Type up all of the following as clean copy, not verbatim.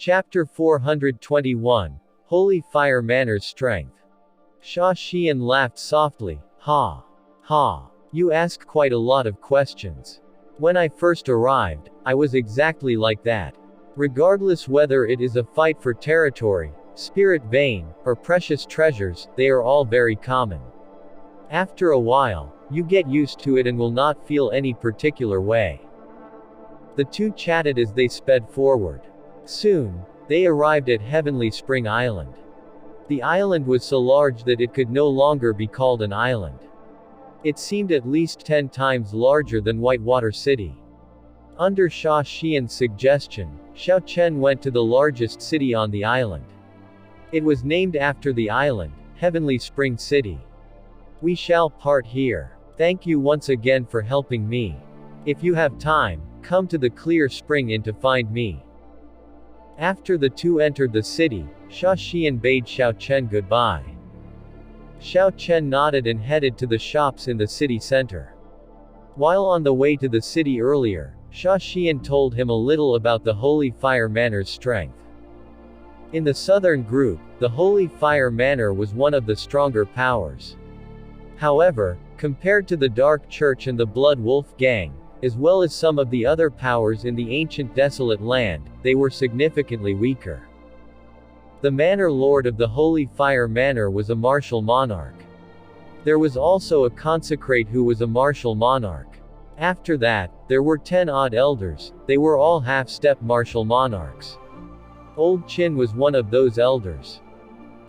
Chapter 421. Holy Fire Manor's Strength. Sha Xian laughed softly. Ha. Ha. You ask quite a lot of questions. When I first arrived, I was exactly like that. Regardless whether it is a fight for territory, spirit vein, or precious treasures, they are all very common. After a while, you get used to it and will not feel any particular way. The two chatted as they sped forward. Soon, they arrived at Heavenly Spring Island. The island was so large that it could no longer be called an island. It seemed at least 10 times larger than Whitewater City. Under Sha Xian's suggestion, Xiao Chen went to the largest city on the island. It was named after the island, Heavenly Spring City. We shall part here. Thank you once again for helping me. If you have time, come to the clear spring inn to find me. After the two entered the city, Sha Xian bade Xiao Chen goodbye. Xiao Chen nodded and headed to the shops in the city center. While on the way to the city earlier, Sha Xian told him a little about the Holy Fire Manor's strength. In the southern group, the Holy Fire Manor was one of the stronger powers. However, compared to the Dark Church and the Blood Wolf Gang, as well as some of the other powers in the ancient desolate land, they were significantly weaker. The Manor Lord of the Holy Fire Manor was a martial monarch. There was also a consecrate who was a martial monarch. After that, there were 10 odd elders, they were all half-step martial monarchs. Old Qin was one of those elders.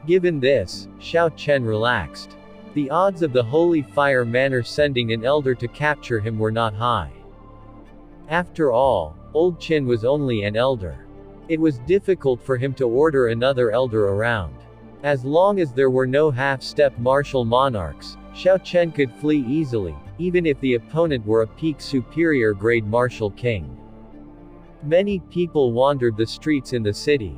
Given this, Xiao Chen relaxed. The odds of the Holy Fire Manor sending an elder to capture him were not high. After all, Old Qin was only an elder. It was difficult for him to order another elder around. As long as there were no half-step martial monarchs, Xiao Chen could flee easily, even if the opponent were a peak superior grade martial king. Many people wandered the streets in the city.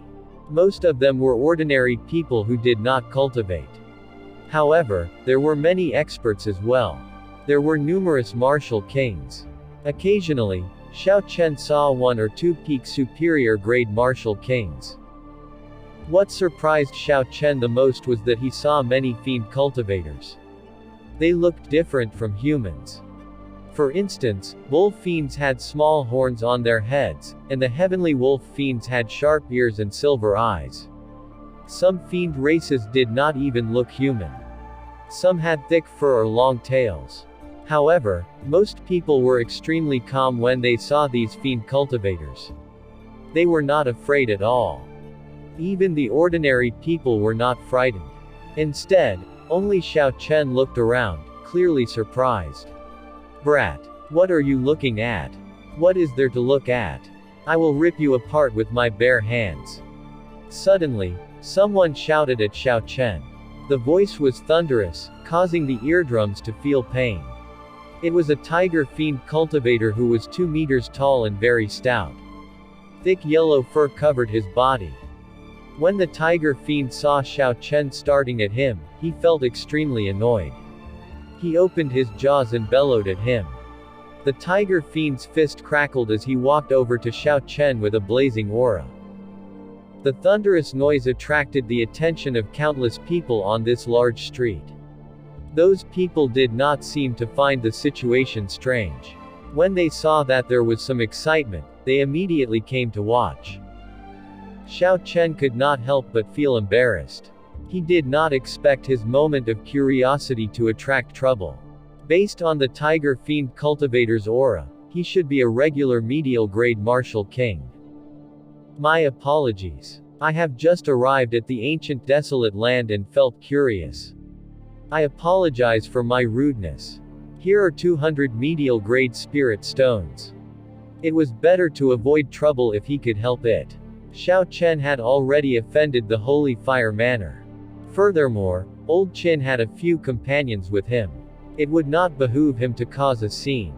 Most of them were ordinary people who did not cultivate. However, there were many experts as well. There were numerous martial kings. Occasionally, Xiao Chen saw 1 or 2 peak superior grade martial kings. What surprised Xiao Chen the most was that he saw many fiend cultivators. They looked different from humans. For instance, wolf fiends had small horns on their heads, and the heavenly wolf fiends had sharp ears and silver eyes. Some fiend races did not even look human. Some had thick fur or long tails. However, most people were extremely calm when they saw these fiend cultivators. They were not afraid at all. Even the ordinary people were not frightened. Instead, only Xiao Chen looked around, clearly surprised. Brat. What are you looking at? What is there to look at? I will rip you apart with my bare hands. Suddenly, someone shouted at Xiao Chen. The voice was thunderous, causing the eardrums to feel pain. It was a tiger fiend cultivator who was 2 meters tall and very stout. Thick yellow fur covered his body. When the tiger fiend saw Xiao Chen starting at him, he felt extremely annoyed. He opened his jaws and bellowed at him. The tiger fiend's fist crackled as he walked over to Xiao Chen with a blazing aura. The thunderous noise attracted the attention of countless people on this large street. Those people did not seem to find the situation strange. When they saw that there was some excitement, they immediately came to watch. Xiao Chen could not help but feel embarrassed. He did not expect his moment of curiosity to attract trouble. Based on the tiger fiend cultivator's aura, he should be a regular medial grade martial king. My apologies. I have just arrived at the ancient desolate land and felt curious. I apologize for my rudeness. Here are 200 medial grade spirit stones. It was better to avoid trouble if he could help it. Xiao Chen had already offended the Holy Fire Manor. Furthermore, Old Qin had a few companions with him. It would not behoove him to cause a scene.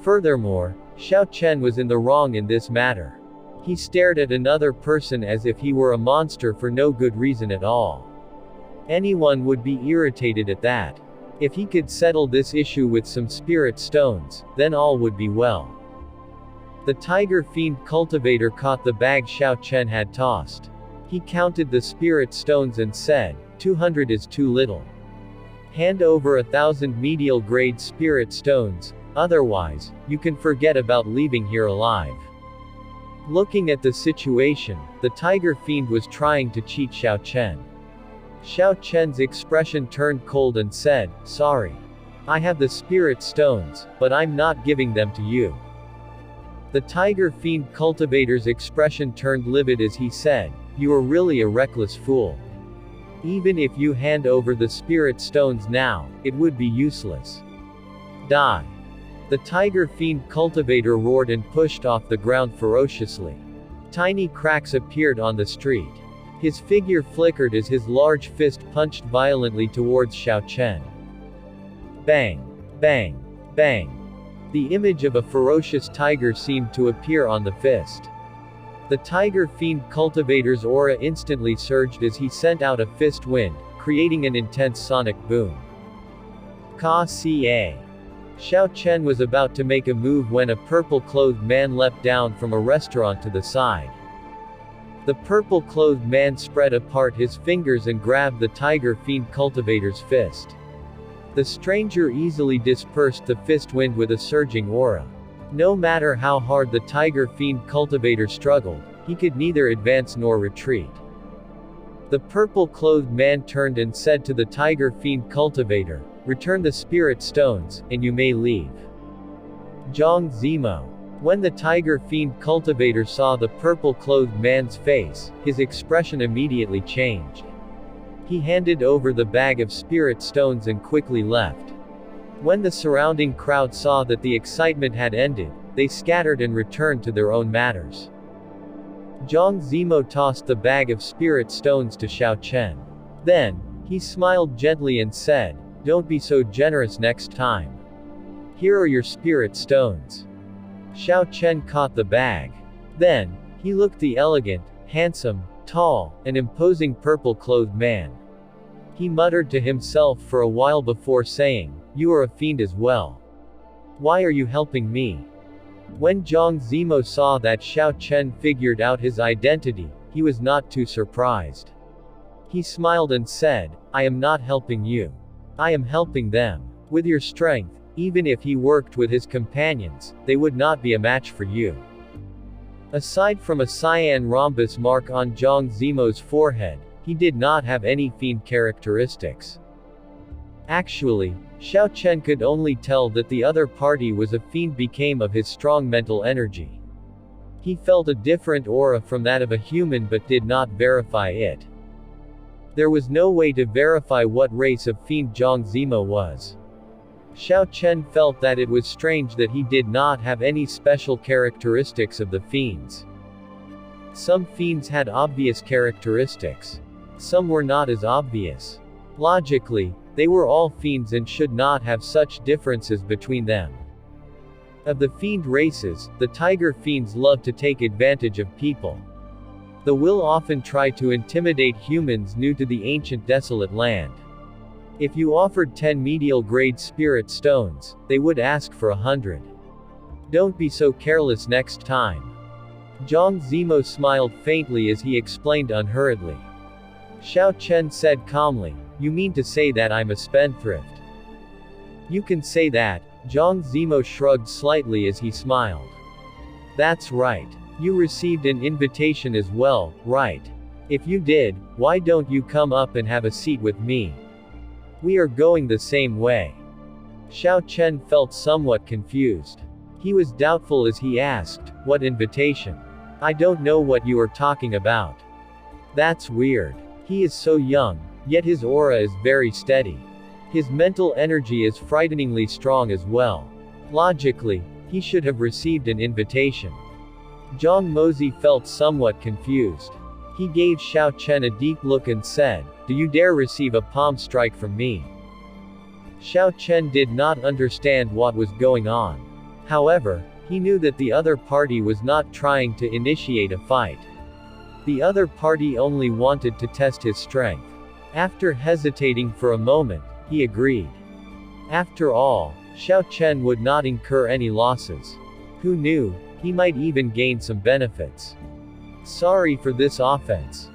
Furthermore, Xiao Chen was in the wrong in this matter. He stared at another person as if he were a monster for no good reason at all. Anyone would be irritated at that. If he could settle this issue with some spirit stones, then all would be well. The tiger fiend cultivator caught the bag Xiao Chen had tossed. He counted the spirit stones and said, 200 is too little. Hand over 1,000 medial grade spirit stones, otherwise, you can forget about leaving here alive. Looking at the situation, the tiger fiend was trying to cheat Xiao Chen. Xiao Chen's expression turned cold and said, sorry. I have the spirit stones, but I'm not giving them to you. The tiger fiend cultivator's expression turned livid as he said, you are really a reckless fool. Even if you hand over the spirit stones now, it would be useless. Die. The tiger fiend cultivator roared and pushed off the ground ferociously. Tiny cracks appeared on the street. His figure flickered as his large fist punched violently towards Xiao Chen. Bang! Bang! Bang! The image of a ferocious tiger seemed to appear on the fist. The tiger fiend cultivator's aura instantly surged as he sent out a fist wind, creating an intense sonic boom. Ka-ca. Xiao Chen was about to make a move when a purple-clothed man leapt down from a restaurant to the side. The purple-clothed man spread apart his fingers and grabbed the tiger fiend cultivator's fist. The stranger easily dispersed the fist wind with a surging aura. No matter how hard the tiger fiend cultivator struggled, he could neither advance nor retreat. The purple-clothed man turned and said to the tiger fiend cultivator, return the spirit stones, and you may leave. Zhang Zemo. When the tiger fiend cultivator saw the purple-clothed man's face, his expression immediately changed. He handed over the bag of spirit stones and quickly left. When the surrounding crowd saw that the excitement had ended, they scattered and returned to their own matters. Zhang Zemo tossed the bag of spirit stones to Xiao Chen. Then, he smiled gently and said, don't be so generous next time. Here are your spirit stones. Xiao Chen caught the bag. Then, he looked the elegant, handsome, tall, and imposing purple-clothed man. He muttered to himself for a while before saying, you are a fiend as well. Why are you helping me? When Zhang Zemo saw that Xiao Chen figured out his identity, he was not too surprised. He smiled and said, I am not helping you. I am helping them. With your strength, even if he worked with his companions, they would not be a match for you. Aside from a cyan rhombus mark on Zhang Zemo's forehead, he did not have any fiend characteristics. Actually, Xiao Chen could only tell that the other party was a fiend because of his strong mental energy. He felt a different aura from that of a human but did not verify it. There was no way to verify what race of fiend Zhang Zemo was. Xiao Chen felt that it was strange that he did not have any special characteristics of the fiends. Some fiends had obvious characteristics. Some were not as obvious. Logically, they were all fiends and should not have such differences between them. Of the fiend races, the tiger fiends love to take advantage of people. They will often try to intimidate humans new to the ancient desolate land. If you offered 10 medial grade spirit stones, they would ask for 100. Don't be so careless next time. Zhang Zemo smiled faintly as he explained unhurriedly. Xiao Chen said calmly, you mean to say that I'm a spendthrift? You can say that. Zhang Zemo shrugged slightly as he smiled. That's right. You received an invitation as well, right? If you did, why don't you come up and have a seat with me? We are going the same way. Xiao Chen felt somewhat confused. He was doubtful as he asked, what invitation? I don't know what you are talking about. That's weird. He is so young, yet his aura is very steady. His mental energy is frighteningly strong as well. Logically, he should have received an invitation. Zhang Mozi felt somewhat confused. He gave Xiao Chen a deep look and said, do you dare receive a palm strike from me? Xiao Chen did not understand what was going on. However, he knew that the other party was not trying to initiate a fight. The other party only wanted to test his strength. After hesitating for a moment, he agreed. After all, Xiao Chen would not incur any losses. Who knew? He might even gain some benefits. Sorry for this offense.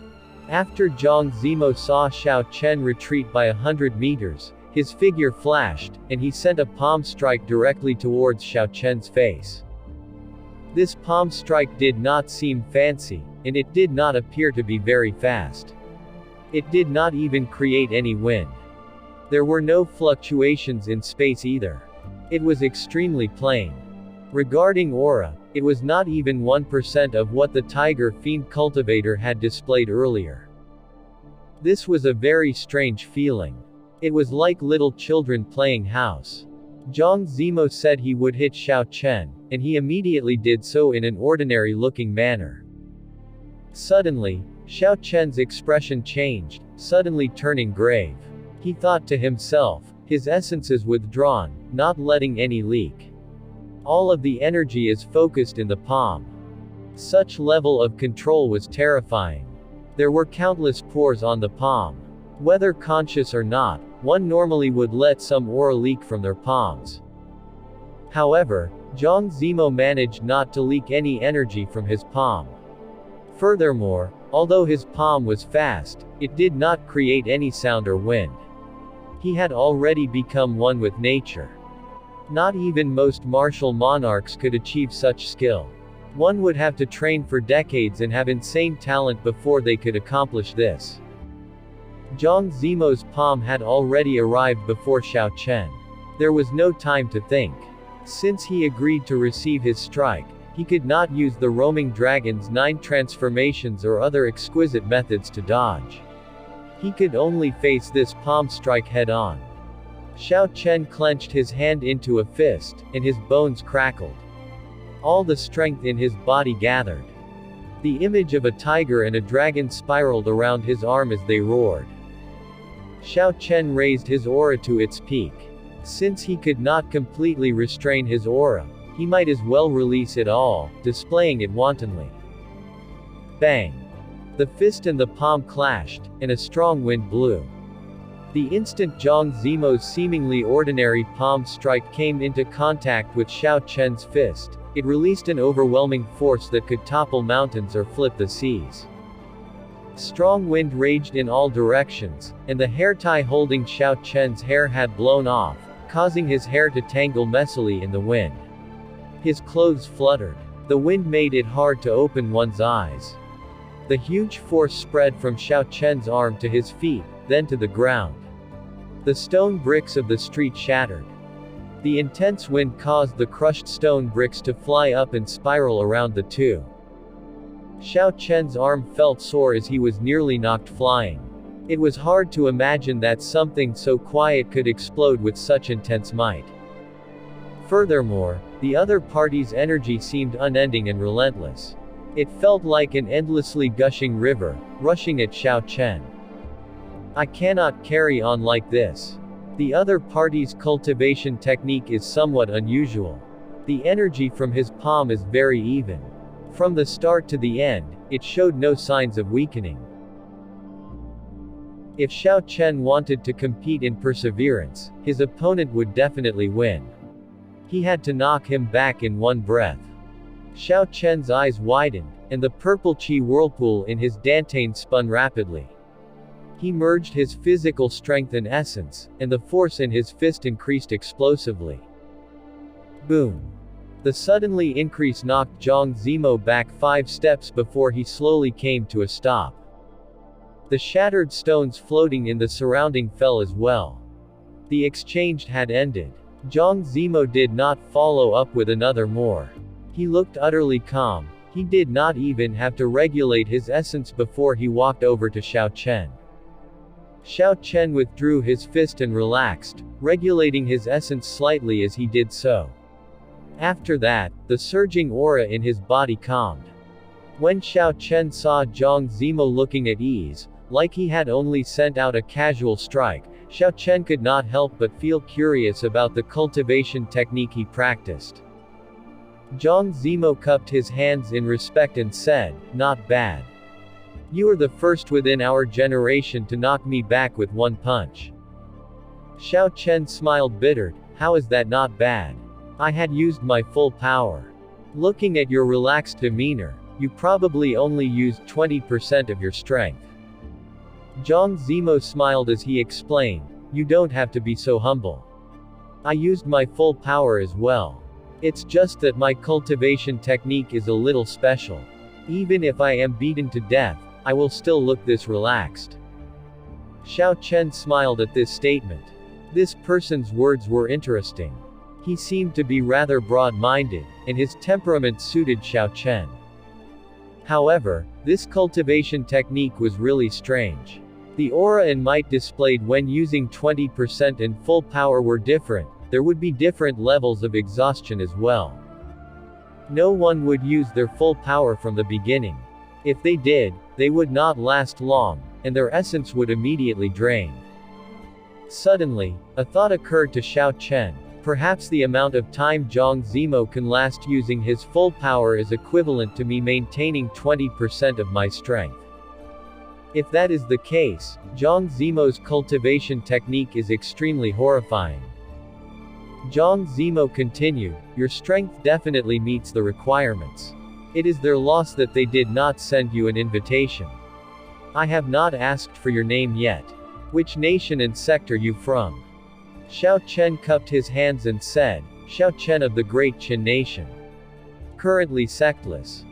After Zhang Zemo saw Xiao Chen retreat by 100 meters, his figure flashed, and he sent a palm strike directly towards Xiao Chen's face. This palm strike did not seem fancy, and it did not appear to be very fast. It did not even create any wind. There were no fluctuations in space either. It was extremely plain. Regarding aura, it was not even 1% of what the Tiger Fiend Cultivator had displayed earlier. This was a very strange feeling. It was like little children playing house. Zhang Zemo said he would hit Xiao Chen, and he immediately did so in an ordinary-looking manner. Suddenly, Xiao Chen's expression changed, suddenly turning grave. He thought to himself, his essence is withdrawn, not letting any leak. All of the energy is focused in the palm. Such level of control was terrifying. There were countless pores on the palm. Whether conscious or not, one normally would let some aura leak from their palms. However, Zhang Zemo managed not to leak any energy from his palm. Furthermore, although his palm was fast, it did not create any sound or wind. He had already become one with nature. Not even most martial monarchs could achieve such skill. One would have to train for decades and have insane talent before they could accomplish this. Zhang Zemo's palm had already arrived before Xiao Chen. There was no time to think. Since he agreed to receive his strike, he could not use the roaming dragon's 9 transformations or other exquisite methods to dodge. He could only face this palm strike head-on. Xiao Chen clenched his hand into a fist, and his bones crackled. All the strength in his body gathered. The image of a tiger and a dragon spiraled around his arm as they roared. Xiao Chen raised his aura to its peak. Since he could not completely restrain his aura, he might as well release it all, displaying it wantonly. Bang! The fist and the palm clashed, and a strong wind blew. The instant Zhang Zemo's seemingly ordinary palm strike came into contact with Xiao Chen's fist, it released an overwhelming force that could topple mountains or flip the seas. Strong wind raged in all directions, and the hair tie holding Xiao Chen's hair had blown off, causing his hair to tangle messily in the wind. His clothes fluttered. The wind made it hard to open one's eyes. The huge force spread from Xiao Chen's arm to his feet, then to the ground. The stone bricks of the street shattered. The intense wind caused the crushed stone bricks to fly up and spiral around the two. Xiao Chen's arm felt sore as he was nearly knocked flying. It was hard to imagine that something so quiet could explode with such intense might. Furthermore, the other party's energy seemed unending and relentless. It felt like an endlessly gushing river, rushing at Xiao Chen. I cannot carry on like this. The other party's cultivation technique is somewhat unusual. The energy from his palm is very even. From the start to the end, it showed no signs of weakening. If Xiao Chen wanted to compete in perseverance, his opponent would definitely win. He had to knock him back in one breath. Xiao Chen's eyes widened, and the purple chi whirlpool in his dantane spun rapidly. He merged his physical strength and essence, and the force in his fist increased explosively. Boom! The suddenly increase knocked Zhang Zemo back 5 steps before he slowly came to a stop. The shattered stones floating in the surrounding fell as well. The exchange had ended. Zhang Zemo did not follow up with another more. He looked utterly calm. He did not even have to regulate his essence before he walked over to Xiao Chen. Xiao Chen withdrew his fist and relaxed, regulating his essence slightly as he did so. After that, the surging aura in his body calmed. When Xiao Chen saw Zhang Zemo looking at ease, like he had only sent out a casual strike, Xiao Chen could not help but feel curious about the cultivation technique he practiced. Zhang Zemo cupped his hands in respect and said, "Not bad. You are the first within our generation to knock me back with one punch." Xiao Chen smiled bittered, "How is that not bad? I had used my full power." Looking at your relaxed demeanor, you probably only used 20% of your strength. Zhang Zemo smiled as he explained, you don't have to be so humble. I used my full power as well. It's just that my cultivation technique is a little special. Even if I am beaten to death, I will still look this relaxed. Xiao Chen smiled at this statement. This person's words were interesting. He seemed to be rather broad-minded, and his temperament suited Xiao Chen. However, this cultivation technique was really strange. The aura and might displayed when using 20% and full power were different. There would be different levels of exhaustion as well. No one would use their full power from the beginning. If they did, they would not last long, and their essence would immediately drain. Suddenly, a thought occurred to Xiao Chen. Perhaps the amount of time Zhang Zemo can last using his full power is equivalent to me maintaining 20% of my strength. If that is the case, Zhang Zemo's cultivation technique is extremely horrifying. Zhang Zemo continued, your strength definitely meets the requirements. It is their loss that they did not send you an invitation. I have not asked for your name yet. Which nation and sect are you from? Xiao Chen cupped his hands and said, Xiao Chen of the Great Qin Nation. Currently sectless.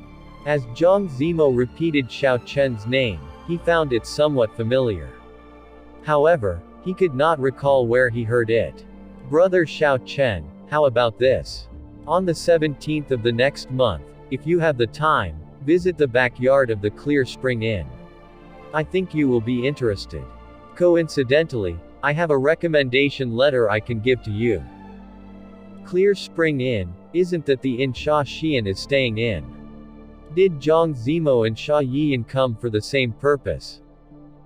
As Zhang Zemo repeated Xiao Chen's name, he found it somewhat familiar. However, he could not recall where he heard it. Brother Xiao Chen, how about this? On the 17th of the next month, if you have the time, visit the backyard of the Clear Spring Inn. I think you will be interested. Coincidentally, I have a recommendation letter I can give to you. Clear Spring Inn, isn't that the inn Sha Xian is staying in? Did Zhang Zemo and Sha Yiyan come for the same purpose?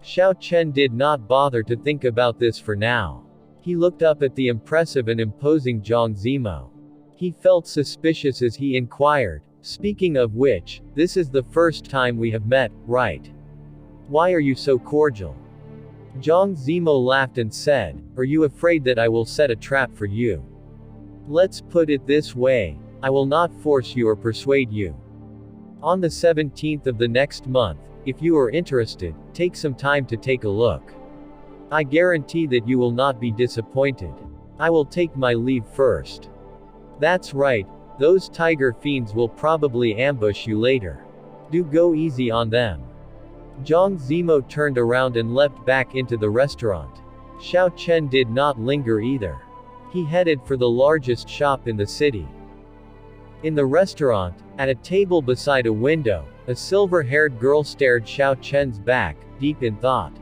Xiao Chen did not bother to think about this for now. He looked up at the impressive and imposing Zhang Zemo. He felt suspicious as he inquired, speaking of which, this is the first time we have met, right? Why are you so cordial? Zhang Zemo laughed and said, are you afraid that I will set a trap for you? Let's put it this way, I will not force you or persuade you. On the 17th of the next month, if you are interested, take some time to take a look. I guarantee that you will not be disappointed. I will take my leave first. That's right, those tiger fiends will probably ambush you later. Do go easy on them. Zhang Zemo turned around and leapt back into the restaurant. Xiao Chen did not linger either. He headed for the largest shop in the city. In the restaurant, at a table beside a window, a silver-haired girl stared Xiao Chen's back, deep in thought.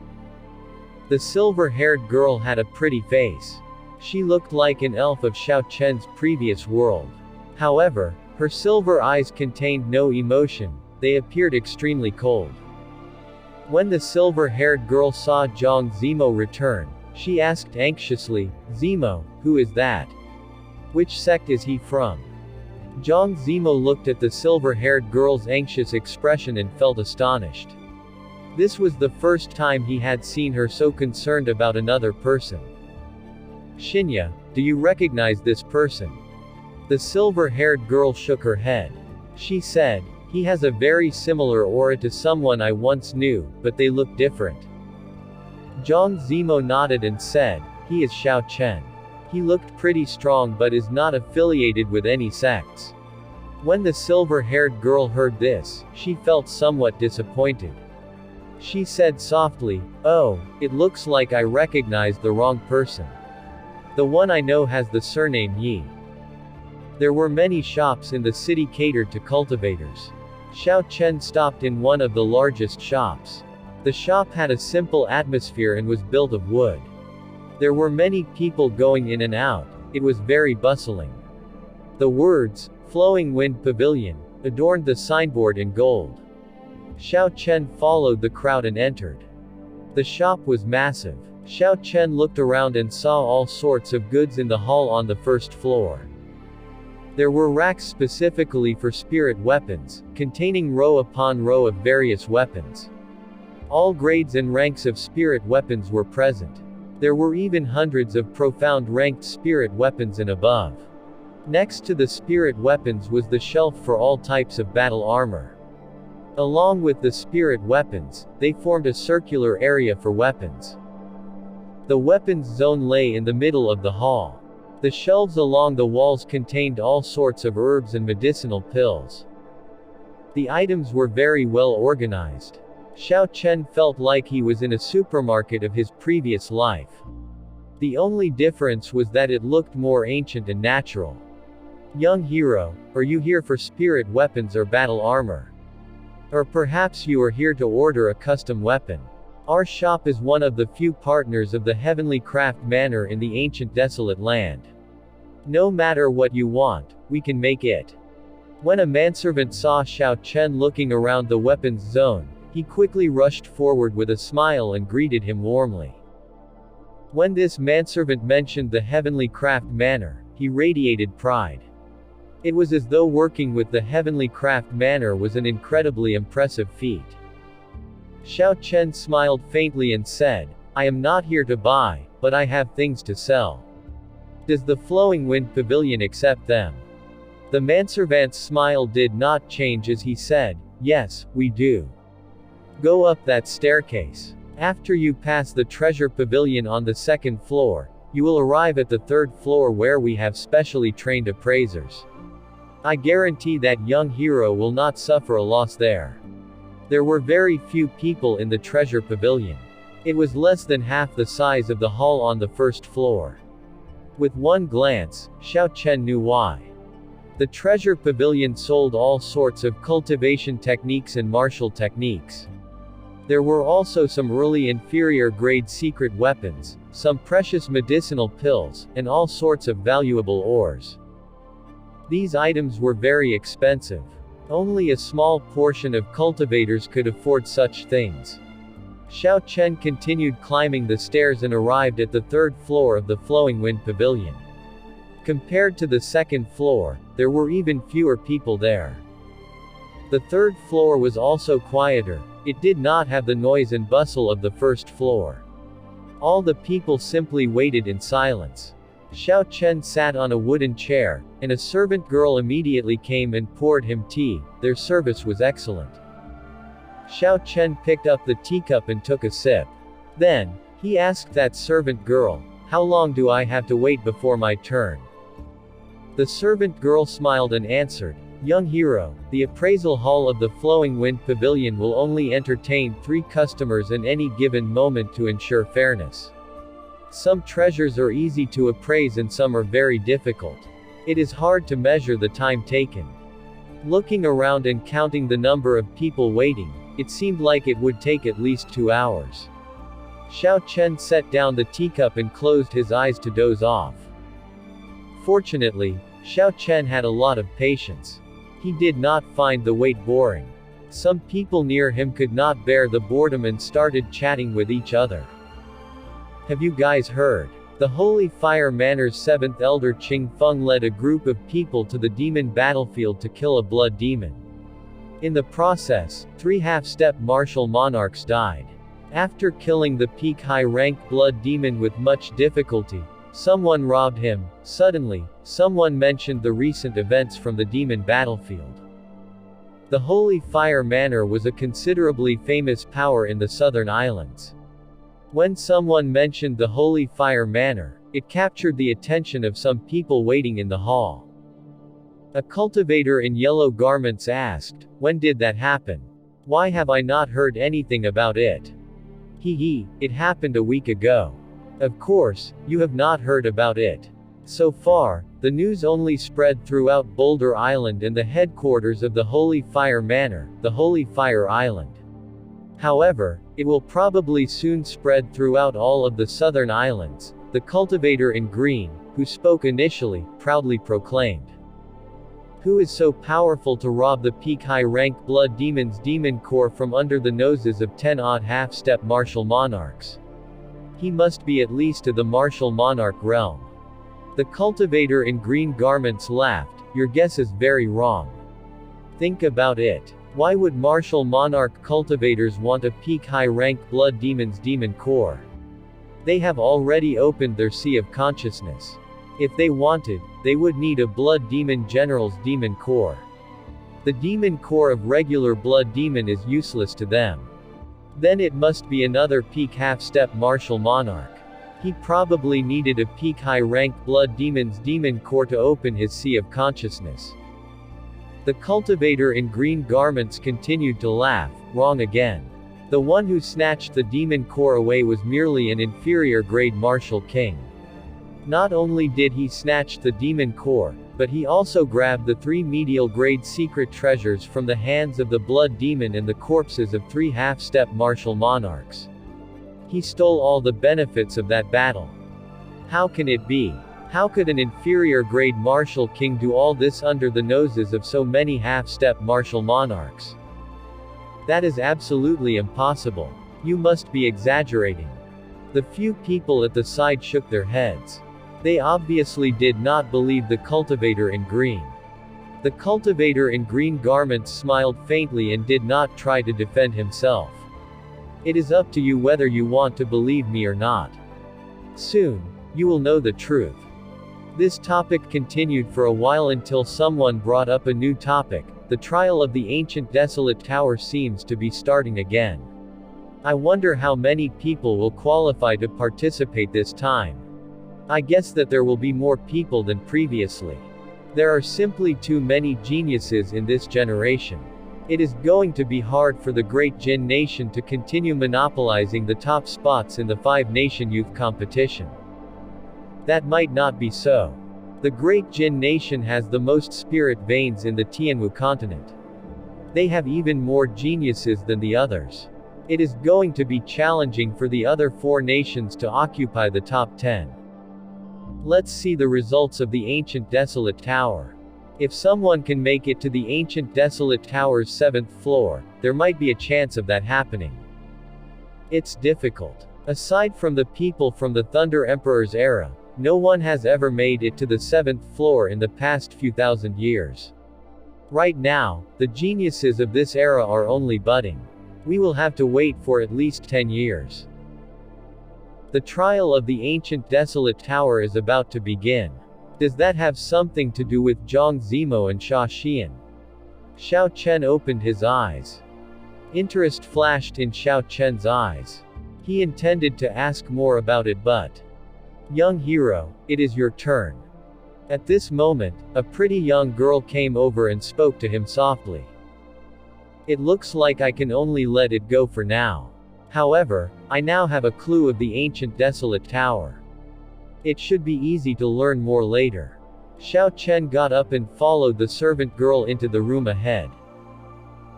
The silver-haired girl had a pretty face. She looked like an elf of Xiao Chen's previous world. However, her silver eyes contained no emotion, they appeared extremely cold. When the silver-haired girl saw Zhang Zemo return, she asked anxiously, Zemo, who is that? Which sect is he from? Zhang Zemo looked at the silver-haired girl's anxious expression and felt astonished. This was the first time he had seen her so concerned about another person. Shinya, do you recognize this person? The silver-haired girl shook her head. She said, he has a very similar aura to someone I once knew, but they look different. Zhang Zemo nodded and said, he is Xiao Chen. He looked pretty strong but is not affiliated with any sects. When the silver-haired girl heard this, she felt somewhat disappointed. She said softly, oh, it looks like I recognized the wrong person. The one I know has the surname Yi. There were many shops in the city catered to cultivators. Xiao Chen stopped in one of the largest shops. The shop had a simple atmosphere and was built of wood. There were many people going in and out, it was very bustling. The words, Flowing Wind Pavilion, adorned the signboard in gold. Xiao Chen followed the crowd and entered. The shop was massive. Xiao Chen looked around and saw all sorts of goods in the hall on the first floor. There were racks specifically for spirit weapons, containing row upon row of various weapons. All grades and ranks of spirit weapons were present. There were even hundreds of profound ranked spirit weapons and above. Next to the spirit weapons was the shelf for all types of battle armor. Along with the spirit weapons, they formed a circular area for weapons. The weapons zone lay in the middle of the hall. The shelves along the walls contained all sorts of herbs and medicinal pills. The items were very well organized. Xiao Chen felt like he was in a supermarket of his previous life. The only difference was that it looked more ancient and natural. Young hero, are you here for spirit weapons or battle armor? Or perhaps you are here to order a custom weapon. Our shop is one of the few partners of the Heavenly Craft Manor in the ancient desolate land. No matter what you want, we can make it. When a manservant saw Xiao Chen looking around the weapons zone, he quickly rushed forward with a smile and greeted him warmly. When this manservant mentioned the Heavenly Craft Manor, he radiated pride. It was as though working with the Heavenly Craft Manor was an incredibly impressive feat. Xiao Chen smiled faintly and said, I am not here to buy, but I have things to sell. Does the Flowing Wind Pavilion accept them? The manservant's smile did not change as he said, yes, we do. Go up that staircase. After you pass the treasure pavilion on the second floor, you will arrive at the third floor where we have specially trained appraisers. I guarantee that young hero will not suffer a loss there. There were very few people in the treasure pavilion. It was less than half the size of the hall on the first floor. With one glance, Xiao Chen knew why. The treasure pavilion sold all sorts of cultivation techniques and martial techniques. There were also some really inferior grade secret weapons, some precious medicinal pills, and all sorts of valuable ores. These items were very expensive. Only a small portion of cultivators could afford such things. Xiao Chen continued climbing the stairs and arrived at the third floor of the Flowing Wind Pavilion. Compared to the second floor, there were even fewer people there. The third floor was also quieter. It did not have the noise and bustle of the first floor. All the people simply waited in silence. Xiao Chen sat on a wooden chair, and a servant girl immediately came and poured him tea. Their service was excellent. Xiao Chen picked up the teacup and took a sip. Then, he asked that servant girl, how long do I have to wait before my turn? The servant girl smiled and answered, young hero, the appraisal hall of the Flowing Wind Pavilion will only entertain 3 customers in any given moment to ensure fairness. Some treasures are easy to appraise and some are very difficult. It is hard to measure the time taken. Looking around and counting the number of people waiting, it seemed like it would take at least 2 hours. Xiao Chen set down the teacup and closed his eyes to doze off. Fortunately, Xiao Chen had a lot of patience. He did not find the wait boring. Some people near him could not bear the boredom and started chatting with each other. Have you guys heard? The Holy Fire Manor's 7th Elder Qing Feng led a group of people to the demon battlefield to kill a blood demon. In the process, 3 half-step martial monarchs died. After killing the peak high-rank blood demon with much difficulty, someone robbed him. Suddenly, someone mentioned the recent events from the demon battlefield. The Holy Fire Manor was a considerably famous power in the southern islands. When someone mentioned the Holy Fire Manor, it captured the attention of some people waiting in the hall. A cultivator in yellow garments asked, when did that happen? Why have I not heard anything about it? It happened a week ago. Of course, you have not heard about it. So far, the news only spread throughout Boulder Island and the headquarters of the Holy Fire Manor, the Holy Fire Island. However, it will probably soon spread throughout all of the southern islands, the cultivator in green, who spoke initially, proudly proclaimed. Who is so powerful to rob the peak high-rank blood demon's demon core from under the noses of 10-odd half-step martial monarchs? He must be at least of the martial monarch realm. The cultivator in green garments laughed, your guess is very wrong. Think about it. Why would martial monarch cultivators want a peak high-rank blood demon's demon core? They have already opened their sea of consciousness. If they wanted, they would need a blood demon general's demon core. The demon core of regular blood demon is useless to them. Then it must be another peak half-step martial monarch. He probably needed a peak high-ranked blood demon's demon core to open his sea of consciousness. The cultivator in green garments continued to laugh. Wrong again. The one who snatched the demon core away was merely an inferior grade martial king. Not only did he snatch the demon core, but he also grabbed the 3 medial grade secret treasures from the hands of the blood demon and the corpses of 3 half-step martial monarchs. He stole all the benefits of that battle. How can it be? How could an inferior grade martial king do all this under the noses of so many half-step martial monarchs? That is absolutely impossible. You must be exaggerating. The few people at the side shook their heads. They obviously did not believe the cultivator in green. The cultivator in green garments smiled faintly and did not try to defend himself. It is up to you whether you want to believe me or not. Soon, you will know the truth. This topic continued for a while until someone brought up a new topic. The trial of the ancient desolate tower seems to be starting again. I wonder how many people will qualify to participate this time. I guess that there will be more people than previously. There are simply too many geniuses in this generation. It is going to be hard for the great Jin nation to continue monopolizing the top spots in the 5-nation youth competition. That might not be so. The great Jin nation has the most spirit veins in the Tianwu continent. They have even more geniuses than the others. It is going to be challenging for the other 4 nations to occupy the top 10. Let's see the results of the ancient desolate tower. If someone can make it to the ancient desolate tower's 7th floor, there might be a chance of that happening. It's difficult. Aside from the people from the Thunder Emperor's era, no one has ever made it to the 7th floor in the past few thousand years. Right now, the geniuses of this era are only budding. We will have to wait for at least 10 years. The trial of the ancient desolate tower is about to begin. Does that have something to do with Zhang, Zemo and Xia Xian? Xiao Chen opened his eyes. Interest flashed in Xiao Chen's eyes. He intended to ask more about it but... Young hero, it is your turn. At this moment, a pretty young girl came over and spoke to him softly. It looks like I can only let it go for now. However, I now have a clue of the ancient desolate tower. It should be easy to learn more later. Xiao Chen got up and followed the servant girl into the room ahead.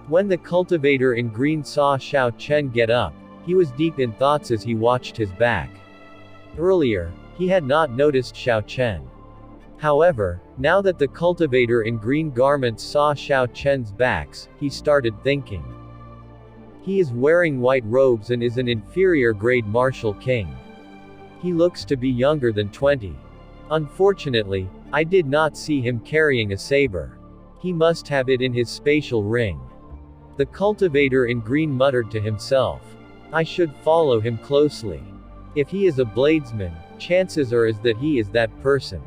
When the cultivator in green saw Xiao Chen get up, he was deep in thoughts as he watched his back. Earlier, he had not noticed Xiao Chen. However, now that the cultivator in green garments saw Xiao Chen's backs, he started thinking. He is wearing white robes and is an inferior grade martial king. He looks to be younger than 20. Unfortunately, I did not see him carrying a saber. He must have it in his spatial ring. The cultivator in green muttered to himself. I should follow him closely. If he is a bladesman, chances are that he is that person.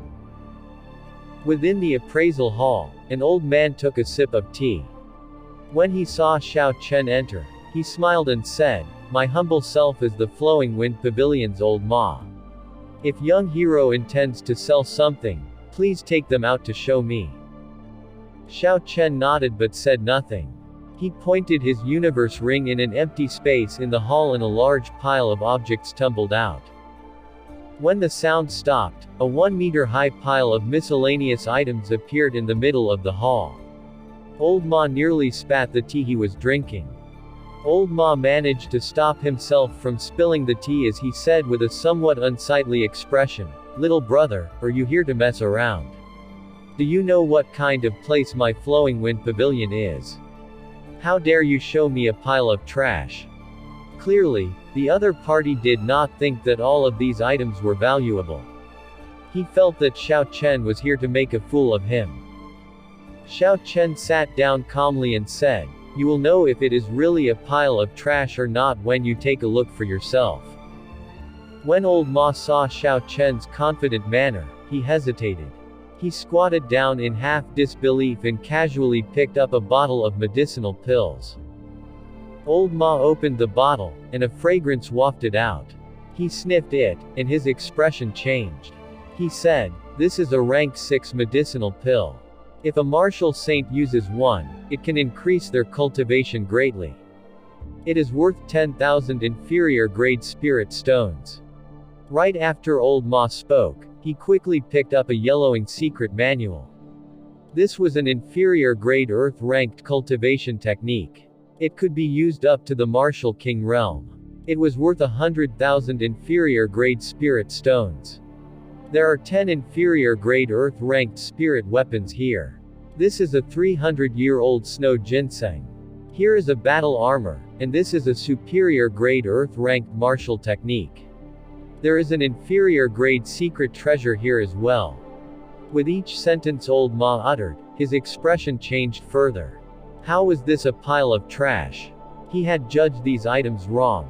Within the appraisal hall, an old man took a sip of tea. When he saw Xiao Chen enter, he smiled and said, "My humble self is the Flowing Wind Pavilion's old ma. If young hero intends to sell something, please take them out to show me." Xiao Chen nodded but said nothing. He pointed his universe ring in an empty space in the hall and a large pile of objects tumbled out. When the sound stopped, a 1-meter-high pile of miscellaneous items appeared in the middle of the hall. Old Ma nearly spat the tea he was drinking. Old Ma managed to stop himself from spilling the tea as he said with a somewhat unsightly expression, "Little brother, are you here to mess around? Do you know what kind of place my Flowing Wind Pavilion is? How dare you show me a pile of trash?" Clearly, the other party did not think that all of these items were valuable. He felt that Xiao Chen was here to make a fool of him. Xiao Chen sat down calmly and said, "You will know if it is really a pile of trash or not when you take a look for yourself." When old Ma saw Xiao Chen's confident manner, he hesitated. He squatted down in half disbelief and casually picked up a bottle of medicinal pills. Old Ma opened the bottle, and a fragrance wafted out. He sniffed it, and his expression changed. He said, "This is a rank 6 medicinal pill. If a martial saint uses one, it can increase their cultivation greatly. It is worth 10,000 inferior grade spirit stones." Right after Old Ma spoke, he quickly picked up a yellowing secret manual. This was an inferior grade earth-ranked cultivation technique. It could be used up to the martial king realm. It was worth 100,000 inferior grade spirit stones. There are 10 inferior grade earth-ranked spirit weapons here. This is a 300-year-old snow ginseng. Here is a battle armor, and this is a superior grade earth-ranked martial technique. There is an inferior grade secret treasure here as well. With each sentence Old Ma uttered, his expression changed further. How was this a pile of trash? He had judged these items wrong.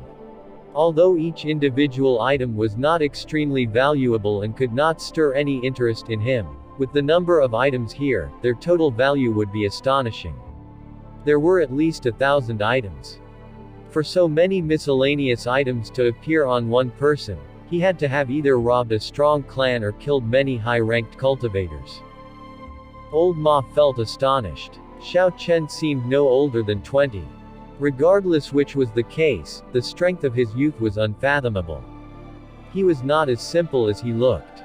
Although each individual item was not extremely valuable and could not stir any interest in him, with the number of items here, their total value would be astonishing. There were at least 1,000 items. For so many miscellaneous items to appear on one person, he had to have either robbed a strong clan or killed many high-ranked cultivators. Old Ma felt astonished. Xiao Chen seemed no older than 20. Regardless which was the case, the strength of his youth was unfathomable. He was not as simple as he looked.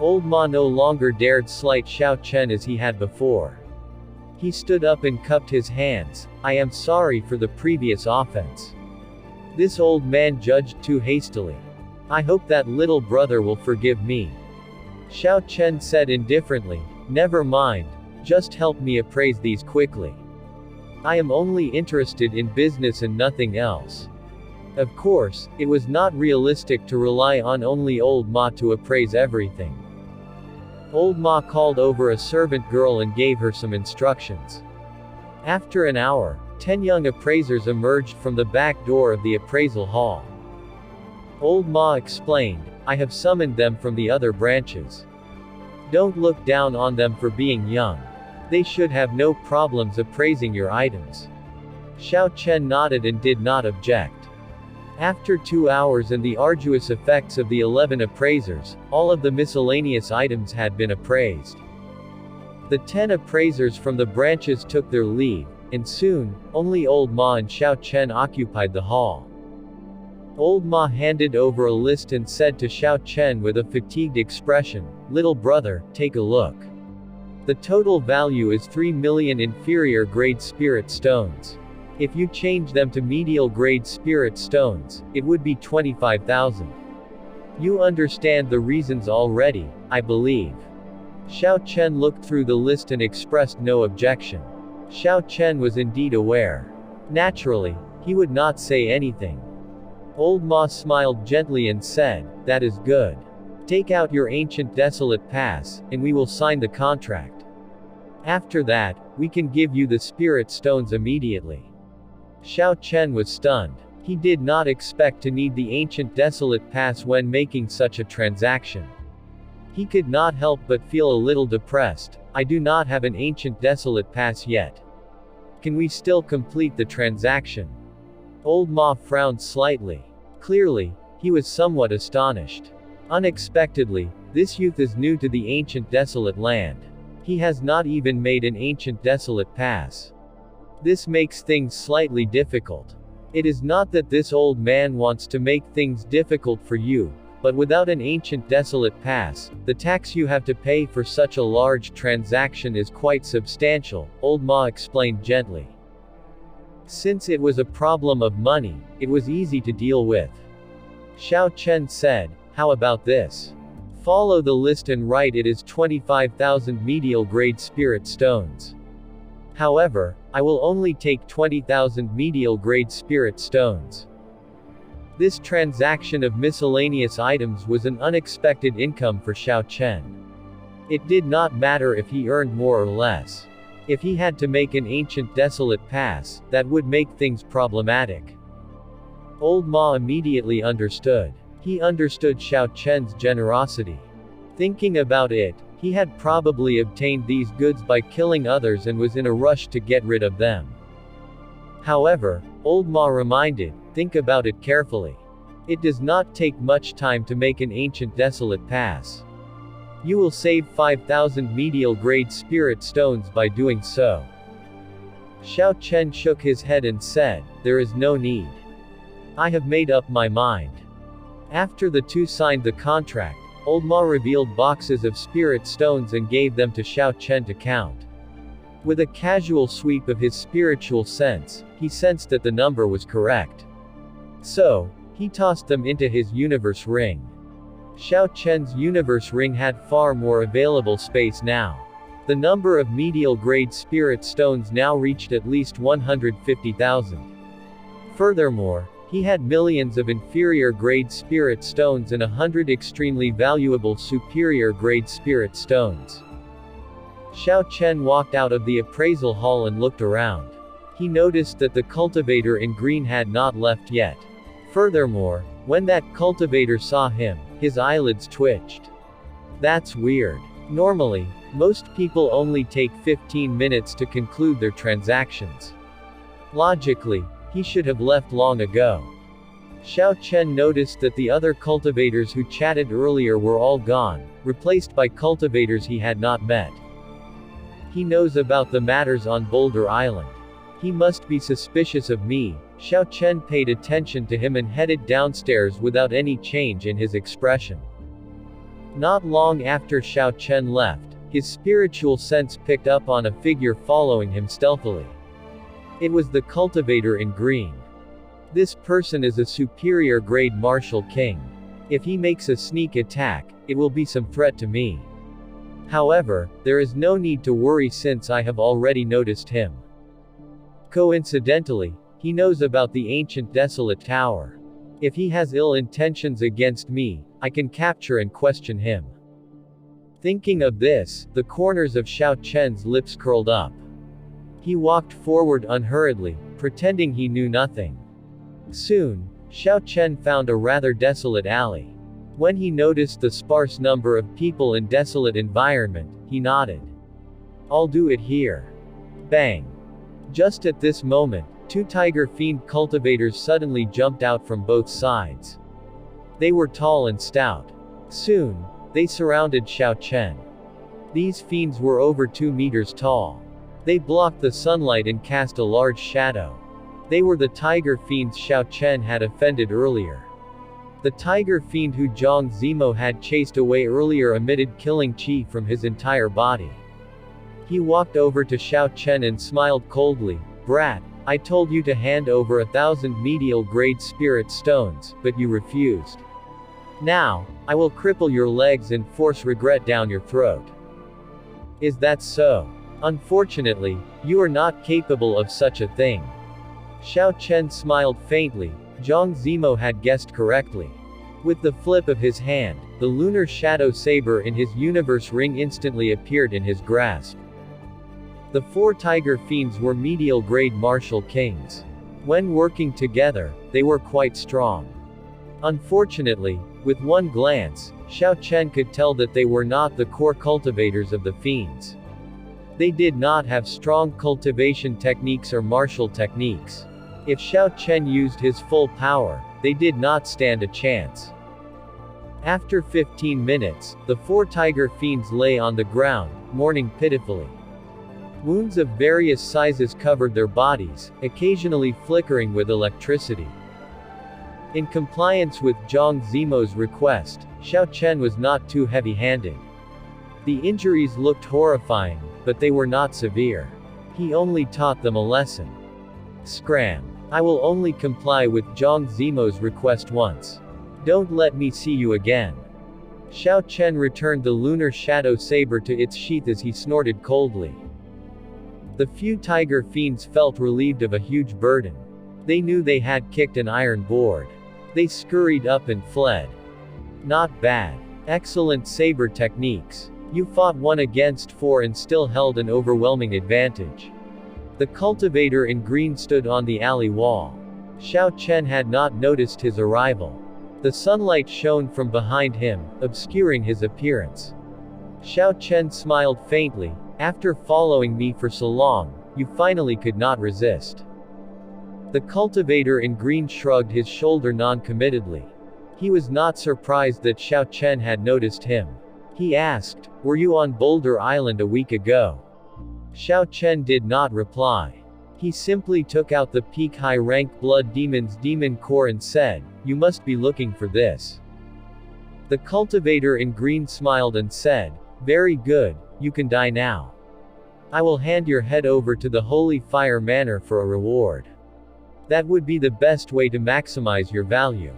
Old Ma no longer dared slight Xiao Chen as he had before. He stood up and cupped his hands. "I am sorry for the previous offense. This old man judged too hastily. I hope that little brother will forgive me." Xiao Chen said indifferently, "Never mind, just help me appraise these quickly. I am only interested in business and nothing else." Of course, it was not realistic to rely on only Old Ma to appraise everything. Old Ma called over a servant girl and gave her some instructions. After an hour, 10 young appraisers emerged from the back door of the appraisal hall. Old Ma explained, "I have summoned them from the other branches. Don't look down on them for being young. They should have no problems appraising your items." Xiao Chen nodded and did not object. After 2 hours and the arduous effects of the 11 appraisers, all of the miscellaneous items had been appraised. The 10 appraisers from the branches took their leave, and soon, only Old Ma and Xiao Chen occupied the hall. Old Ma handed over a list and said to Xiao Chen with a fatigued expression, "Little brother, take a look. The total value is 3 million inferior grade spirit stones. If you change them to medial grade spirit stones, it would be 25,000. You understand the reasons already, I believe." Xiao Chen looked through the list and expressed no objection. Xiao Chen was indeed aware. Naturally, he would not say anything. Old Ma smiled gently and said, "That is good. Take out your ancient desolate pass, and we will sign the contract. After that, we can give you the spirit stones immediately." Xiao Chen was stunned. He did not expect to need the ancient desolate pass when making such a transaction. He could not help but feel a little depressed. "I do not have an ancient desolate pass yet. Can we still complete the transaction?" Old Ma frowned slightly. Clearly, he was somewhat astonished. Unexpectedly, this youth is new to the ancient desolate land. He has not even made an ancient desolate pass. This makes things slightly difficult. It is not that this old man wants to make things difficult for you, but without an ancient desolate pass, the tax you have to pay for such a large transaction is quite substantial, Old Ma explained gently. Since it was a problem of money, it was easy to deal with. Xiao Chen said, "How about this? Follow the list and write it is 25,000 medial grade spirit stones. However, I will only take 20,000 medial grade spirit stones." This transaction of miscellaneous items was an unexpected income for Xiao Chen. It did not matter if he earned more or less. If he had to make an ancient desolate pass, that would make things problematic. Old Ma immediately understood. He understood Xiao Chen's generosity. Thinking about it, he had probably obtained these goods by killing others and was in a rush to get rid of them. However, Old Ma reminded, think about it carefully. It does not take much time to make an ancient desolate pass. You will save 5,000 medial grade spirit stones by doing so. Xiao Chen shook his head and said, there is no need. I have made up my mind. After the two signed the contract, Old Ma revealed boxes of spirit stones and gave them to Xiao Chen to count. With a casual sweep of his spiritual sense, he sensed that the number was correct. So, he tossed them into his universe ring. Xiao Chen's universe ring had far more available space now. The number of medial grade spirit stones now reached at least 150,000. Furthermore, he had millions of inferior grade spirit stones and 100 extremely valuable superior grade spirit stones. Xiao Chen walked out of the appraisal hall and looked around. He noticed that the cultivator in green had not left yet. Furthermore, when that cultivator saw him, his eyelids twitched. That's weird. Normally, most people only take 15 minutes to conclude their transactions. Logically, he should have left long ago. Xiao Chen noticed that the other cultivators who chatted earlier were all gone, replaced by cultivators he had not met. He knows about the matters on Boulder Island. He must be suspicious of me. Xiao Chen paid attention to him and headed downstairs without any change in his expression. Not long after Xiao Chen left, his spiritual sense picked up on a figure following him stealthily. It was the cultivator in green. This person is a superior grade martial king. If he makes a sneak attack, it will be some threat to me. However, there is no need to worry since I have already noticed him. Coincidentally, he knows about the ancient desolate tower. If he has ill intentions against me, I can capture and question him. Thinking of this, the corners of Xiao Chen's lips curled up. He walked forward unhurriedly, pretending he knew nothing. Soon, Xiao Chen found a rather desolate alley. When he noticed the sparse number of people in desolate environment, he nodded. I'll do it here. Bang. Just at this moment, two tiger fiend cultivators suddenly jumped out from both sides. They were tall and stout. Soon, they surrounded Xiao Chen. These fiends were over 2 meters tall. They blocked the sunlight and cast a large shadow. They were the tiger fiends Xiao Chen had offended earlier. The tiger fiend who Zhang Zemo had chased away earlier emitted killing chi from his entire body. He walked over to Xiao Chen and smiled coldly. Brat, I told you to hand over 1,000 medial grade spirit stones, but you refused. Now, I will cripple your legs and force regret down your throat. Is that so? Unfortunately, you are not capable of such a thing. Xiao Chen smiled faintly. Zhang Zemo had guessed correctly. With the flip of his hand, the lunar shadow saber in his universe ring instantly appeared in his grasp. The 4 tiger fiends were medial grade martial kings. When working together, they were quite strong. Unfortunately, with one glance, Xiao Chen could tell that they were not the core cultivators of the fiends. They did not have strong cultivation techniques or martial techniques. If Xiao Chen used his full power, they did not stand a chance. After 15 minutes, the 4 tiger fiends lay on the ground, mourning pitifully. Wounds of various sizes covered their bodies, occasionally flickering with electricity. In compliance with Zhang Zemo's request, Xiao Chen was not too heavy-handed. The injuries looked horrifying, but they were not severe. He only taught them a lesson. Scram. I will only comply with Zhang Zemo's request once. Don't let me see you again. Xiao Chen returned the lunar shadow saber to its sheath as he snorted coldly. The few tiger fiends felt relieved of a huge burden. They knew they had kicked an iron board. They scurried up and fled. Not bad. Excellent saber techniques. You fought 1 against 4 and still held an overwhelming advantage. The cultivator in green stood on the alley wall. Xiao Chen had not noticed his arrival. The sunlight shone from behind him, obscuring his appearance. Xiao Chen smiled faintly. After following me for so long, you finally could not resist. The cultivator in green shrugged his shoulder non-committedly. He was not surprised that Xiao Chen had noticed him. He asked, "Were you on Boulder Island a week ago?" Xiao Chen did not reply. He simply took out the peak high-rank Blood Demon's demon core and said, "You must be looking for this." The cultivator in green smiled and said, "Very good, you can die now. I will hand your head over to the Holy Fire Manor for a reward. That would be the best way to maximize your value."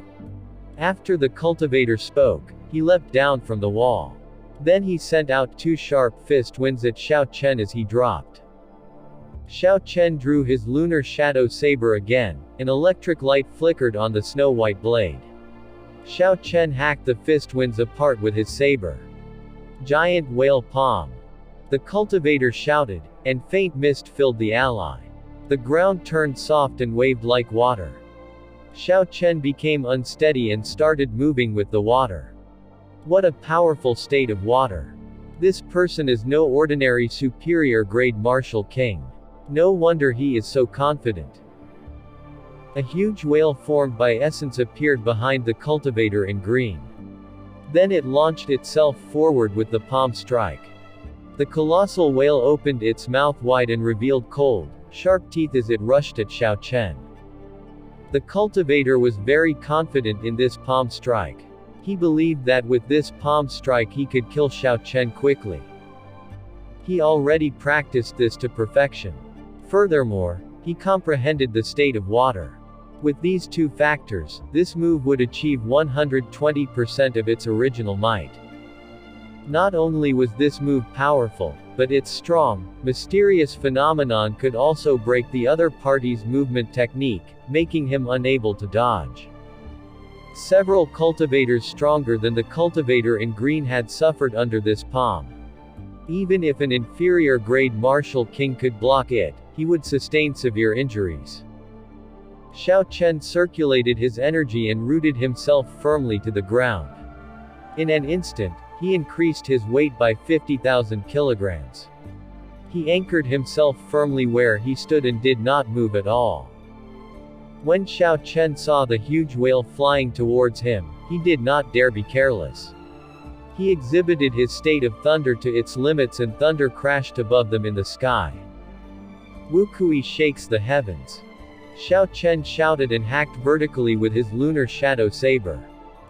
After the cultivator spoke, he leapt down from the wall. Then he sent out two sharp fist winds at Xiao Chen as he dropped. Xiao Chen drew his lunar shadow saber again. An electric light flickered on the snow-white blade. Xiao Chen hacked the fist winds apart with his saber. Giant whale palm. The cultivator shouted, and faint mist filled the ally. The ground turned soft and waved like water. Xiao Chen became unsteady and started moving with the water. What a powerful state of water. This person is no ordinary superior grade martial king. No wonder he is so confident. A huge whale formed by essence appeared behind the cultivator in green. Then it launched itself forward with the palm strike. The colossal whale opened its mouth wide and revealed cold, sharp teeth as it rushed at Xiao Chen. The cultivator was very confident in this palm strike. He believed that with this palm strike he could kill Xiao Chen quickly. He already practiced this to perfection. Furthermore, he comprehended the state of water. With these two factors, this move would achieve 120% of its original might. Not only was this move powerful, but its strong, mysterious phenomenon could also break the other party's movement technique, making him unable to dodge. Several cultivators stronger than the cultivator in green had suffered under this palm. Even if an inferior grade martial king could block it, he would sustain severe injuries. Xiao Chen circulated his energy and rooted himself firmly to the ground. In an instant, he increased his weight by 50,000 kilograms. He anchored himself firmly where he stood and did not move at all. When Xiao Chen saw the huge whale flying towards him, he did not dare be careless. He exhibited his state of thunder to its limits and thunder crashed above them in the sky. Wukui shakes the heavens. Xiao Chen shouted and hacked vertically with his lunar shadow saber.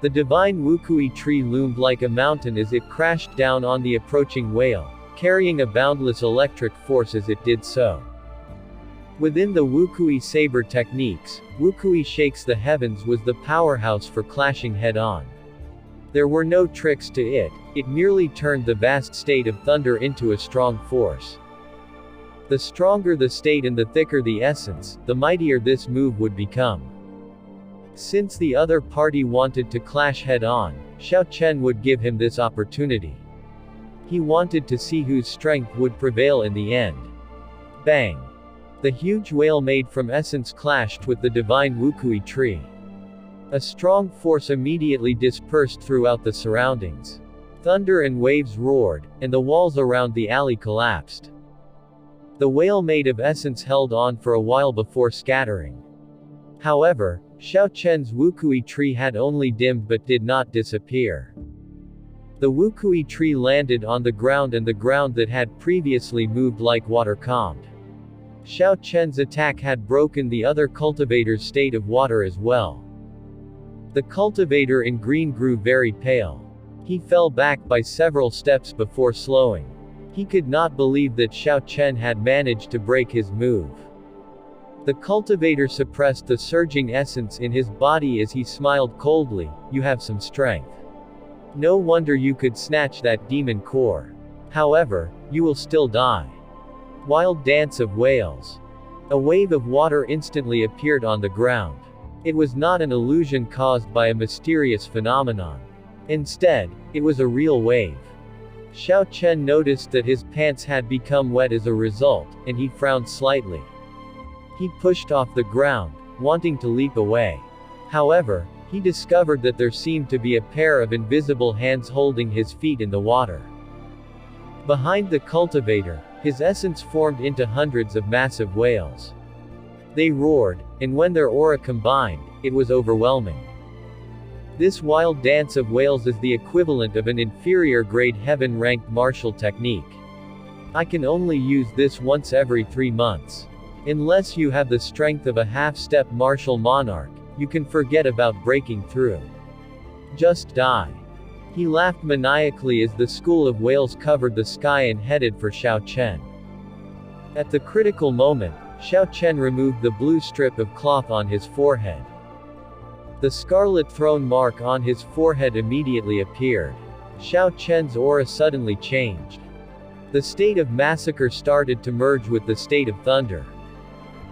The divine Wukui tree loomed like a mountain as it crashed down on the approaching whale, carrying a boundless electric force as it did so. Within the Wukui saber techniques, Wukui shakes the heavens was the powerhouse for clashing head-on. There were no tricks to it, it merely turned the vast state of thunder into a strong force. The stronger the state and the thicker the essence, the mightier this move would become. Since the other party wanted to clash head-on, Xiao Chen would give him this opportunity. He wanted to see whose strength would prevail in the end. Bang! The huge whale made from essence clashed with the divine Wukui tree. A strong force immediately dispersed throughout the surroundings. Thunder and waves roared, and the walls around the alley collapsed. The whale made of essence held on for a while before scattering. However, Xiao Chen's Wukui tree had only dimmed but did not disappear. The Wukui tree landed on the ground and the ground that had previously moved like water calmed. Xiao Chen's attack had broken the other cultivator's state of water as well. The cultivator in green grew very pale. He fell back by several steps before slowing. He could not believe that Xiao Chen had managed to break his move. The cultivator suppressed the surging essence in his body as he smiled coldly, "You have some strength. No wonder you could snatch that demon core. However, you will still die." Wild dance of whales. A wave of water instantly appeared on the ground. It was not an illusion caused by a mysterious phenomenon. Instead, it was a real wave. Xiao Chen noticed that his pants had become wet as a result, and he frowned slightly. He pushed off the ground, wanting to leap away. However, He discovered that there seemed to be a pair of invisible hands holding his feet in the water. Behind the cultivator, his essence formed into hundreds of massive whales. They roared, and when their aura combined, it was overwhelming. This wild dance of whales is the equivalent of an inferior-grade heaven-ranked martial technique. I can only use this once every 3 months. Unless you have the strength of a half-step martial monarch, you can forget about breaking through. Just die. He laughed maniacally as the school of whales covered the sky and headed for Xiao Chen. At the critical moment, Xiao Chen removed the blue strip of cloth on his forehead. The scarlet throne mark on his forehead immediately appeared. Xiao Chen's aura suddenly changed. The state of massacre started to merge with the state of thunder.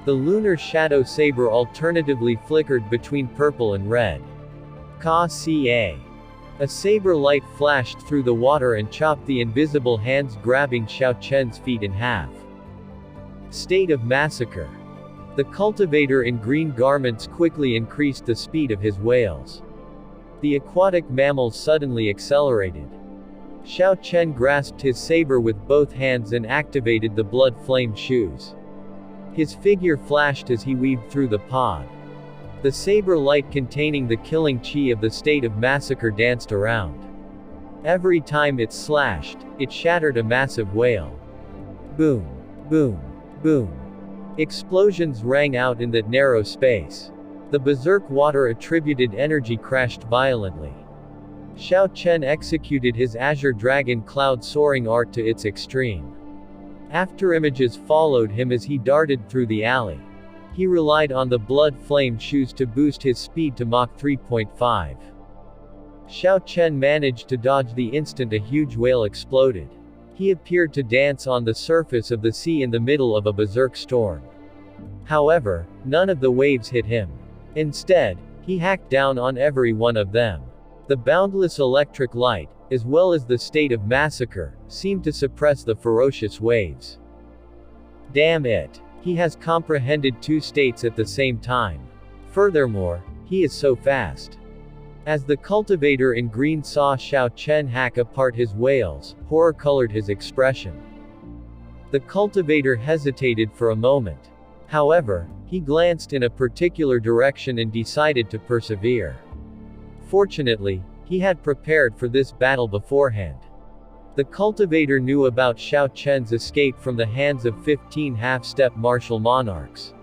The lunar shadow saber alternatively flickered between purple and red. Ka-ca. A saber light flashed through the water and chopped the invisible hands grabbing Xiao Chen's feet in half. State of massacre. The cultivator in green garments quickly increased the speed of his whales. The aquatic mammals suddenly accelerated. Xiao Chen grasped his saber with both hands and activated the blood flame shoes. His figure flashed as he weaved through the pod. The saber light containing the killing chi of the state of massacre danced around. Every time it slashed, it shattered a massive whale. Boom, boom, boom. Explosions rang out in that narrow space. The berserk water attributed energy crashed violently. Xiao Chen executed his Azure Dragon cloud soaring art to its extreme. Afterimages followed him as he darted through the alley. He relied on the blood flame shoes to boost his speed to Mach 3.5. Xiao Chen managed to dodge the instant a huge whale exploded. He appeared to dance on the surface of the sea in the middle of a berserk storm. However, none of the waves hit him. Instead, he hacked down on every one of them. The boundless electric light, as well as the state of massacre, seemed to suppress the ferocious waves. Damn it! He has comprehended 2 states at the same time. Furthermore, he is so fast. As the cultivator in green saw Xiao Chen hack apart his whales, horror colored his expression. The cultivator hesitated for a moment. However, he glanced in a particular direction and decided to persevere. Fortunately, he had prepared for this battle beforehand. The cultivator knew about Xiao Chen's escape from the hands of 15 half-step martial monarchs.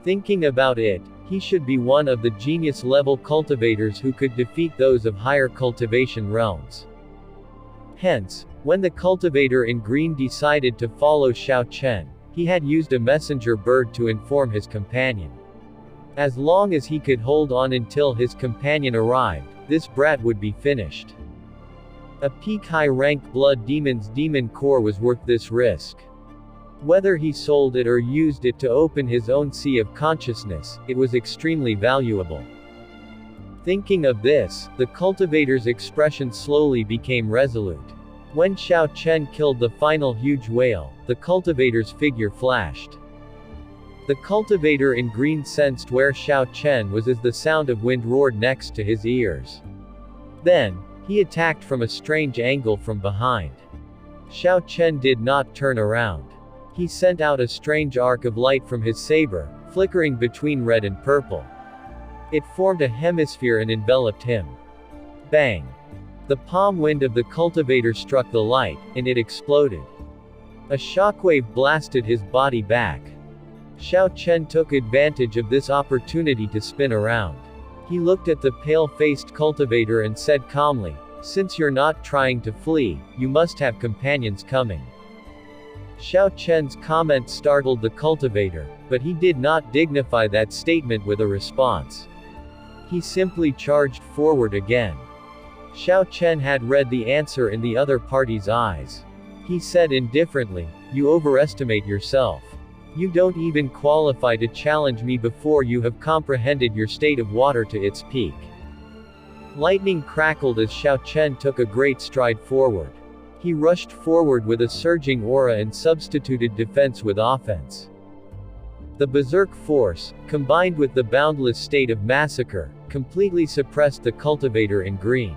Thinking about it, he should be one of the genius-level cultivators who could defeat those of higher cultivation realms. Hence, when the cultivator in green decided to follow Xiao Chen, he had used a messenger bird to inform his companion. As long as he could hold on until his companion arrived, this brat would be finished. A peak high-rank blood demon's demon core was worth this risk. Whether he sold it or used it to open his own sea of consciousness, it was extremely valuable. Thinking of this, the cultivator's expression slowly became resolute. When Xiao Chen killed the final huge whale, the cultivator's figure flashed. The cultivator in green sensed where Xiao Chen was as the sound of wind roared next to his ears. Then, he attacked from a strange angle from behind. Xiao Chen did not turn around. He sent out a strange arc of light from his saber, flickering between red and purple. It formed a hemisphere and enveloped him. Bang! The palm wind of the cultivator struck the light, and it exploded. A shockwave blasted his body back. Xiao Chen took advantage of this opportunity to spin around. He looked at the pale-faced cultivator and said calmly, "Since you're not trying to flee, you must have companions coming." Xiao Chen's comment startled the cultivator, but he did not dignify that statement with a response. He simply charged forward again. Xiao Chen had read the answer in the other party's eyes. He said indifferently, "You overestimate yourself. You don't even qualify to challenge me before you have comprehended your state of water to its peak." Lightning crackled as Xiao Chen took a great stride forward. He rushed forward with a surging aura and substituted defense with offense. The berserk force, combined with the boundless state of massacre, completely suppressed the cultivator in green.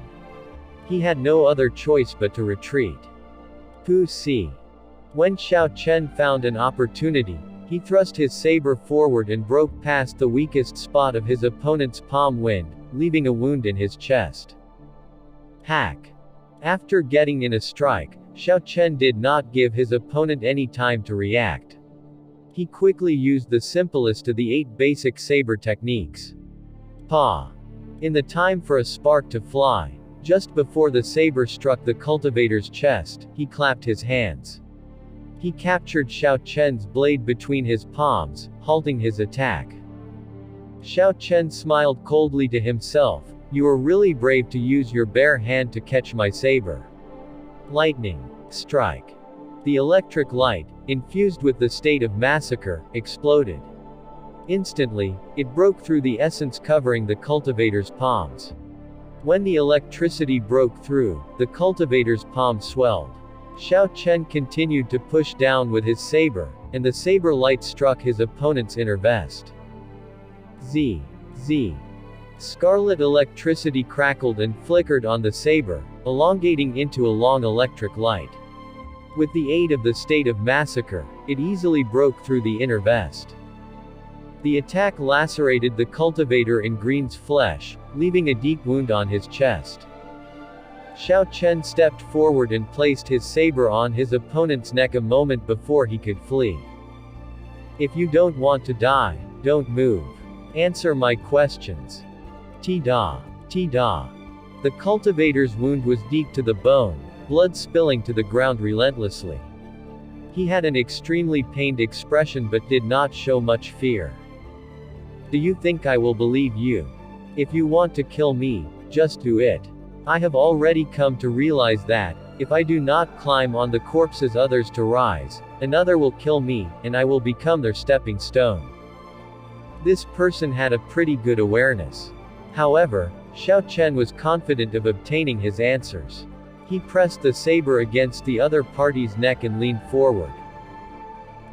He had no other choice but to retreat. See. When Xiao Chen found an opportunity, he thrust his saber forward and broke past the weakest spot of his opponent's palm wind, leaving a wound in his chest. Hack. After getting in a strike, Xiao Chen did not give his opponent any time to react. He quickly used the simplest of the 8 basic saber techniques. Pa. In the time for a spark to fly, just before the saber struck the cultivator's chest, he clapped his hands. He captured Xiao Chen's blade between his palms, halting his attack. Xiao Chen smiled coldly to himself. You are really brave to use your bare hand to catch my saber. Lightning strike. The electric light, infused with the state of massacre, exploded. Instantly, it broke through the essence covering the cultivator's palms. When the electricity broke through, the cultivator's palm swelled. Xiao Chen continued to push down with his saber, and the saber light struck his opponent's inner vest. Z. Scarlet electricity crackled and flickered on the saber, elongating into a long electric light. With the aid of the state of massacre, it easily broke through the inner vest. The attack lacerated the cultivator in green's flesh, leaving a deep wound on his chest. Xiao Chen stepped forward and placed his saber on his opponent's neck a moment before he could flee. If you don't want to die, don't move. Answer my questions. Ti-da. The cultivator's wound was deep to the bone, blood spilling to the ground relentlessly. He had an extremely pained expression but did not show much fear. Do you think I will believe you? If you want to kill me, just do it. I have already come to realize that, if I do not climb on the corpses others to rise, another will kill me, and I will become their stepping stone. This person had a pretty good awareness. However, Xiao Chen was confident of obtaining his answers. He pressed the saber against the other party's neck and leaned forward.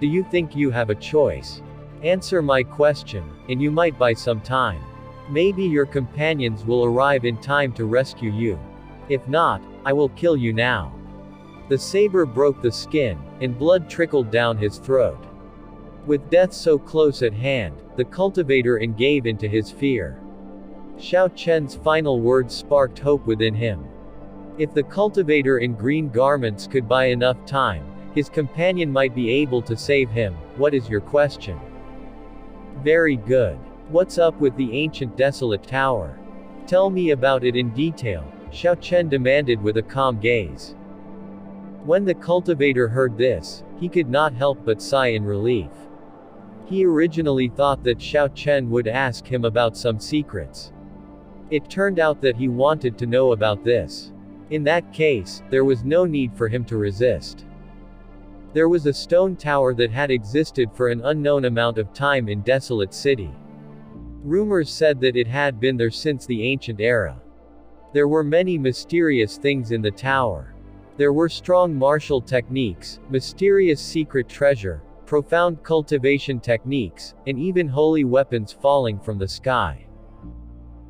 Do you think you have a choice? Answer my question, and you might buy some time. Maybe your companions will arrive in time to rescue you. If not, I will kill you now. The saber broke the skin, and blood trickled down his throat. With death so close at hand, the cultivator gave into his fear. Xiao Chen's final words sparked hope within him. If the cultivator in green garments could buy enough time, his companion might be able to save him. What is your question? Very good. What's up with the ancient desolate tower? Tell me about it in detail, Xiao Chen demanded with a calm gaze. When the cultivator heard this, he could not help but sigh in relief. He originally thought that Xiao Chen would ask him about some secrets. It turned out that he wanted to know about this. In that case, there was no need for him to resist. There was a stone tower that had existed for an unknown amount of time in Desolate City. Rumors said that it had been there since the ancient era. There were many mysterious things in the tower. There were strong martial techniques, mysterious secret treasure, profound cultivation techniques, and even holy weapons falling from the sky.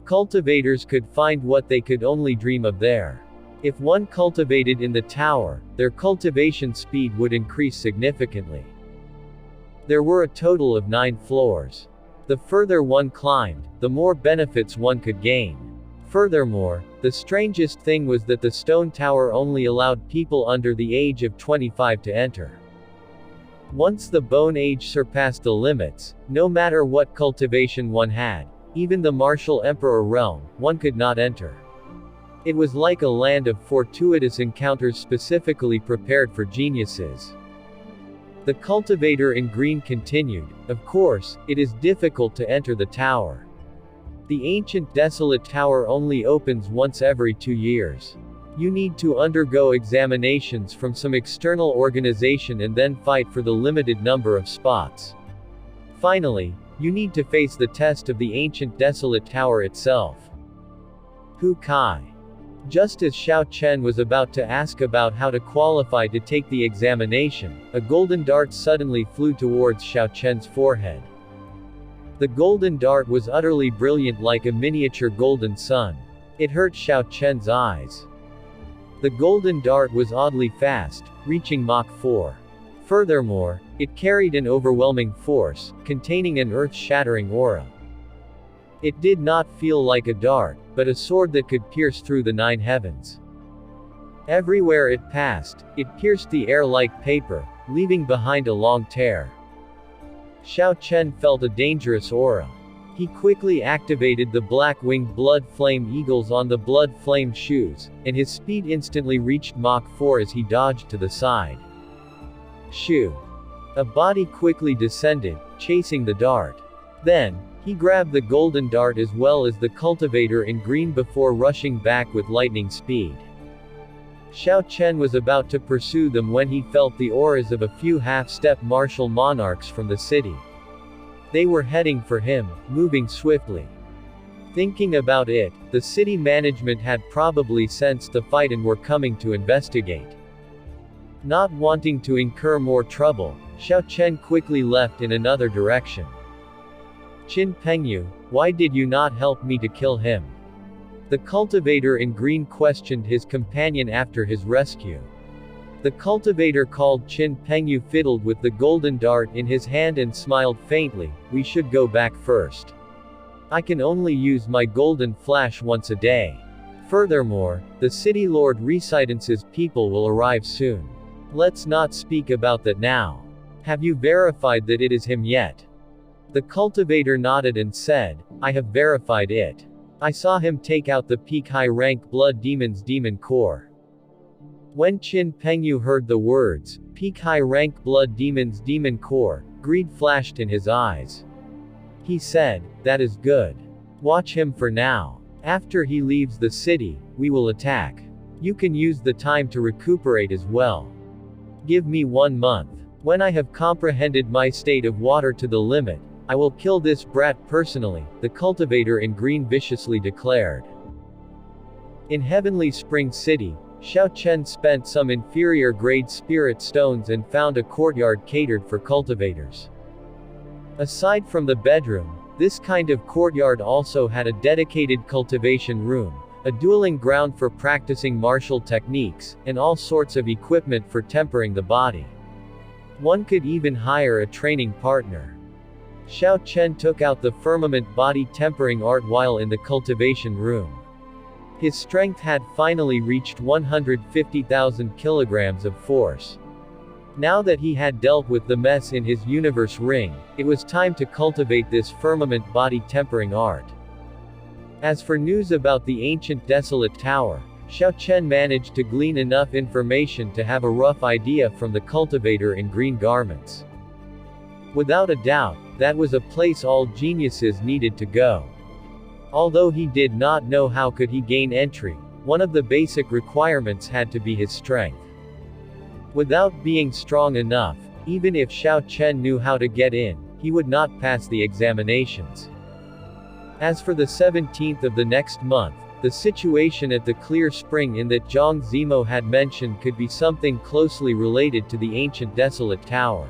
Cultivators could find what they could only dream of there. If one cultivated in the tower, their cultivation speed would increase significantly. There were a total of 9 floors. The further one climbed, the more benefits one could gain. Furthermore, the strangest thing was that the stone tower only allowed people under the age of 25 to enter. Once the bone age surpassed the limits, no matter what cultivation one had, even the martial emperor realm, one could not enter. It was like a land of fortuitous encounters specifically prepared for geniuses. The cultivator in green continued, of course, it is difficult to enter the tower. The ancient desolate tower only opens once every 2 years. You need to undergo examinations from some external organization and then fight for the limited number of spots. Finally, you need to face the test of the ancient desolate tower itself. Hu Kai. Just as Xiao Chen was about to ask about how to qualify to take the examination, a golden dart suddenly flew towards Xiao Chen's forehead. The golden dart was utterly brilliant like a miniature golden sun. It hurt Xiao Chen's eyes. The golden dart was oddly fast, reaching Mach 4. Furthermore, it carried an overwhelming force, containing an earth-shattering aura. It did not feel like a dart, but a sword that could pierce through the 9 heavens. Everywhere it passed, it pierced the air like paper, leaving behind a long tear. Xiao Chen felt a dangerous aura. He quickly activated the black-winged blood flame eagles on the blood flame shoes, and his speed instantly reached Mach 4 as he dodged to the side. Shoo! A body quickly descended, chasing the dart. Then, he grabbed the golden dart as well as the cultivator in green before rushing back with lightning speed. Xiao Chen was about to pursue them when he felt the auras of a few half-step martial monarchs from the city. They were heading for him, moving swiftly. Thinking about it, the city management had probably sensed the fight and were coming to investigate. Not wanting to incur more trouble, Xiao Chen quickly left in another direction. Qin Pengyu, why did you not help me to kill him? The cultivator in green questioned his companion after his rescue. The cultivator called Qin Pengyu fiddled with the golden dart in his hand and smiled faintly, we should go back first. I can only use my golden flash once a day. Furthermore, the city lord residence's people will arrive soon. Let's not speak about that now. Have you verified that it is him yet? The cultivator nodded and said, I have verified it. I saw him take out the peak high-rank blood demon's demon core. When Qin Pengyu heard the words, peak high-rank blood demon's demon core, greed flashed in his eyes. He said, that is good. Watch him for now. After he leaves the city, we will attack. You can use the time to recuperate as well. Give me 1 month. When I have comprehended my state of water to the limit, I will kill this brat personally, the cultivator in green viciously declared. In Heavenly Spring City, Xiao Chen spent some inferior-grade spirit stones and found a courtyard catered for cultivators. Aside from the bedroom, this kind of courtyard also had a dedicated cultivation room, a dueling ground for practicing martial techniques, and all sorts of equipment for tempering the body. One could even hire a training partner. Xiao Chen took out the firmament body tempering art while in the cultivation room. His strength had finally reached 150,000 kilograms of force. Now that he had dealt with the mess in his universe ring, it was time to cultivate this firmament body tempering art. As for news about the ancient desolate tower, Xiao Chen managed to glean enough information to have a rough idea from the cultivator in green garments. Without a doubt, that was a place all geniuses needed to go. Although he did not know how could he gain entry, one of the basic requirements had to be his strength. Without being strong enough, even if Xiao Chen knew how to get in, he would not pass the examinations. As for the 17th of the next month, the situation at the clear spring in that Zhang Zemo had mentioned could be something closely related to the ancient desolate tower.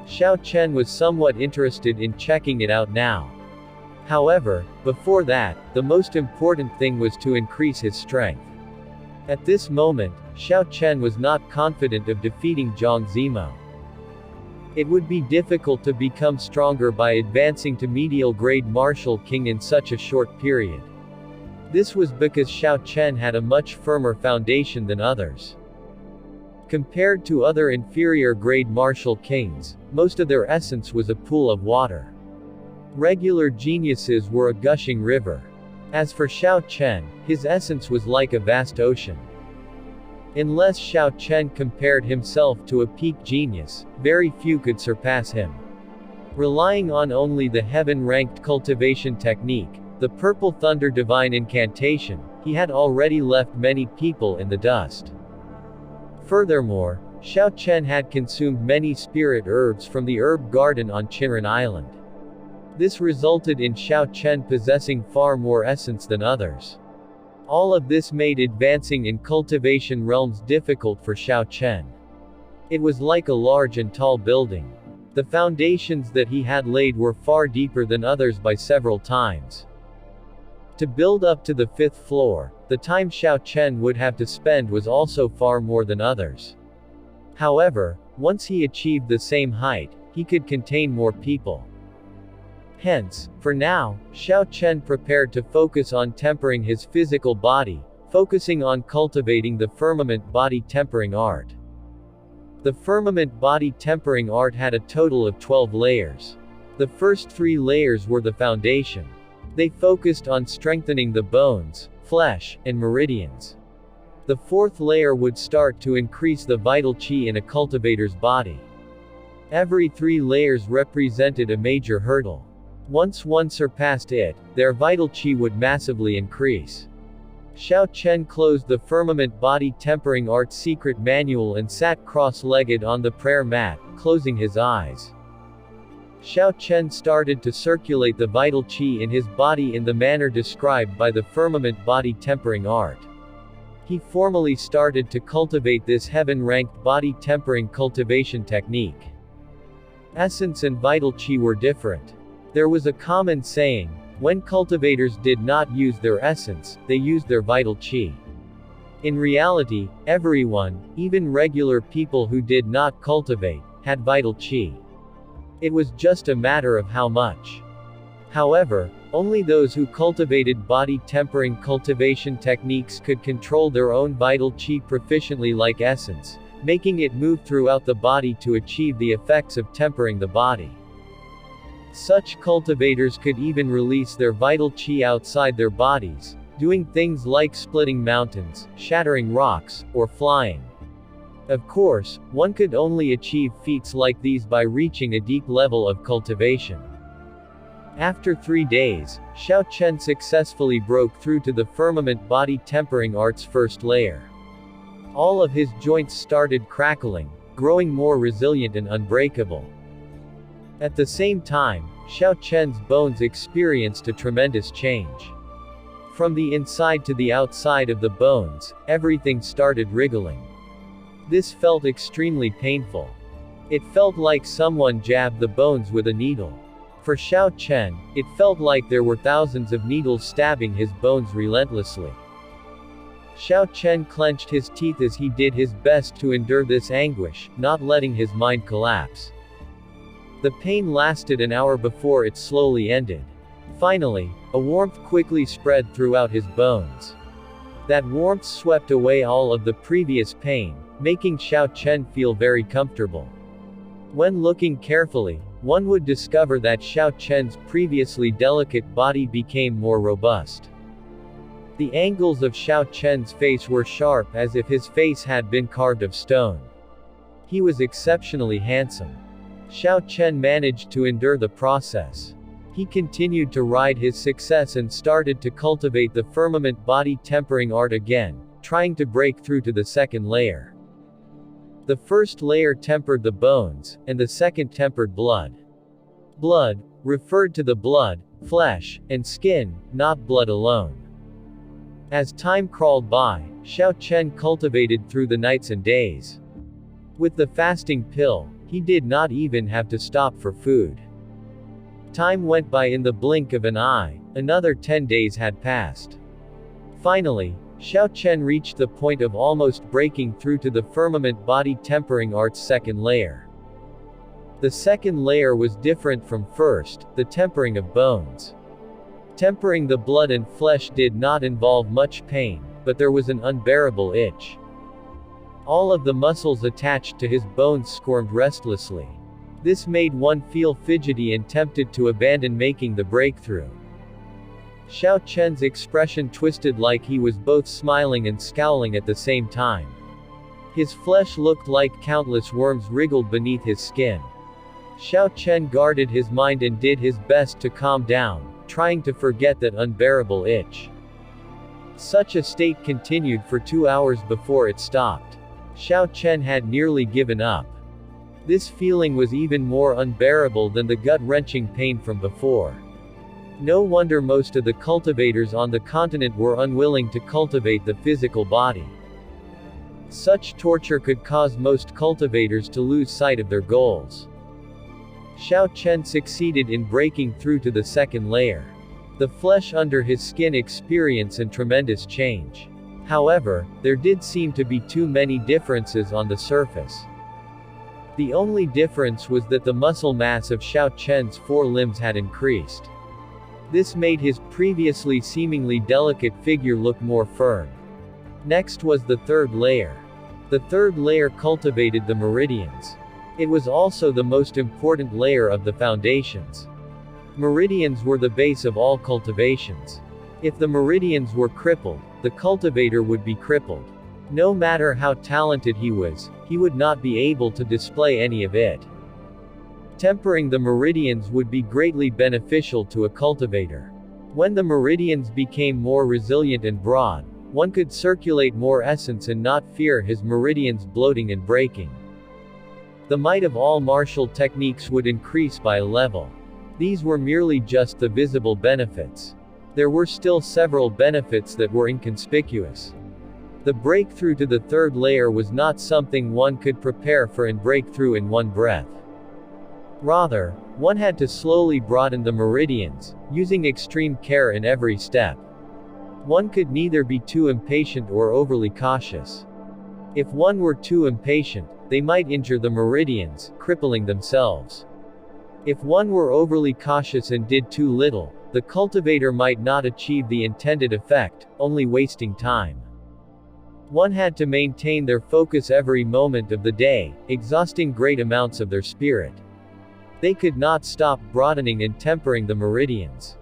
Xiao Chen was somewhat interested in checking it out now. However, before that, the most important thing was to increase his strength. At this moment, Xiao Chen was not confident of defeating Zhang Zemo. It would be difficult to become stronger by advancing to medial grade martial king in such a short period. This was because Xiao Chen had a much firmer foundation than others. Compared to other inferior grade martial kings, most of their essence was a pool of water. Regular geniuses were a gushing river. As for Xiao Chen, his essence was like a vast ocean. Unless Xiao Chen compared himself to a peak genius, very few could surpass him. Relying on only the heaven-ranked cultivation technique, the Purple Thunder Divine Incantation, he had already left many people in the dust. Furthermore, Xiao Chen had consumed many spirit herbs from the herb garden on Chinran Island. This resulted in Xiao Chen possessing far more essence than others. All of this made advancing in cultivation realms difficult for Xiao Chen. It was like a large and tall building. The foundations that he had laid were far deeper than others by several times. To build up to the 5th floor, the time Xiao Chen would have to spend was also far more than others. However, once he achieved the same height, he could contain more people. Hence, for now, Xiao Chen prepared to focus on tempering his physical body, focusing on cultivating the firmament body tempering art. The firmament body tempering art had a total of 12 layers. The first 3 layers were the foundation. They focused on strengthening the bones, flesh, and meridians. The 4th layer would start to increase the vital qi in a cultivator's body. Every 3 layers represented a major hurdle. Once one surpassed it, their vital qi would massively increase. Xiao Chen closed the firmament body tempering art secret manual and sat cross-legged on the prayer mat, closing his eyes. Xiao Chen started to circulate the vital qi in his body in the manner described by the firmament body tempering art. He formally started to cultivate this heaven-ranked body tempering cultivation technique. Essence and vital qi were different. There was a common saying, when cultivators did not use their essence, they used their vital qi. In reality, everyone, even regular people who did not cultivate, had vital qi. It was just a matter of how much. However, only those who cultivated body tempering cultivation techniques could control their own vital qi proficiently like essence, making it move throughout the body to achieve the effects of tempering the body. Such cultivators could even release their vital qi outside their bodies, doing things like splitting mountains, shattering rocks, or flying. Of course, one could only achieve feats like these by reaching a deep level of cultivation. After 3 days, Xiao Chen successfully broke through to the firmament body tempering art's 1st layer. All of his joints started crackling, growing more resilient and unbreakable. At the same time, Xiao Chen's bones experienced a tremendous change. From the inside to the outside of the bones, everything started wriggling. This felt extremely painful. It felt like someone jabbed the bones with a needle. For Xiao Chen, it felt like there were thousands of needles stabbing his bones relentlessly. Xiao Chen clenched his teeth as he did his best to endure this anguish, not letting his mind collapse. The pain lasted an hour before it slowly ended. Finally, a warmth quickly spread throughout his bones. That warmth swept away all of the previous pain, making Xiao Chen feel very comfortable. When looking carefully, one would discover that Xiao Chen's previously delicate body became more robust. The angles of Xiao Chen's face were sharp as if his face had been carved of stone. He was exceptionally handsome. Xiao Chen managed to endure the process. He continued to ride his success and started to cultivate the firmament body tempering art again, trying to break through to the 2nd layer. The 1st layer tempered the bones, and the 2nd tempered blood. Blood referred to the blood, flesh, and skin, not blood alone. As time crawled by, Xiao Chen cultivated through the nights and days. With the fasting pill, he did not even have to stop for food. Time went by in the blink of an eye, another 10 days had passed. Finally, Xiao Chen reached the point of almost breaking through to the firmament body tempering art's 2nd layer. The 2nd layer was different from first, the tempering of bones. Tempering the blood and flesh did not involve much pain, but there was an unbearable itch. All of the muscles attached to his bones squirmed restlessly. This made one feel fidgety and tempted to abandon making the breakthrough. Xiao Chen's expression twisted like he was both smiling and scowling at the same time. His flesh looked like countless worms wriggled beneath his skin. Xiao Chen guarded his mind and did his best to calm down, trying to forget that unbearable itch. Such a state continued for 2 hours before it stopped. Xiao Chen had nearly given up. This feeling was even more unbearable than the gut-wrenching pain from before. No wonder most of the cultivators on the continent were unwilling to cultivate the physical body. Such torture could cause most cultivators to lose sight of their goals. Xiao Chen succeeded in breaking through to the second layer. The flesh under his skin experienced a tremendous change. However, there did seem to be too many differences on the surface. The only difference was that the muscle mass of Xiao Chen's four limbs had increased. This made his previously seemingly delicate figure look more firm. Next was the third layer. The third layer cultivated the meridians. It was also the most important layer of the foundations. Meridians were the base of all cultivations. If the meridians were crippled, the cultivator would be crippled. No matter how talented he was, he would not be able to display any of it. Tempering the meridians would be greatly beneficial to a cultivator. When the meridians became more resilient and broad, one could circulate more essence and not fear his meridians bloating and breaking. The might of all martial techniques would increase by a level. These were merely just the visible benefits. There were still several benefits that were inconspicuous. The breakthrough to the third layer was not something one could prepare for and break through in one breath. Rather, one had to slowly broaden the meridians, using extreme care in every step. One could neither be too impatient or overly cautious. If one were too impatient, they might injure the meridians, crippling themselves. If one were overly cautious and did too little, the cultivator might not achieve the intended effect, only wasting time. One had to maintain their focus every moment of the day, exhausting great amounts of their spirit. They could not stop broadening and tempering the meridians.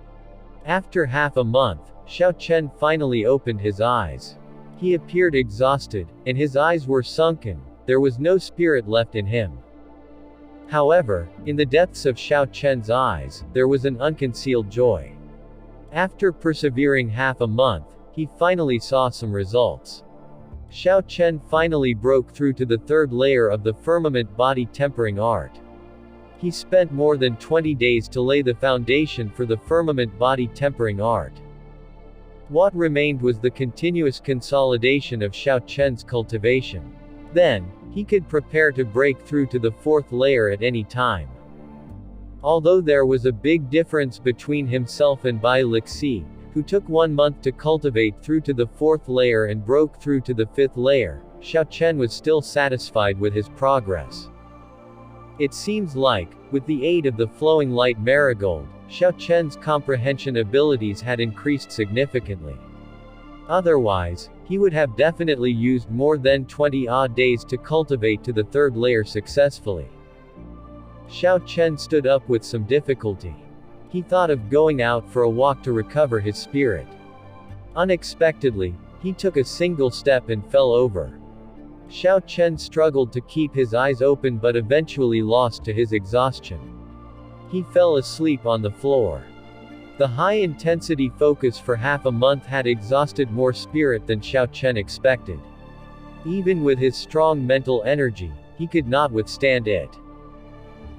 After half a month, Xiao Chen finally opened his eyes. He appeared exhausted, and his eyes were sunken. There was no spirit left in him. However, in the depths of Xiao Chen's eyes, there was an unconcealed joy. After persevering half a month, he finally saw some results. Xiao Chen finally broke through to the third layer of the firmament body tempering art. He spent more than 20 days to lay the foundation for the firmament body tempering art. What remained was the continuous consolidation of Xiao Chen's cultivation. Then, he could prepare to break through to the fourth layer at any time. Although there was a big difference between himself and Bai Lixi, who took 1 month to cultivate through to the fourth layer and broke through to the fifth layer, Xiao Chen was still satisfied with his progress. It seems like, with the aid of the flowing light marigold, Xiao Chen's comprehension abilities had increased significantly. Otherwise, he would have definitely used more than 20-odd days to cultivate to the third layer successfully. Xiao Chen stood up with some difficulty. He thought of going out for a walk to recover his spirit. Unexpectedly, he took a single step and fell over. Xiao Chen struggled to keep his eyes open but eventually lost to his exhaustion. He fell asleep on the floor. The high-intensity focus for half a month had exhausted more spirit than Xiao Chen expected. Even with his strong mental energy, he could not withstand it.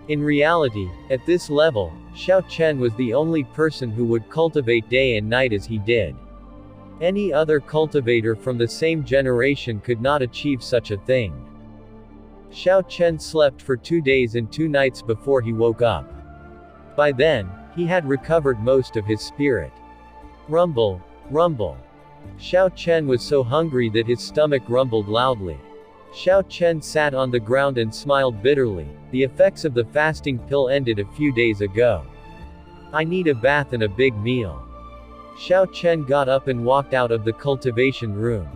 In reality, at this level, Xiao Chen was the only person who would cultivate day and night as he did. Any other cultivator from the same generation could not achieve such a thing. Xiao Chen slept for 2 days and 2 nights before he woke up. By then, he had recovered most of his spirit. Rumble, rumble. Xiao Chen was so hungry that his stomach rumbled loudly. Xiao Chen sat on the ground and smiled bitterly. The effects of the fasting pill ended a few days ago. I need a bath and a big meal. Xiao Chen got up and walked out of the cultivation room.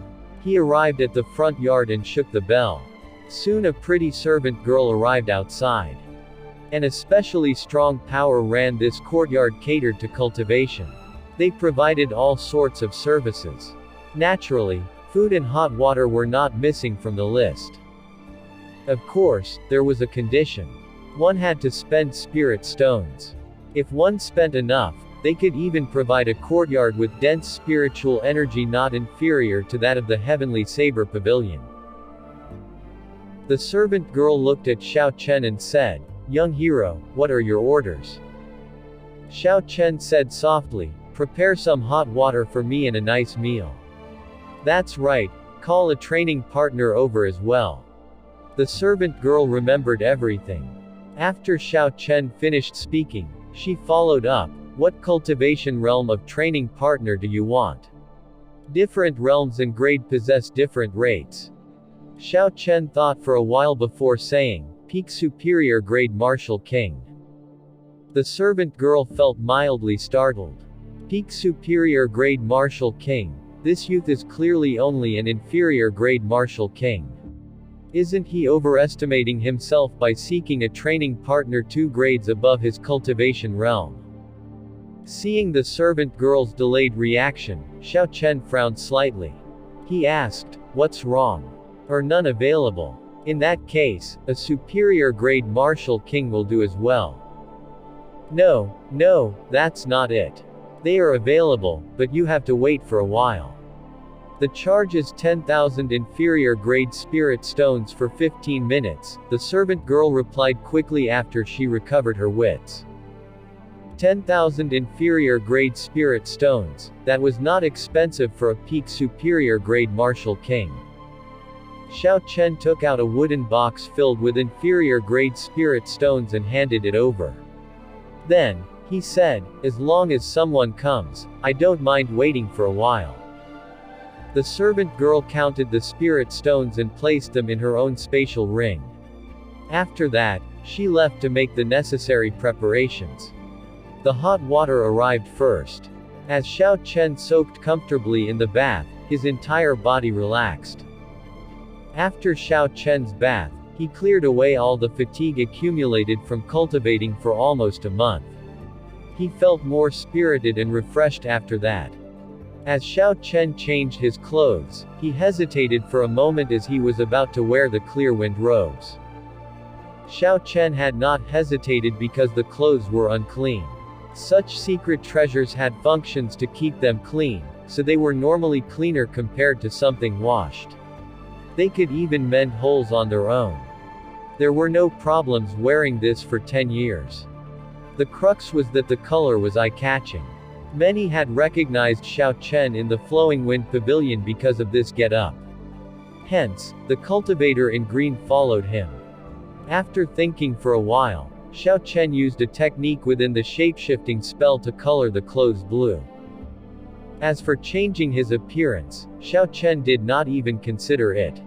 He arrived at the front yard and shook the bell. Soon a pretty servant girl arrived outside. An especially strong power ran this courtyard catered to cultivation. They provided all sorts of services. Naturally, food and hot water were not missing from the list. Of course, there was a condition. One had to spend spirit stones. If one spent enough, they could even provide a courtyard with dense spiritual energy not inferior to that of the heavenly saber pavilion. The servant girl looked at Xiao Chen and said, "Young hero, what are your orders?" Xiao Chen said softly, prepare some hot water for me and a nice meal. That's right, call a training partner over as well. The servant girl remembered everything. After Xiao Chen finished speaking, she followed up, what cultivation realm of training partner do you want? Different realms and grade possess different rates. Xiao Chen thought for a while before saying, peak superior grade martial king. The servant girl felt mildly startled. Peak superior grade martial king. This youth is clearly only an inferior grade martial king. Isn't he overestimating himself by seeking a training partner 2 grades above his cultivation realm? Seeing the servant girl's delayed reaction, Xiao Chen frowned slightly. He asked, what's wrong? Are none available? In that case, a superior grade martial king will do as well. No, that's not it. They are available, but you have to wait for a while. The charge is 10,000 inferior grade spirit stones for 15 minutes, the servant girl replied quickly after she recovered her wits. 10,000 inferior grade spirit stones, that was not expensive for a peak superior grade martial king. Xiao Chen took out a wooden box filled with inferior grade spirit stones and handed it over. Then, he said, as long as someone comes, I don't mind waiting for a while. The servant girl counted the spirit stones and placed them in her own spatial ring. After that, she left to make the necessary preparations. The hot water arrived first. As Xiao Chen soaked comfortably in the bath, his entire body relaxed. After Xiao Chen's bath, he cleared away all the fatigue accumulated from cultivating for almost a month. He felt more spirited and refreshed after that. As Xiao Chen changed his clothes, he hesitated for a moment as he was about to wear the clear wind robes. Xiao Chen had not hesitated because the clothes were unclean. Such secret treasures had functions to keep them clean, so they were normally cleaner compared to something washed. They could even mend holes on their own. There were no problems wearing this for 10 years. The crux was that the color was eye-catching. Many had recognized Xiao Chen in the flowing wind pavilion because of this get-up. Hence, the cultivator in green followed him. After thinking for a while, Xiao Chen used a technique within the shapeshifting spell to color the clothes blue. As for changing his appearance, Xiao Chen did not even consider it.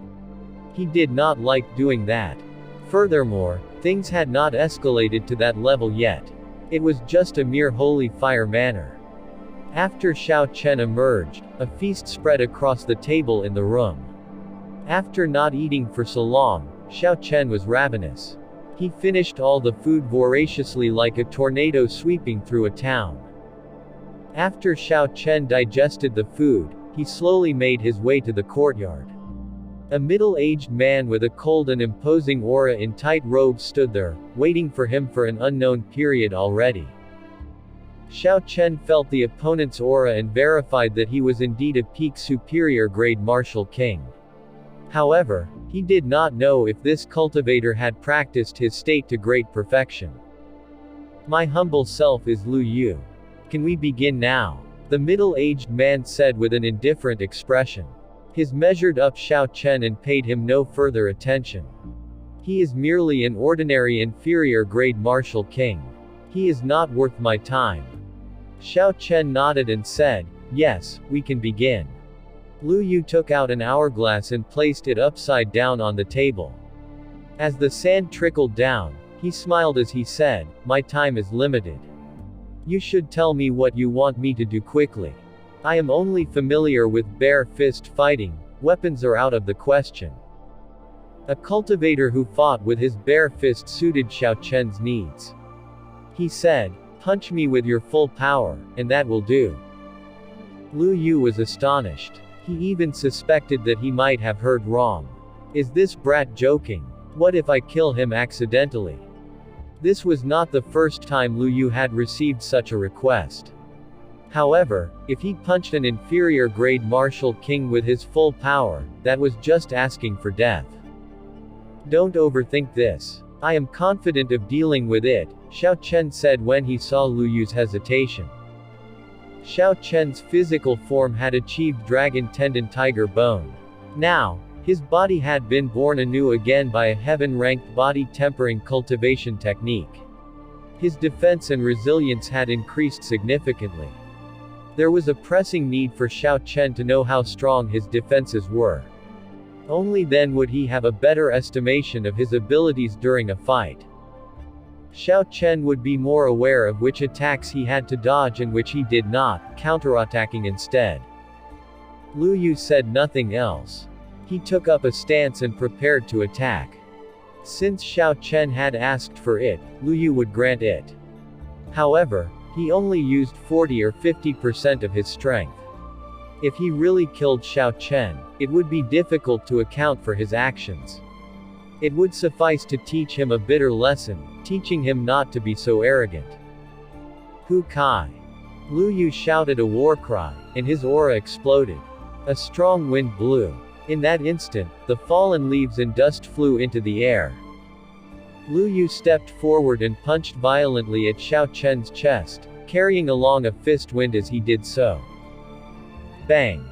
He did not like doing that. Furthermore, things had not escalated to that level yet. It was just a mere holy fire manner. After Xiao Chen emerged, a feast spread across the table in the room. After not eating for so long, Xiao Chen was ravenous. He finished all the food voraciously like a tornado sweeping through a town. After Xiao Chen digested the food, he slowly made his way to the courtyard. A middle-aged man with a cold and imposing aura in tight robes stood there, waiting for him for an unknown period already. Xiao Chen felt the opponent's aura and verified that he was indeed a peak superior grade martial king. However, he did not know if this cultivator had practiced his state to great perfection. My humble self is Lu Yu. Can we begin now? The middle-aged man said with an indifferent expression. His measured up Xiao Chen and paid him no further attention. He is merely an ordinary inferior grade martial king. He is not worth my time. Xiao Chen nodded and said, yes, we can begin. Lu Yu took out an hourglass and placed it upside down on the table. As the sand trickled down, he smiled as he said, my time is limited. You should tell me what you want me to do quickly. I am only familiar with bare fist fighting, weapons are out of the question. A cultivator who fought with his bare fist suited Xiao Chen's needs. He said, punch me with your full power, and that will do. Lu Yu was astonished. He even suspected that he might have heard wrong. Is this brat joking? What if I kill him accidentally? This was not the first time Lu Yu had received such a request. However, if he punched an inferior grade martial king with his full power, that was just asking for death. Don't overthink this. I am confident of dealing with it, Xiao Chen said when he saw Lu Yu's hesitation. Xiao Chen's physical form had achieved dragon tendon tiger bone. Now, his body had been born anew again by a heaven-ranked body tempering cultivation technique. His defense and resilience had increased significantly. There was a pressing need for Xiao Chen to know how strong his defenses were. Only then would he have a better estimation of his abilities during a fight. Xiao Chen would be more aware of which attacks he had to dodge and which he did not, counterattacking instead. Lu Yu said nothing else. He took up a stance and prepared to attack. Since Xiao Chen had asked for it, Lu Yu would grant it. However, he only used 40 or 50% of his strength. If he really killed Xiao Chen, it would be difficult to account for his actions. It would suffice to teach him a bitter lesson, teaching him not to be so arrogant. Hu Kai! Lu Yu shouted a war cry, and his aura exploded. A strong wind blew. In that instant, the fallen leaves and dust flew into the air. Lu Yu stepped forward and punched violently at Xiao Chen's chest, carrying along a fist wind as he did so. Bang!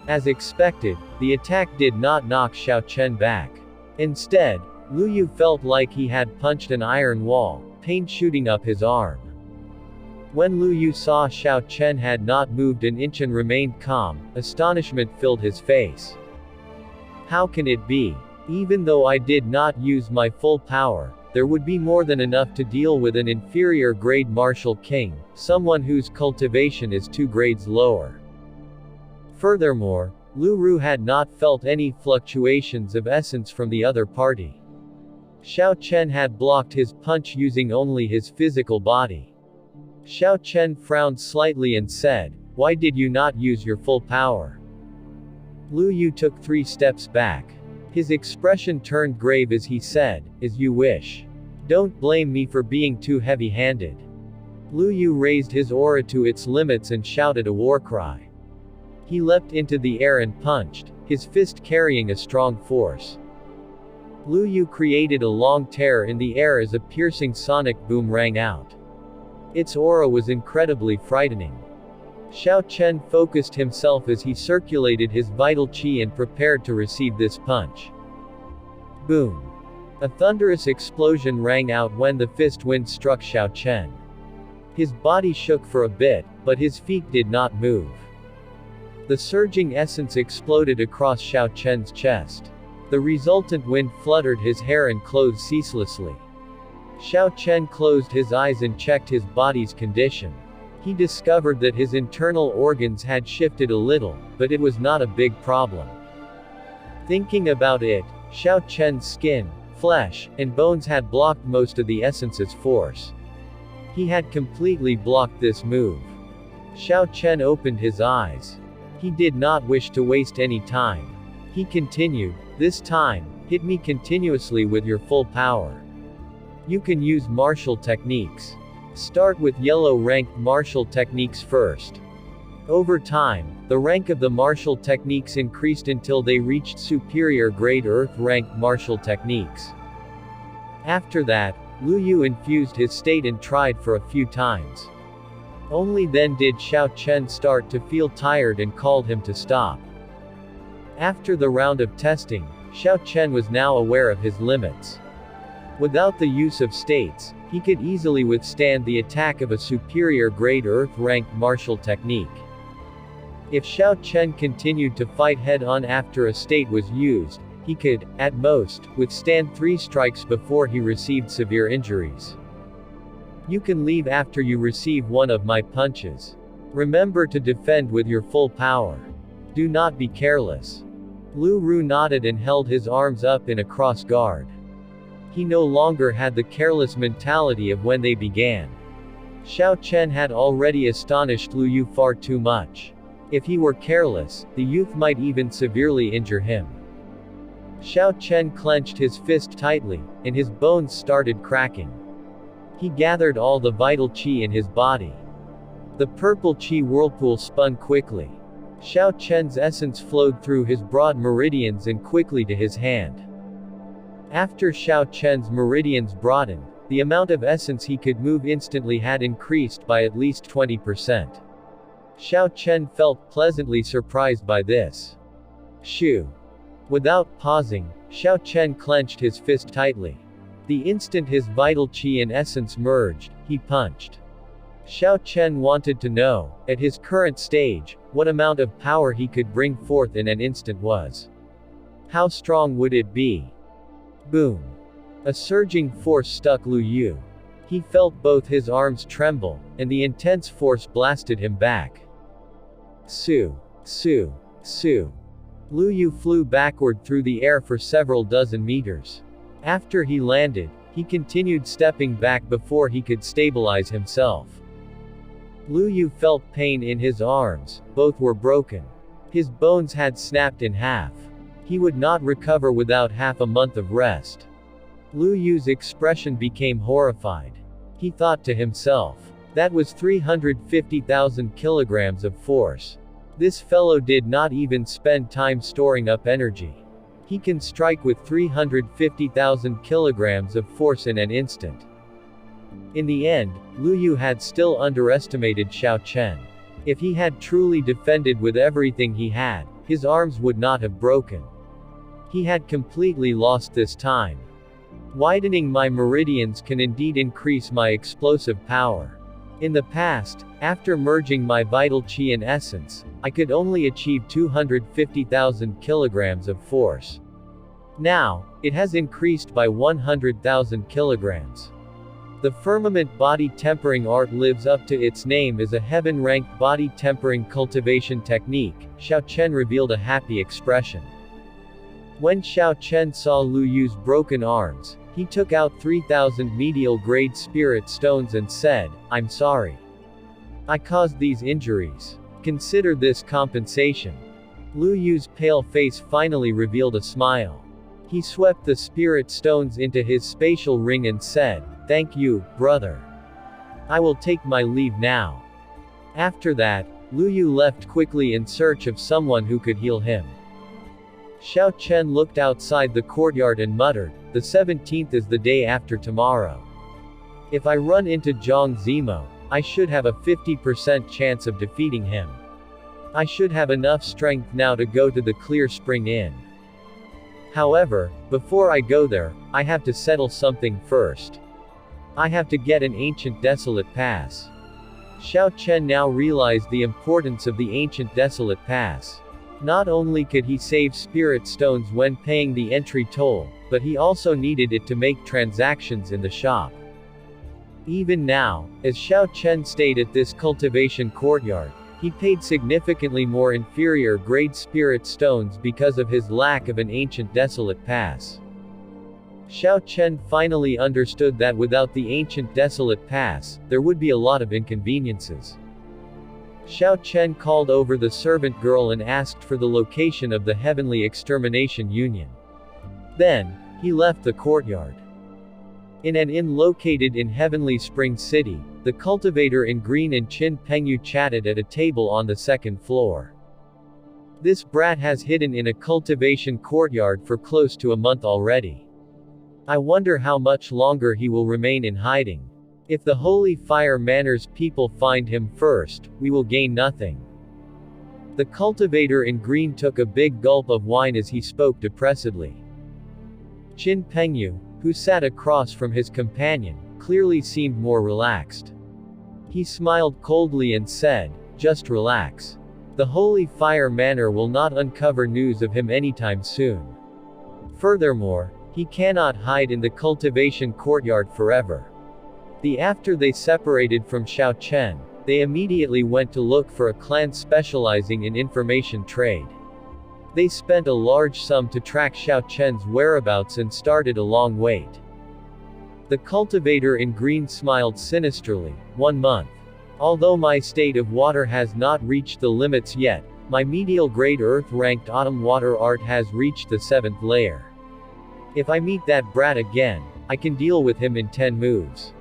As expected, the attack did not knock Xiao Chen back. Instead, Lu Yu felt like he had punched an iron wall, pain shooting up his arm. When Lu Yu saw Xiao Chen had not moved an inch and remained calm, astonishment filled his face. How can it be? Even though I did not use my full power, there would be more than enough to deal with an inferior grade martial king, someone whose cultivation is 2 grades lower. Furthermore, Lu Ru had not felt any fluctuations of essence from the other party. Xiao Chen had blocked his punch using only his physical body. Xiao Chen frowned slightly and said, "Why did you not use your full power?" Lu Yu took 3 steps back. His expression turned grave as he said, "As you wish. Don't blame me for being too heavy-handed." Lu Yu raised his aura to its limits and shouted a war cry. He leapt into the air and punched, his fist carrying a strong force. Lu Yu created a long tear in the air as a piercing sonic boom rang out. Its aura was incredibly frightening. Xiao Chen focused himself as he circulated his vital qi and prepared to receive this punch. Boom! A thunderous explosion rang out when the fist wind struck Xiao Chen. His body shook for a bit, but his feet did not move. The surging essence exploded across Xiao Chen's chest. The resultant wind fluttered his hair and clothes ceaselessly. Xiao Chen closed his eyes and checked his body's condition. He discovered that his internal organs had shifted a little, but it was not a big problem. Thinking about it, Xiao Chen's skin, flesh, and bones had blocked most of the essence's force. He had completely blocked this move. Xiao Chen opened his eyes. He did not wish to waste any time. He continued, "This time, hit me continuously with your full power. You can use martial techniques. Start with yellow-ranked martial techniques first." Over time, the rank of the martial techniques increased until they reached superior grade earth-ranked martial techniques. After that, Lu Yu infused his state and tried for a few times. Only then did Xiao Chen start to feel tired and called him to stop. After the round of testing, Xiao Chen was now aware of his limits. Without the use of states, he could easily withstand the attack of a superior grade earth-ranked martial technique. If Xiao Chen continued to fight head-on after a state was used, he could, at most, withstand 3 strikes before he received severe injuries. "You can leave after you receive one of my punches. Remember to defend with your full power. Do not be careless." Lu Ru nodded and held his arms up in a cross guard. He no longer had the careless mentality of when they began. Xiao Chen had already astonished Lu Yu far too much. If he were careless, the youth might even severely injure him. Xiao Chen clenched his fist tightly, and his bones started cracking. He gathered all the vital qi in his body. The purple qi whirlpool spun quickly. Xiao Chen's essence flowed through his broad meridians and quickly to his hand. After Xiao Chen's meridians broadened, the amount of essence he could move instantly had increased by at least 20%. Xiao Chen felt pleasantly surprised by this. Shoo! Without pausing, Xiao Chen clenched his fist tightly. The instant his vital qi and essence merged, he punched. Xiao Chen wanted to know, at his current stage, what amount of power he could bring forth in an instant was. How strong would it be? Boom! A surging force struck Lu Yu. He felt both his arms tremble, and the intense force blasted him back. Su! Su! Su! Lu Yu flew backward through the air for several dozen meters. After he landed, he continued stepping back before he could stabilize himself. Lu Yu felt pain in his arms, both were broken. His bones had snapped in half. He would not recover without half a month of rest. Lu Yu's expression became horrified. He thought to himself, that was 350,000 kilograms of force. This fellow did not even spend time storing up energy. He can strike with 350,000 kilograms of force in an instant. In the end, Lu Yu had still underestimated Xiao Chen. If he had truly defended with everything he had, his arms would not have broken. He had completely lost this time. Widening my meridians can indeed increase my explosive power. In the past, after merging my vital qi and essence, I could only achieve 250,000 kilograms of force. Now, it has increased by 100,000 kilograms. The firmament body tempering art lives up to its name as a heaven-ranked body tempering cultivation technique. Xiao Chen revealed a happy expression. When Xiao Chen saw Lu Yu's broken arms, he took out 3,000 medial-grade spirit stones and said, "I'm sorry. I caused these injuries. Consider this compensation." Lu Yu's pale face finally revealed a smile. He swept the spirit stones into his spatial ring and said, "Thank you, brother. I will take my leave now." After that, Lu Yu left quickly in search of someone who could heal him. Xiao Chen looked outside the courtyard and muttered, "The 17th is the day after tomorrow. If I run into Zhang Zemo, I should have a 50% chance of defeating him. I should have enough strength now to go to the Clear Spring Inn. However, before I go there, I have to settle something first. I have to get an ancient desolate pass." Xiao Chen now realized the importance of the ancient desolate pass. Not only could he save spirit stones when paying the entry toll, but he also needed it to make transactions in the shop. Even now, as Xiao Chen stayed at this cultivation courtyard, he paid significantly more inferior grade spirit stones because of his lack of an ancient desolate pass. Xiao Chen finally understood that without the ancient desolate pass, there would be a lot of inconveniences. Xiao Chen called over the servant girl and asked for the location of the Heavenly Extermination Union. Then, he left the courtyard. In an inn located in Heavenly Spring City, the cultivator in green and Qin Pengyu chatted at a table on the second floor. This brat has hidden in a cultivation courtyard for close to a month already. I wonder how much longer he will remain in hiding. If the Holy Fire Manor's people find him first, we will gain nothing. The cultivator in green took a big gulp of wine as he spoke depressedly. Qin Pengyu, who sat across from his companion, clearly seemed more relaxed. He smiled coldly and said, "Just relax. The Holy Fire Manor will not uncover news of him anytime soon. Furthermore, he cannot hide in the cultivation courtyard forever." After they separated from Xiao Chen, they immediately went to look for a clan specializing in information trade. They spent a large sum to track Xiao Chen's whereabouts and started a long wait. The cultivator in green smiled sinisterly. 1 month. Although my state of water has not reached the limits yet, my medial grade earth-ranked autumn water art has reached the 7th layer. If I meet that brat again, I can deal with him in 10 moves.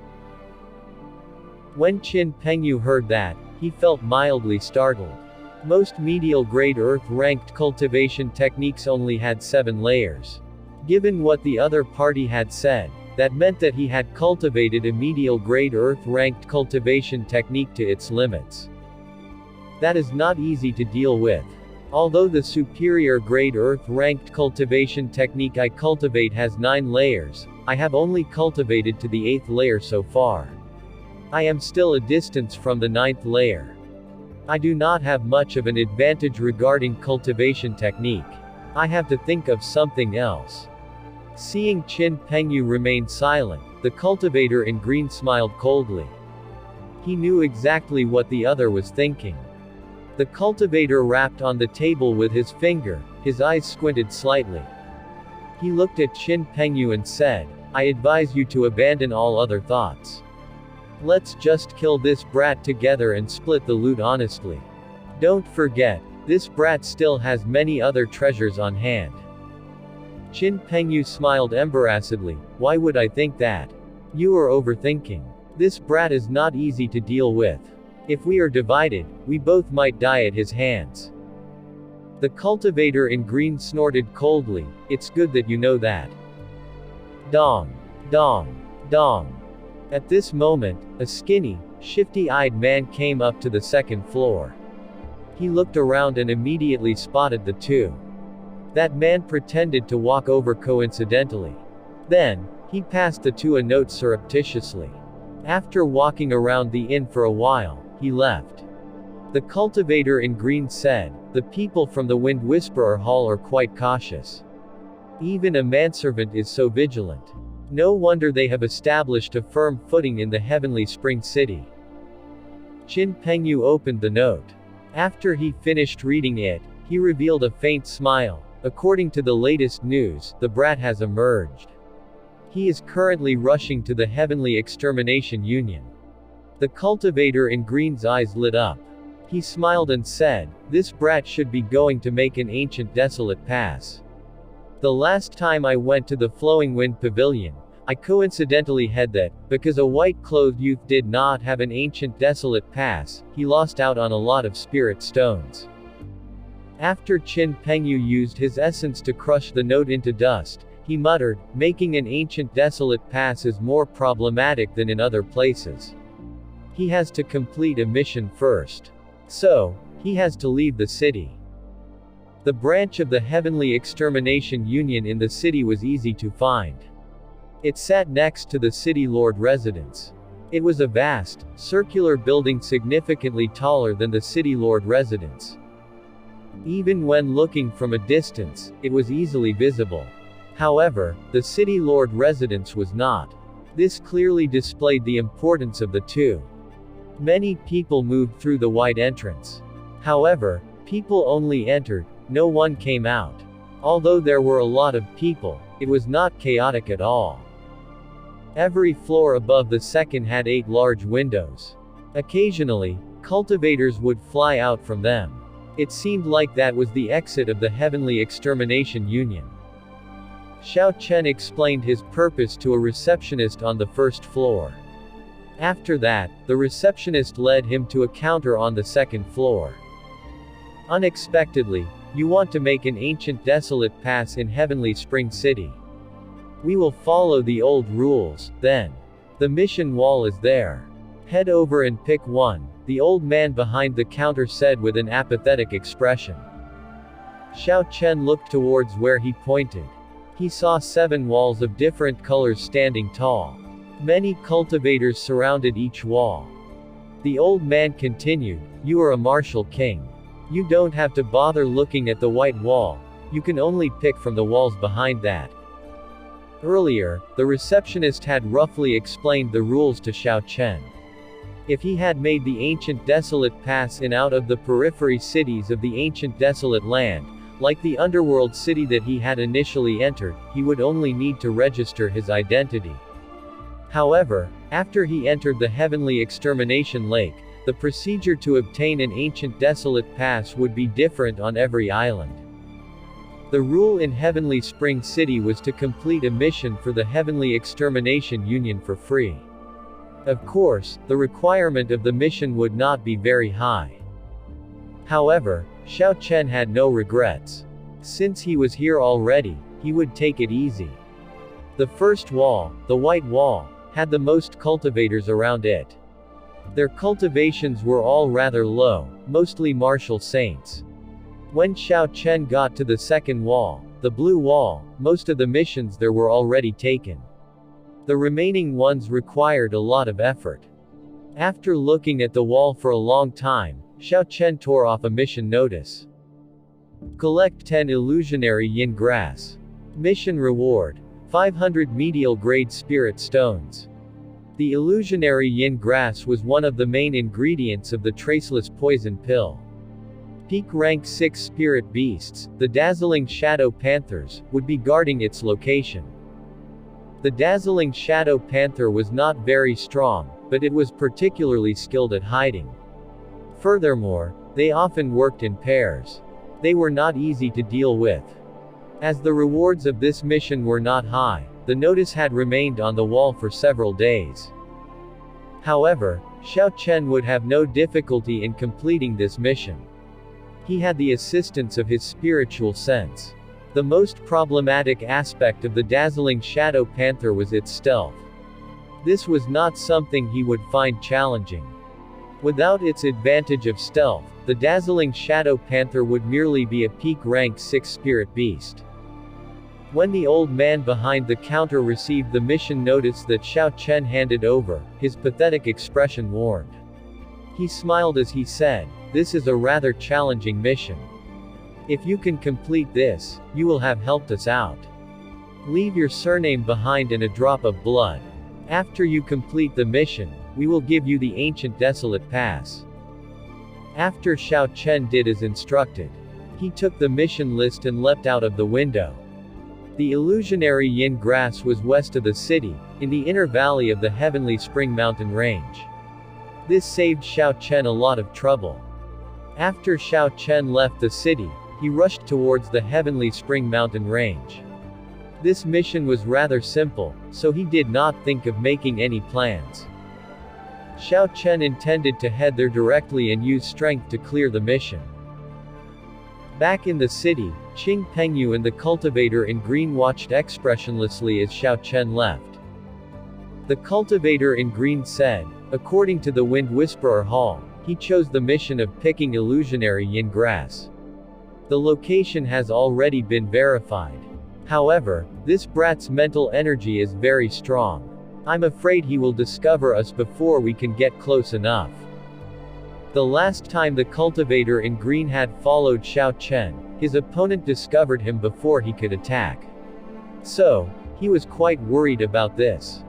When Qin Pengyu heard that, he felt mildly startled. Most medial grade earth-ranked cultivation techniques only had 7 layers. Given what the other party had said, that meant that he had cultivated a medial grade Earth-ranked cultivation technique to its limits. That is not easy to deal with. Although the superior grade Earth-ranked cultivation technique I cultivate has 9 layers, I have only cultivated to the 8th layer so far. I am still a distance from the 9th layer. I do not have much of an advantage regarding cultivation technique. I have to think of something else. Seeing Qin Pengyu remain silent, the cultivator in green smiled coldly. He knew exactly what the other was thinking. The cultivator rapped on the table with his finger, his eyes squinted slightly. He looked at Qin Pengyu and said, "I advise you to abandon all other thoughts. Let's just kill this brat together and split the loot honestly. Don't forget, this brat still has many other treasures on hand." Qin Pengyu smiled embarrassedly. "Why would I think that? You are overthinking. This brat is not easy to deal with. If we are divided, we both might die at his hands." The cultivator in green snorted coldly, "It's good that you know that." Dong. Dong. Dong. At this moment, a skinny, shifty-eyed man came up to the second floor. He looked around and immediately spotted the two. That man pretended to walk over coincidentally. Then, he passed the two a note surreptitiously. After walking around the inn for a while, he left. The cultivator in green said, "The people from the Wind Whisperer Hall are quite cautious. Even a manservant is so vigilant. No wonder they have established a firm footing in the heavenly spring city." Qin Pengyu opened the note. After he finished reading it, he revealed a faint smile. "According to the latest news, the brat has emerged. He is currently rushing to the Heavenly Extermination Union." The cultivator in green's eyes lit up. He smiled and said, "This brat should be going to make an ancient desolate pass. The last time I went to the Flowing Wind Pavilion, I coincidentally had that, because a white-clothed youth did not have an ancient desolate pass, he lost out on a lot of spirit stones." After Qin Pengyu used his essence to crush the note into dust, he muttered, "Making an ancient desolate pass is more problematic than in other places. He has to complete a mission first. So, he has to leave the city." The branch of the Heavenly Extermination Union in the city was easy to find. It sat next to the City Lord residence. It was a vast, circular building significantly taller than the City Lord residence. Even when looking from a distance, it was easily visible. However, the City Lord residence was not. This clearly displayed the importance of the two. Many people moved through the wide entrance. However, people only entered, no one came out. Although there were a lot of people, it was not chaotic at all. Every floor above the second had 8 large windows. Occasionally, cultivators would fly out from them. It seemed like that was the exit of the Heavenly Extermination Union. Xiao Chen explained his purpose to a receptionist on the first floor. After that, the receptionist led him to a counter on the second floor. "Unexpectedly, you want to make an ancient desolate pass in Heavenly Spring City. We will follow the old rules, then. The mission wall is there. Head over and pick one," the old man behind the counter said with an apathetic expression. Xiao Chen looked towards where he pointed. He saw 7 walls of different colors standing tall. Many cultivators surrounded each wall. The old man continued, "You are a martial king. You don't have to bother looking at the white wall, you can only pick from the walls behind that." Earlier, the receptionist had roughly explained the rules to Xiao Chen. If he had made the ancient desolate pass in out of the periphery cities of the ancient desolate land, like the underworld city that he had initially entered, he would only need to register his identity. However, after he entered the Heavenly Extermination Lake, the procedure to obtain an ancient desolate pass would be different on every island. The rule in Heavenly Spring City was to complete a mission for the Heavenly Extermination Union for free. Of course, the requirement of the mission would not be very high. However, Xiao Chen had no regrets. Since he was here already, he would take it easy. The first wall, the White Wall, had the most cultivators around it. Their cultivations were all rather low, mostly martial saints. When Xiao Chen got to the second wall, the Blue Wall, most of the missions there were already taken. The remaining ones required a lot of effort. After looking at the wall for a long time, Xiao Chen tore off a mission notice. Collect 10 illusionary yin grass. Mission reward: 500 medial grade spirit stones. The illusionary yin grass was one of the main ingredients of the traceless poison pill. Peak rank 6 spirit beasts, the dazzling shadow panthers, would be guarding its location. The dazzling shadow panther was not very strong, but it was particularly skilled at hiding. Furthermore, they often worked in pairs. They were not easy to deal with. As the rewards of this mission were not high, the notice had remained on the wall for several days. However, Xiao Chen would have no difficulty in completing this mission. He had the assistance of his spiritual sense. The most problematic aspect of the dazzling shadow panther was its stealth. This was not something he would find challenging. Without its advantage of stealth, the dazzling shadow panther would merely be a peak rank 6 spirit beast. When the old man behind the counter received the mission notice that Xiao Chen handed over, his pathetic expression warmed. He smiled as he said, "This is a rather challenging mission. If you can complete this, you will have helped us out. Leave your surname behind and a drop of blood. After you complete the mission, we will give you the ancient desolate pass." After Xiao Chen did as instructed, he took the mission list and leapt out of the window. The illusionary yin grass was west of the city, in the inner valley of the Heavenly Spring Mountain Range. This saved Xiao Chen a lot of trouble. After Xiao Chen left the city, he rushed towards the Heavenly Spring Mountain Range. This mission was rather simple, so he did not think of making any plans. Xiao Chen intended to head there directly and use strength to clear the mission. Back in the city, Qing Pengyu and the cultivator in green watched expressionlessly as Xiao Chen left. The cultivator in green said, according to the Wind Whisperer Hall, he chose the mission of picking illusionary yin grass. The location has already been verified. However, this brat's mental energy is very strong. I'm afraid he will discover us before we can get close enough. The last time the cultivator in green had followed Xiao Chen, his opponent discovered him before he could attack. So, he was quite worried about this.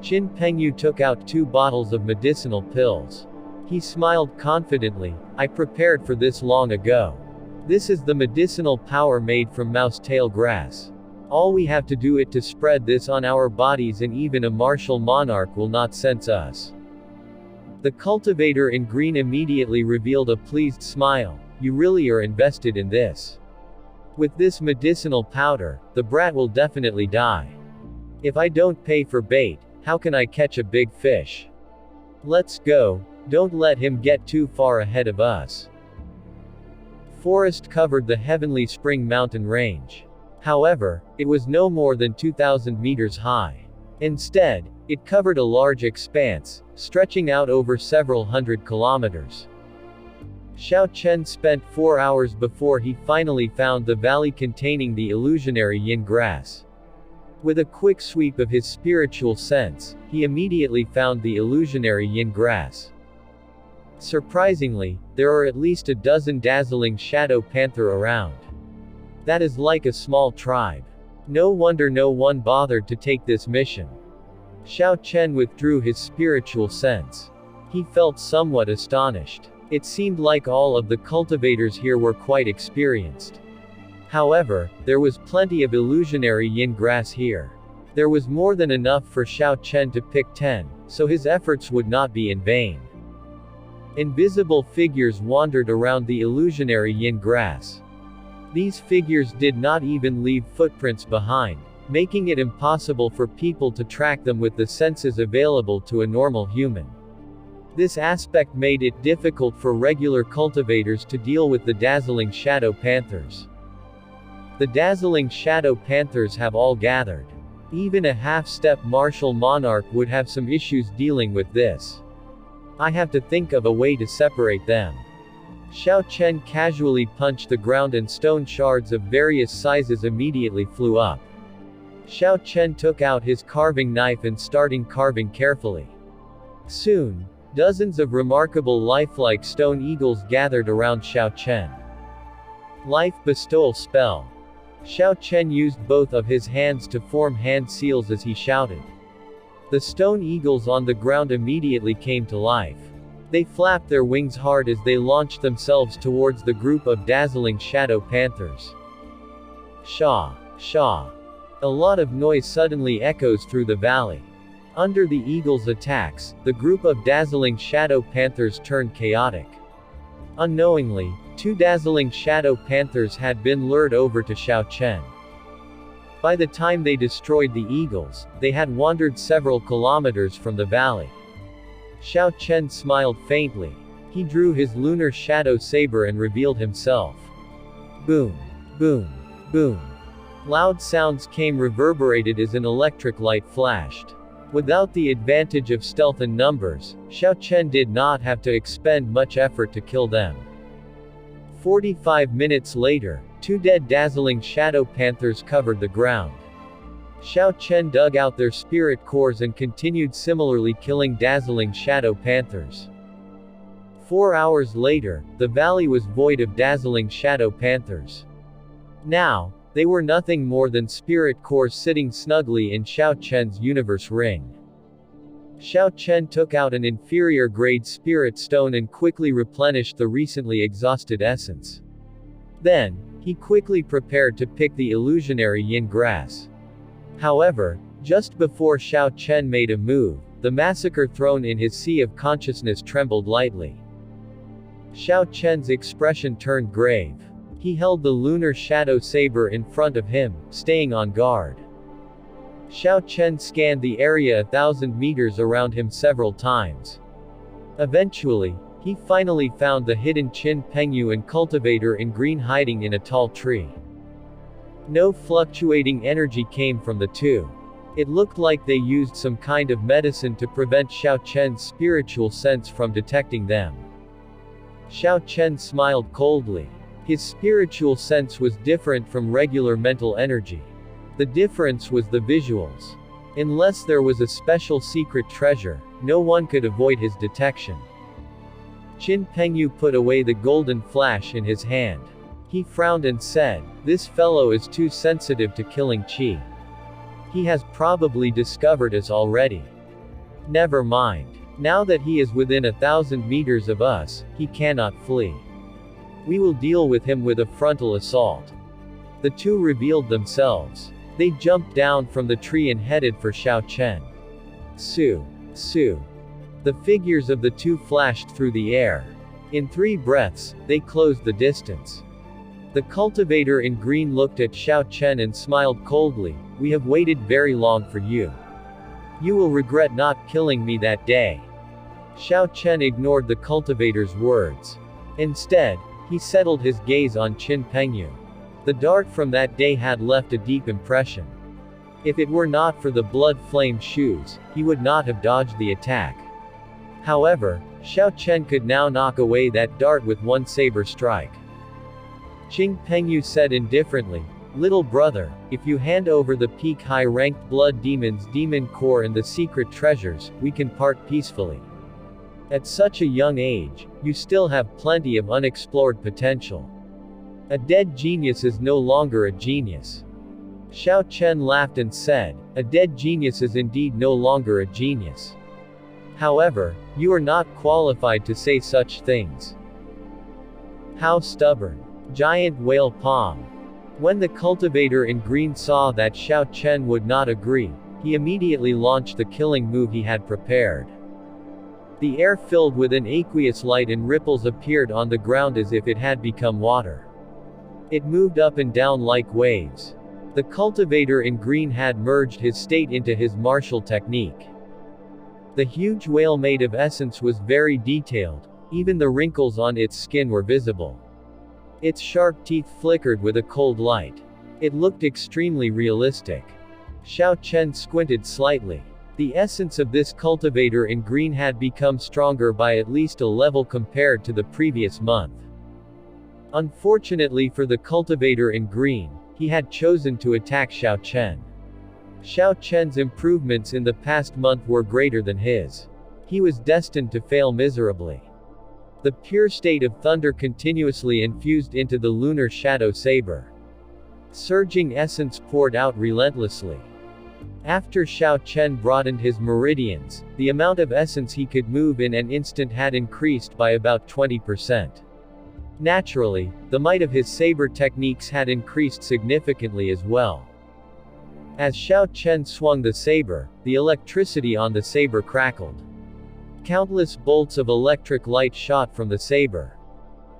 Qin Pengyu took out 2 bottles of medicinal pills. He smiled confidently, "I prepared for this long ago. This is the medicinal power made from mouse-tail grass. All we have to do is to spread this on our bodies and even a martial monarch will not sense us." The cultivator in green immediately revealed a pleased smile, "You really are invested in this. With this medicinal powder, the brat will definitely die. If I don't pay for bait, how can I catch a big fish? Let's go, don't let him get too far ahead of us." Forest covered the Heavenly Spring Mountain Range. However, it was no more than 2,000 meters high. Instead, it covered a large expanse, stretching out over several hundred kilometers. Xiao Chen spent 4 hours before he finally found the valley containing the illusionary yin grass. With a quick sweep of his spiritual sense, he immediately found the illusionary yin grass. Surprisingly, there are at least a dozen dazzling shadow panther around. That is like a small tribe. No wonder no one bothered to take this mission. Xiao Chen withdrew his spiritual sense. He felt somewhat astonished. It seemed like all of the cultivators here were quite experienced. However, there was plenty of illusionary yin grass here. There was more than enough for Xiao Chen to pick 10, so his efforts would not be in vain. Invisible figures wandered around the illusionary yin grass. These figures did not even leave footprints behind, making it impossible for people to track them with the senses available to a normal human. This aspect made it difficult for regular cultivators to deal with the dazzling shadow panthers. The dazzling shadow panthers have all gathered. Even a half-step martial monarch would have some issues dealing with this. I have to think of a way to separate them. Xiao Chen casually punched the ground and stone shards of various sizes immediately flew up. Xiao Chen took out his carving knife and started carving carefully. Soon, dozens of remarkable lifelike stone eagles gathered around Xiao Chen. Life bestowal spell. Xiao Chen used both of his hands to form hand seals as he shouted. The stone eagles on the ground immediately came to life. They flapped their wings hard as they launched themselves towards the group of dazzling shadow panthers. Sha! Sha! A lot of noise suddenly echoes through the valley. Under the eagles' attacks, the group of dazzling shadow panthers turned chaotic. Unknowingly, 2 dazzling shadow panthers had been lured over to Xiao Chen. By the time they destroyed the eagles, they had wandered several kilometers from the valley. Xiao Chen smiled faintly. He drew his lunar shadow saber and revealed himself. Boom! Boom! Boom! Loud sounds came reverberated as an electric light flashed. Without the advantage of stealth and numbers, Xiao Chen did not have to expend much effort to kill them. 45 minutes later, 2 dead dazzling shadow panthers covered the ground. Xiao Chen dug out their spirit cores and continued similarly killing dazzling shadow panthers. 4 hours later, the valley was void of dazzling shadow panthers. Now, they were nothing more than spirit cores sitting snugly in Xiao Chen's universe ring. Xiao Chen took out an inferior-grade spirit stone and quickly replenished the recently exhausted essence. Then, he quickly prepared to pick the illusionary yin grass. However, just before Xiao Chen made a move, the massacre throne in his sea of consciousness trembled lightly. Xiao Chen's expression turned grave. He held the lunar shadow saber in front of him, staying on guard. Xiao Chen scanned the area 1,000 meters around him several times. Eventually, he finally found the hidden Qin Pengyu and cultivator in green hiding in a tall tree. No fluctuating energy came from the two. It looked like they used some kind of medicine to prevent Xiao Chen's spiritual sense from detecting them. Xiao Chen smiled coldly. His spiritual sense was different from regular mental energy. The difference was the visuals. Unless there was a special secret treasure, no one could avoid his detection. Qin Pengyu put away the golden flash in his hand. He frowned and said, "This fellow is too sensitive to killing qi. He has probably discovered us already. Never mind. Now that he is within 1,000 meters of us, he cannot flee. We will deal with him with a frontal assault." The two revealed themselves. They jumped down from the tree and headed for Xiao Chen. Su. Su. The figures of the two flashed through the air. In 3 breaths, they closed the distance. The cultivator in green looked at Xiao Chen and smiled coldly. "We have waited very long for you. You will regret not killing me that day." Xiao Chen ignored the cultivator's words. Instead, he settled his gaze on Qin Pengyu. The dart from that day had left a deep impression. If it were not for the blood-flame shoes, he would not have dodged the attack. However, Xiao Chen could now knock away that dart with one saber strike. Qin Pengyu said indifferently, "Little brother, if you hand over the peak high-ranked blood demon's demon core and the secret treasures, we can part peacefully. At such a young age, you still have plenty of unexplored potential. A dead genius is no longer a genius." Xiao Chen laughed and said, "A dead genius is indeed no longer a genius. However, you are not qualified to say such things." How stubborn. Giant whale palm. When the cultivator in green saw that Xiao Chen would not agree, he immediately launched the killing move he had prepared. The air filled with an aqueous light and ripples appeared on the ground as if it had become water. It moved up and down like waves. The cultivator in green had merged his state into his martial technique. The huge whale made of essence was very detailed. Even the wrinkles on its skin were visible. Its sharp teeth flickered with a cold light. It looked extremely realistic. Xiao Chen squinted slightly. The essence of this cultivator in green had become stronger by at least a level compared to the previous month. Unfortunately for the cultivator in green, he had chosen to attack Xiao Chen. Xiao Chen's improvements in the past month were greater than his. He was destined to fail miserably. The pure state of thunder continuously infused into the lunar shadow saber. Surging essence poured out relentlessly. After Xiao Chen broadened his meridians, the amount of essence he could move in an instant had increased by about 20%. Naturally, the might of his saber techniques had increased significantly as well. As Xiao Chen swung the saber, the electricity on the saber crackled. Countless bolts of electric light shot from the saber.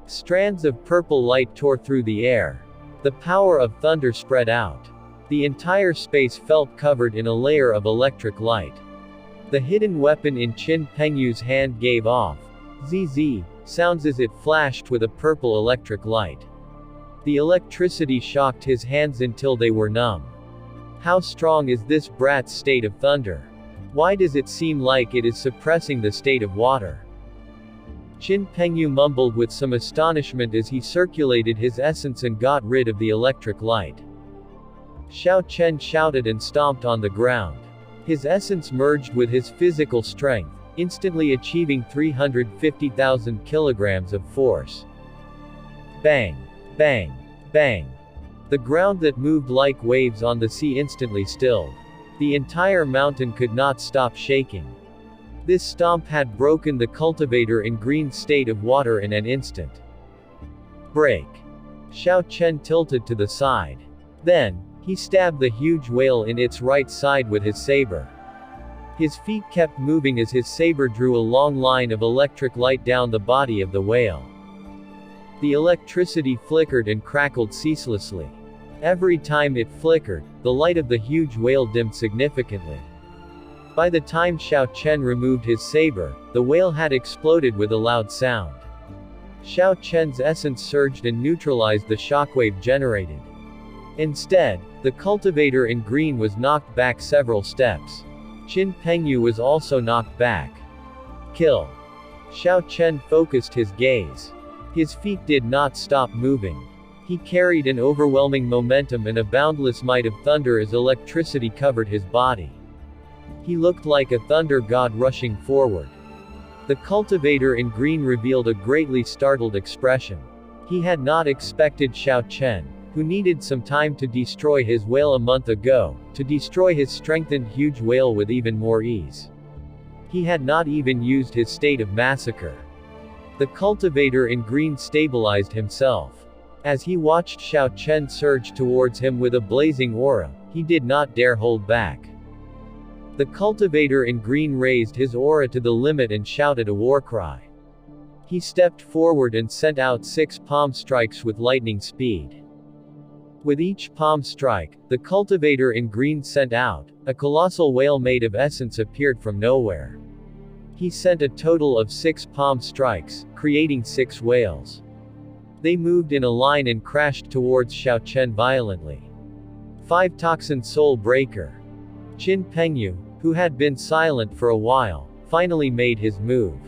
Strands of purple light tore through the air. The power of thunder spread out. The entire space felt covered in a layer of electric light. The hidden weapon in Qin Pengyu's hand gave off ZZ sounds as it flashed with a purple electric light. The electricity shocked his hands until they were numb. How strong is this brat's state of thunder? Why does it seem like it is suppressing the state of water? Qin Pengyu mumbled with some astonishment as he circulated his essence and got rid of the electric light. Xiao Chen shouted and stomped on the ground. His essence merged with his physical strength, instantly achieving 350,000 kilograms of force. Bang! Bang! Bang! The ground that moved like waves on the sea instantly stilled. The entire mountain could not stop shaking. This stomp had broken the cultivator in green state of water in an instant. Break! Xiao Chen tilted to the side. Then, he stabbed the huge whale in its right side with his saber. His feet kept moving as his saber drew a long line of electric light down the body of the whale. The electricity flickered and crackled ceaselessly. Every time it flickered, the light of the huge whale dimmed significantly. By the time Xiao Chen removed his saber, the whale had exploded with a loud sound. Xiao Chen's essence surged and neutralized the shockwave generated. Instead, the cultivator in green was knocked back several steps. Qin Pengyu was also knocked back. Kill! Xiao Chen focused his gaze. His feet did not stop moving. He carried an overwhelming momentum and a boundless might of thunder as electricity covered his body. He looked like a thunder god rushing forward. The cultivator in green revealed a greatly startled expression. He had not expected Xiao Chen, who needed some time to destroy his whale a month ago, to destroy his strengthened huge whale with even more ease. He had not even used his state of massacre. The cultivator in green stabilized himself. As he watched Xiao Chen surge towards him with a blazing aura, he did not dare hold back. The cultivator in green raised his aura to the limit and shouted a war cry. He stepped forward and sent out 6 palm strikes with lightning speed. With each palm strike, the cultivator in green sent out, a colossal whale made of essence appeared from nowhere. He sent a total of 6 palm strikes, creating 6 whales. They moved in a line and crashed towards Xiao Chen violently. 5 Toxin Soul Breaker. Qin Pengyu, who had been silent for a while, finally made his move.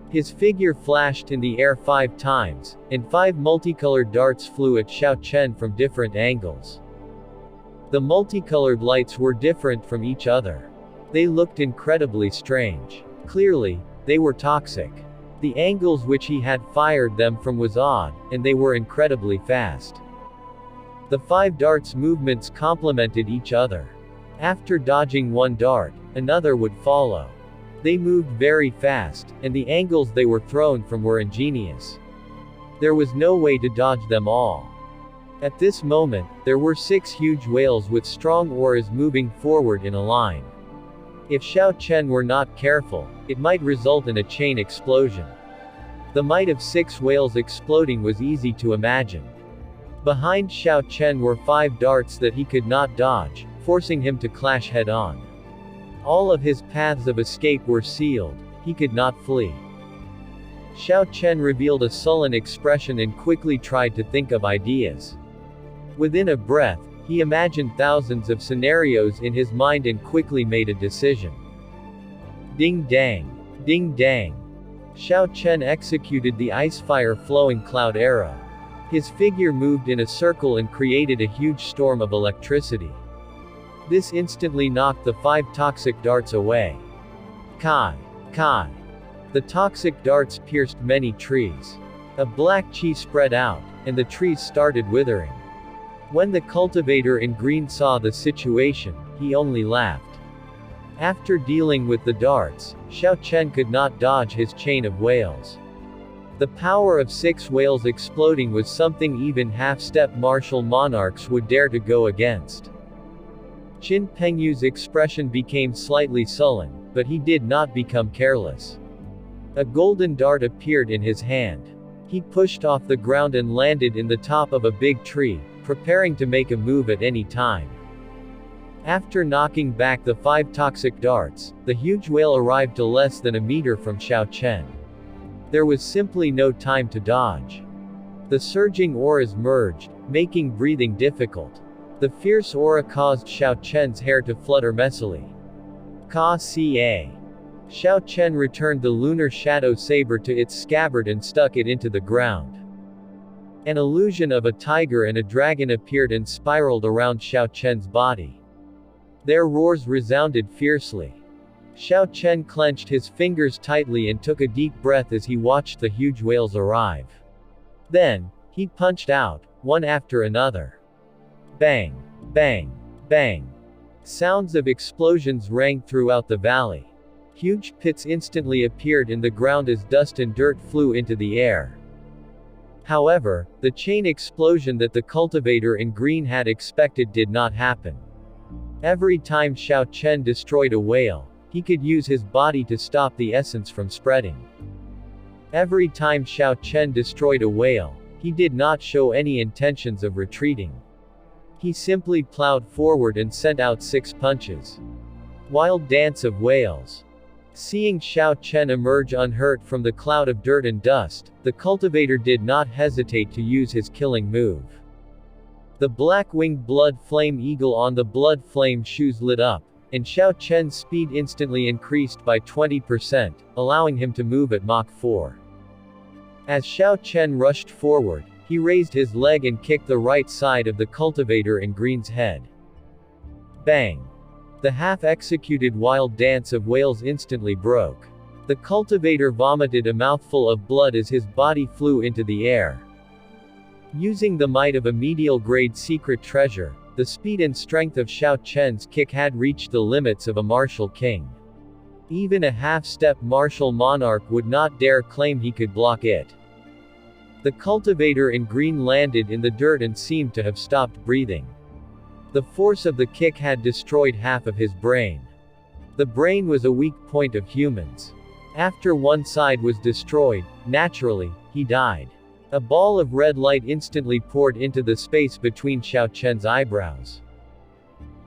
His figure flashed in the air 5 times, and 5 multicolored darts flew at Xiao Chen from different angles. The multicolored lights were different from each other. They looked incredibly strange. Clearly, they were toxic. The angles which he had fired them from was odd, and they were incredibly fast. The 5 darts' movements complemented each other. After dodging one dart, another would follow. They moved very fast, and the angles they were thrown from were ingenious. There was no way to dodge them all. At this moment, there were 6 huge whales with strong auras moving forward in a line. If Xiao Chen were not careful, it might result in a chain explosion. The might of 6 whales exploding was easy to imagine. Behind Xiao Chen were 5 darts that he could not dodge, forcing him to clash head-on. All of his paths of escape were sealed. He could not flee. Xiao Chen revealed a sullen expression and quickly tried to think of ideas. Within a breath, he imagined thousands of scenarios in his mind and quickly made a decision. Ding dang. Ding dang. Xiao Chen executed the ice-fire flowing cloud arrow. His figure moved in a circle and created a huge storm of electricity. This instantly knocked the 5 toxic darts away. Kai. Kai. The toxic darts pierced many trees. A black chi spread out, and the trees started withering. When the cultivator in green saw the situation, he only laughed. After dealing with the darts, Xiao Chen could not dodge his chain of whales. The power of 6 whales exploding was something even half-step martial monarchs would dare to go against. Qin Pengyu's expression became slightly sullen, but he did not become careless. A golden dart appeared in his hand. He pushed off the ground and landed in the top of a big tree, preparing to make a move at any time. After knocking back the 5 toxic darts, the huge whale arrived to less than a meter from Xiao Chen. There was simply no time to dodge. The surging auras merged, making breathing difficult. The fierce aura caused Xiao Chen's hair to flutter messily. Ka Ca. Xiao Chen returned the lunar shadow saber to its scabbard and stuck it into the ground. An illusion of a tiger and a dragon appeared and spiraled around Xiao Chen's body. Their roars resounded fiercely. Xiao Chen clenched his fingers tightly and took a deep breath as he watched the huge whales arrive. Then, he punched out, one after another. Bang! Bang! Bang! Sounds of explosions rang throughout the valley. Huge pits instantly appeared in the ground as dust and dirt flew into the air. However, the chain explosion that the cultivator in green had expected did not happen. Every time Xiao Chen destroyed a whale, he could use his body to stop the essence from spreading. Every time Xiao Chen destroyed a whale, he did not show any intentions of retreating. He simply plowed forward and sent out 6 punches. Wild dance of whales. Seeing Xiao Chen emerge unhurt from the cloud of dirt and dust, the cultivator did not hesitate to use his killing move. The black-winged blood flame eagle on the blood flame shoes lit up, and Xiao Chen's speed instantly increased by 20%, allowing him to move at Mach 4. As Xiao Chen rushed forward, he raised his leg and kicked the right side of the cultivator in green's head. Bang! The half-executed wild dance of whales instantly broke. The cultivator vomited a mouthful of blood as his body flew into the air. Using the might of a medial-grade secret treasure, the speed and strength of Xiao Chen's kick had reached the limits of a martial king. Even a half-step martial monarch would not dare claim he could block it. The cultivator in green landed in the dirt and seemed to have stopped breathing. The force of the kick had destroyed half of his brain. The brain was a weak point of humans. After one side was destroyed, naturally, he died. A ball of red light instantly poured into the space between Xiao Chen's eyebrows.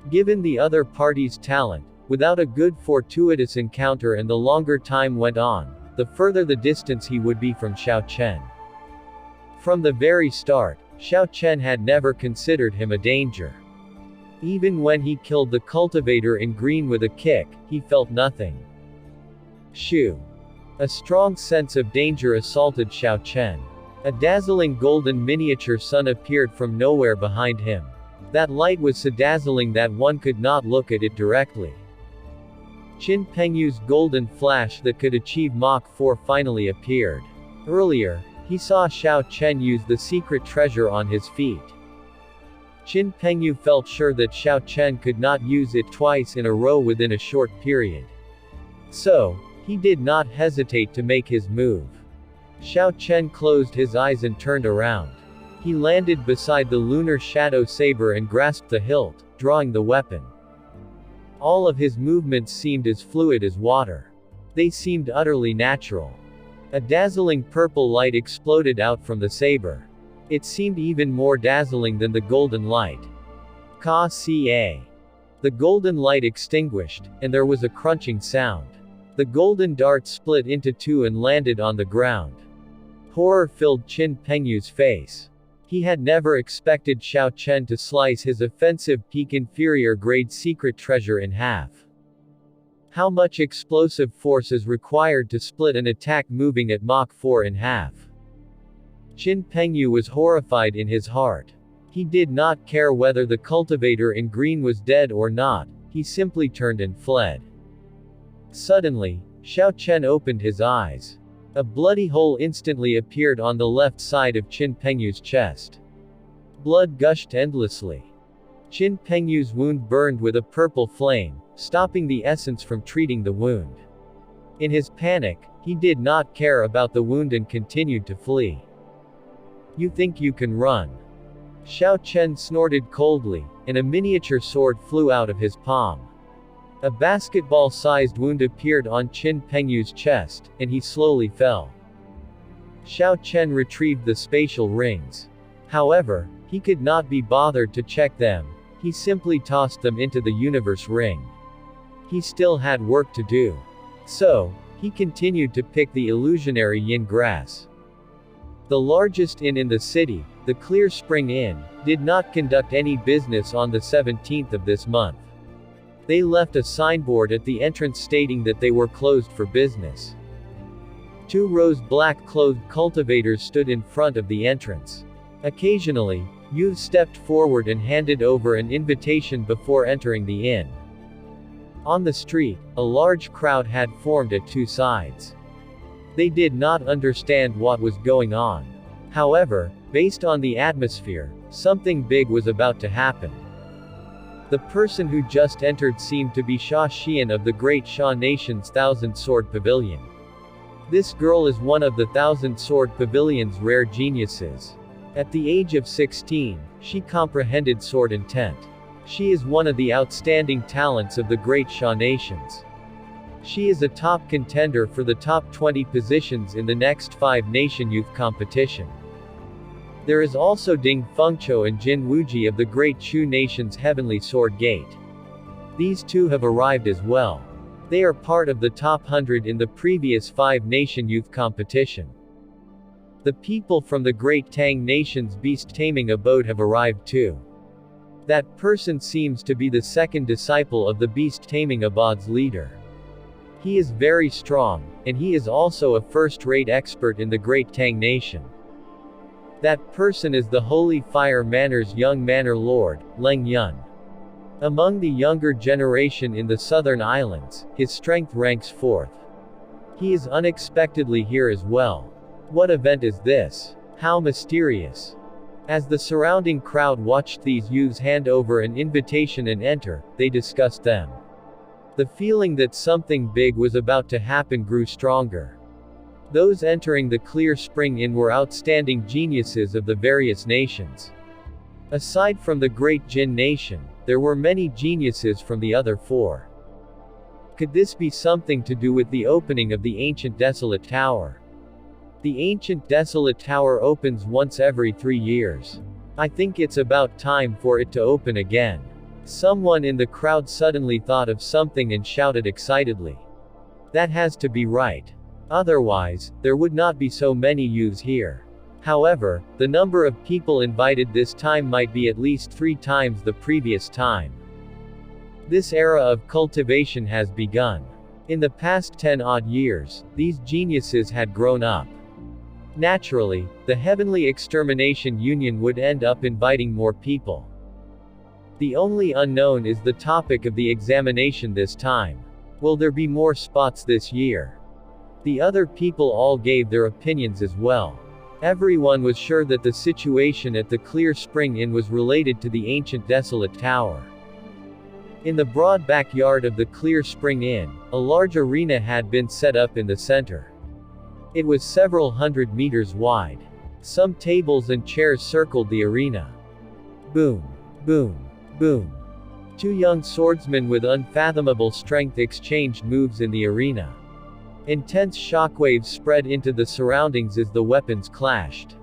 Given the other party's talent, without a good fortuitous encounter and the longer time went on, the further the distance he would be from Xiao Chen. From the very start, Xiao Chen had never considered him a danger. Even when he killed the cultivator in green with a kick, he felt nothing. Shoo! A strong sense of danger assaulted Xiao Chen. A dazzling golden miniature sun appeared from nowhere behind him. That light was so dazzling that one could not look at it directly. Qin Pengyu's golden flash that could achieve Mach 4 finally appeared. Earlier, he saw Xiao Chen use the secret treasure on his feet. Qin Pengyu felt sure that Xiao Chen could not use it twice in a row within a short period. So, he did not hesitate to make his move. Xiao Chen closed his eyes and turned around. He landed beside the lunar shadow saber and grasped the hilt, drawing the weapon. All of his movements seemed as fluid as water. They seemed utterly natural. A dazzling purple light exploded out from the saber. It seemed even more dazzling than the golden light. Ka Ca. The golden light extinguished, and there was a crunching sound. The golden dart split into 2 and landed on the ground. Horror filled Qin Pengyu's face. He had never expected Xiao Chen to slice his offensive peak inferior grade secret treasure in half. How much explosive force is required to split an attack moving at Mach 4 in half? Qin Pengyu was horrified in his heart. He did not care whether the cultivator in green was dead or not, he simply turned and fled. Suddenly, Xiao Chen opened his eyes. A bloody hole instantly appeared on the left side of Qin Pengyu's chest. Blood gushed endlessly. Qin Pengyu's wound burned with a purple flame, stopping the essence from treating the wound. In his panic, he did not care about the wound and continued to flee. You think you can run? Xiao Chen snorted coldly, and a miniature sword flew out of his palm. A basketball-sized wound appeared on Qin Pengyu's chest, and he slowly fell. Xiao Chen retrieved the spatial rings. However, he could not be bothered to check them, he simply tossed them into the universe ring. He still had work to do. So, he continued to pick the illusionary yin grass. The largest inn in the city, the Clear Spring Inn, did not conduct any business on the 17th of this month. They left a signboard at the entrance stating that they were closed for business. 2 rows black-clothed cultivators stood in front of the entrance. Occasionally, youths stepped forward and handed over an invitation before entering the inn. On the street, a large crowd had formed at 2 sides. They did not understand what was going on. However, based on the atmosphere, something big was about to happen. The person who just entered seemed to be Xia Xian of the Great Xia Nation's Thousand Sword Pavilion. This girl is one of the Thousand Sword Pavilion's rare geniuses. At the age of 16, she comprehended sword intent. She is one of the outstanding talents of the Great Xia Nations. She is a top contender for the top 20 positions in the next 5-nation youth competition. There is also Ding Fengqiu and Jin Wuji of the Great Chu Nation's Heavenly Sword Gate. These 2 have arrived as well. They are part of the top 100 in the previous 5-nation youth competition. The people from the Great Tang Nation's beast taming abode have arrived too. That person seems to be the second disciple of the beast taming abode's leader. He is very strong, and he is also a first-rate expert in the Great Tang Nation. That person is the Holy Fire Manor's young manor lord, Longyong. Among the younger generation in the southern islands, his strength ranks 4th. He is unexpectedly here as well. What event is this? How mysterious. As the surrounding crowd watched these youths hand over an invitation and enter, they discussed them. The feeling that something big was about to happen grew stronger. Those entering the Clear Spring Inn were outstanding geniuses of the various nations. Aside from the Great Jin Nation, there were many geniuses from the other 4. Could this be something to do with the opening of the ancient Desolate Tower? The ancient Desolate Tower opens once every 3 years. I think it's about time for it to open again. Someone in the crowd suddenly thought of something and shouted excitedly. That has to be right. Otherwise, there would not be so many youths here. However, the number of people invited this time might be at least 3 times the previous time. This era of cultivation has begun. In the past 10-odd years, these geniuses had grown up. Naturally, the Heavenly Extermination Union would end up inviting more people. The only unknown is the topic of the examination this time. Will there be more spots this year? The other people all gave their opinions as well. Everyone was sure that the situation at the Clear Spring Inn was related to the ancient Desolate Tower. In the broad backyard of the Clear Spring Inn, a large arena had been set up in the center. It was several hundred meters wide. Some tables and chairs circled the arena. Boom, boom, boom. 2 young swordsmen with unfathomable strength exchanged moves in the arena. Intense shockwaves spread into the surroundings as the weapons clashed.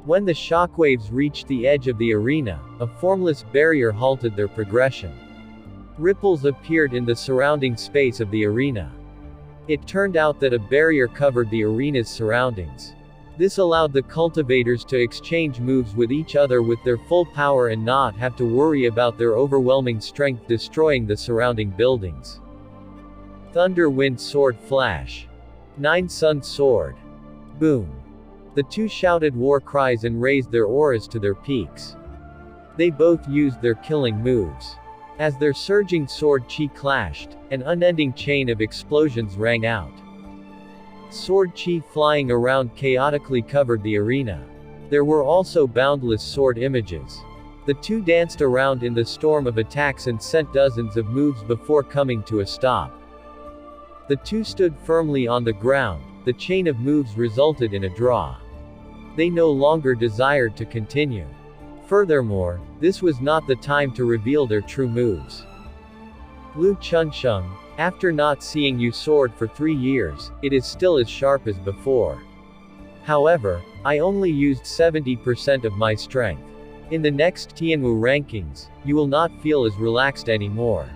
When the shockwaves reached the edge of the arena, a formless barrier halted their progression. Ripples appeared in the surrounding space of the arena. It turned out that a barrier covered the arena's surroundings. This allowed the cultivators to exchange moves with each other with their full power and not have to worry about their overwhelming strength destroying the surrounding buildings. Thunder Wind Sword Flash. 9 Sun Sword. Boom. The two shouted war cries and raised their auras to their peaks. They both used their killing moves. As their surging sword chi clashed, an unending chain of explosions rang out. Sword chi flying around chaotically covered the arena. There were also boundless sword images. The two danced around in the storm of attacks and sent dozens of moves before coming to a stop. The two stood firmly on the ground. The chain of moves resulted in a draw. They no longer desired to continue. Furthermore, this was not the time to reveal their true moves. Lu Chunsheng, after not seeing you sword for 3 years, it is still as sharp as before. However, I only used 70% of my strength. In the next Tianwu rankings, you will not feel as relaxed anymore.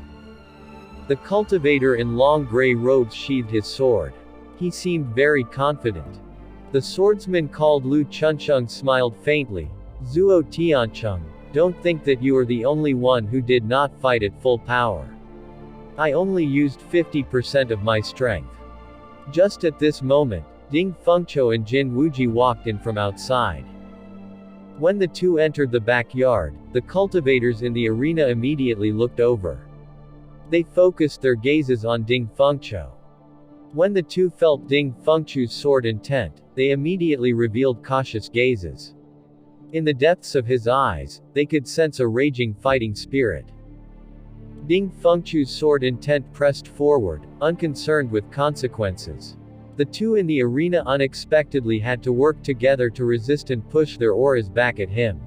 The cultivator in long gray robes sheathed his sword. He seemed very confident. The swordsman called Lu Chunsheng smiled faintly. Zuo Tiancheng, don't think that you are the only one who did not fight at full power. I only used 50% of my strength. Just at this moment, Ding Fengqiu and Jin Wuji walked in from outside. When the two entered the backyard, the cultivators in the arena immediately looked over. They focused their gazes on Ding Fengqiu. When the two felt Ding Fengqiu's sword intent, they immediately revealed cautious gazes. In the depths of his eyes, they could sense a raging fighting spirit. Ding Fengqiu's sword intent pressed forward, unconcerned with consequences. The two in the arena unexpectedly had to work together to resist and push their auras back at him.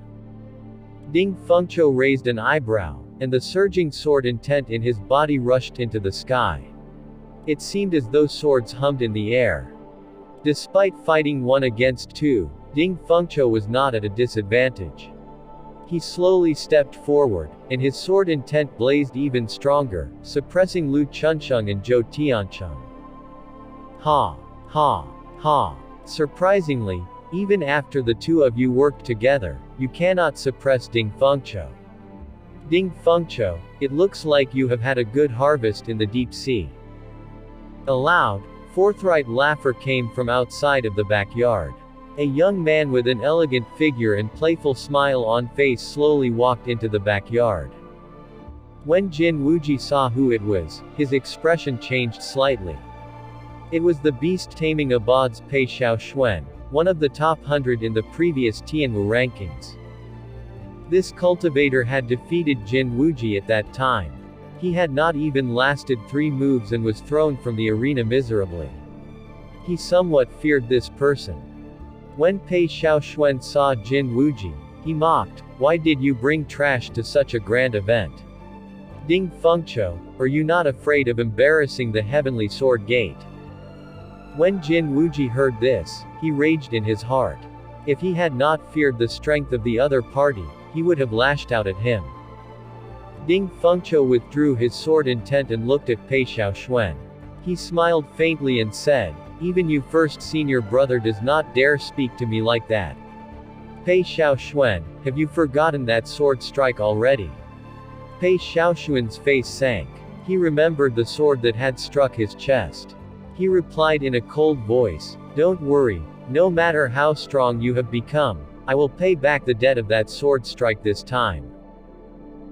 Ding Fengqiu raised an eyebrow, and the surging sword intent in his body rushed into the sky. It seemed as though swords hummed in the air. Despite fighting 1 against 2, Ding Fengqiu was not at a disadvantage. He slowly stepped forward, and his sword intent blazed even stronger, suppressing Lu Chunsheng and Zhou Tiancheng. Ha! Ha! Ha! Surprisingly, even after the two of you worked together, you cannot suppress Ding Fengqiu. Ding Fengqiu, it looks like you have had a good harvest in the deep sea. A loud, forthright laughter came from outside of the backyard. A young man with an elegant figure and playful smile on face slowly walked into the backyard. When Jin Wuji saw who it was, his expression changed slightly. It was the beast-taming abad's Pei Xiaoxuan, one of the top 100 in the previous Tianwu rankings. This cultivator had defeated Jin Wuji at that time. He had not even lasted 3 moves and was thrown from the arena miserably. He somewhat feared this person. When Pei Xiaoxuan saw Jin Wuji, he mocked, "Why did you bring trash to such a grand event? Ding Fengqiu, are you not afraid of embarrassing the heavenly sword gate?" When Jin Wuji heard this, he raged in his heart. If he had not feared the strength of the other party, he would have lashed out at him. Ding Fengqiu withdrew his sword intent and looked at Pei Xiaoxuan. He smiled faintly and said, "Even you first senior brother does not dare speak to me like that. Pei Xiaoxuan, have you forgotten that sword strike already?" Pei Xiaoxuan's face sank. He remembered the sword that had struck his chest. He replied in a cold voice, "Don't worry, no matter how strong you have become, I will pay back the debt of that sword strike this time."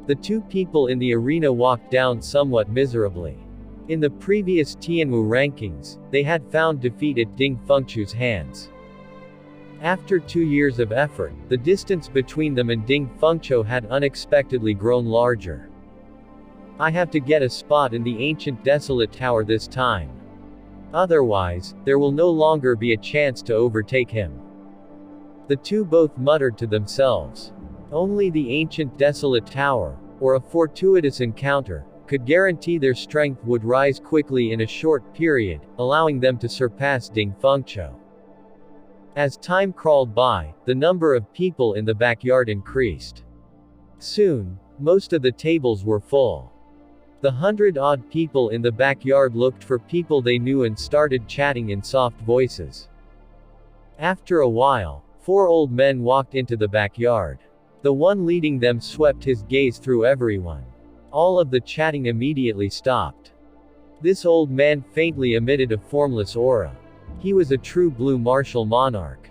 The two people in the arena walked down somewhat miserably. In the previous Tianwu rankings, they had found defeat at Ding Fengqiu's hands. After 2 years of effort, the distance between them and Ding Fengqiu had unexpectedly grown larger. "I have to get a spot in the ancient desolate tower this time. Otherwise, there will no longer be a chance to overtake him." The two both muttered to themselves. Only the ancient desolate tower, or a fortuitous encounter, could guarantee their strength would rise quickly in a short period, allowing them to surpass Ding Fengqiu. As time crawled by, the number of people in the backyard increased. Soon, most of the tables were full. The 100-odd people in the backyard looked for people they knew and started chatting in soft voices. After a while, 4 old men walked into the backyard. The one leading them swept his gaze through everyone. All of the chatting immediately stopped. This old man faintly emitted a formless aura. He was a true blue martial monarch.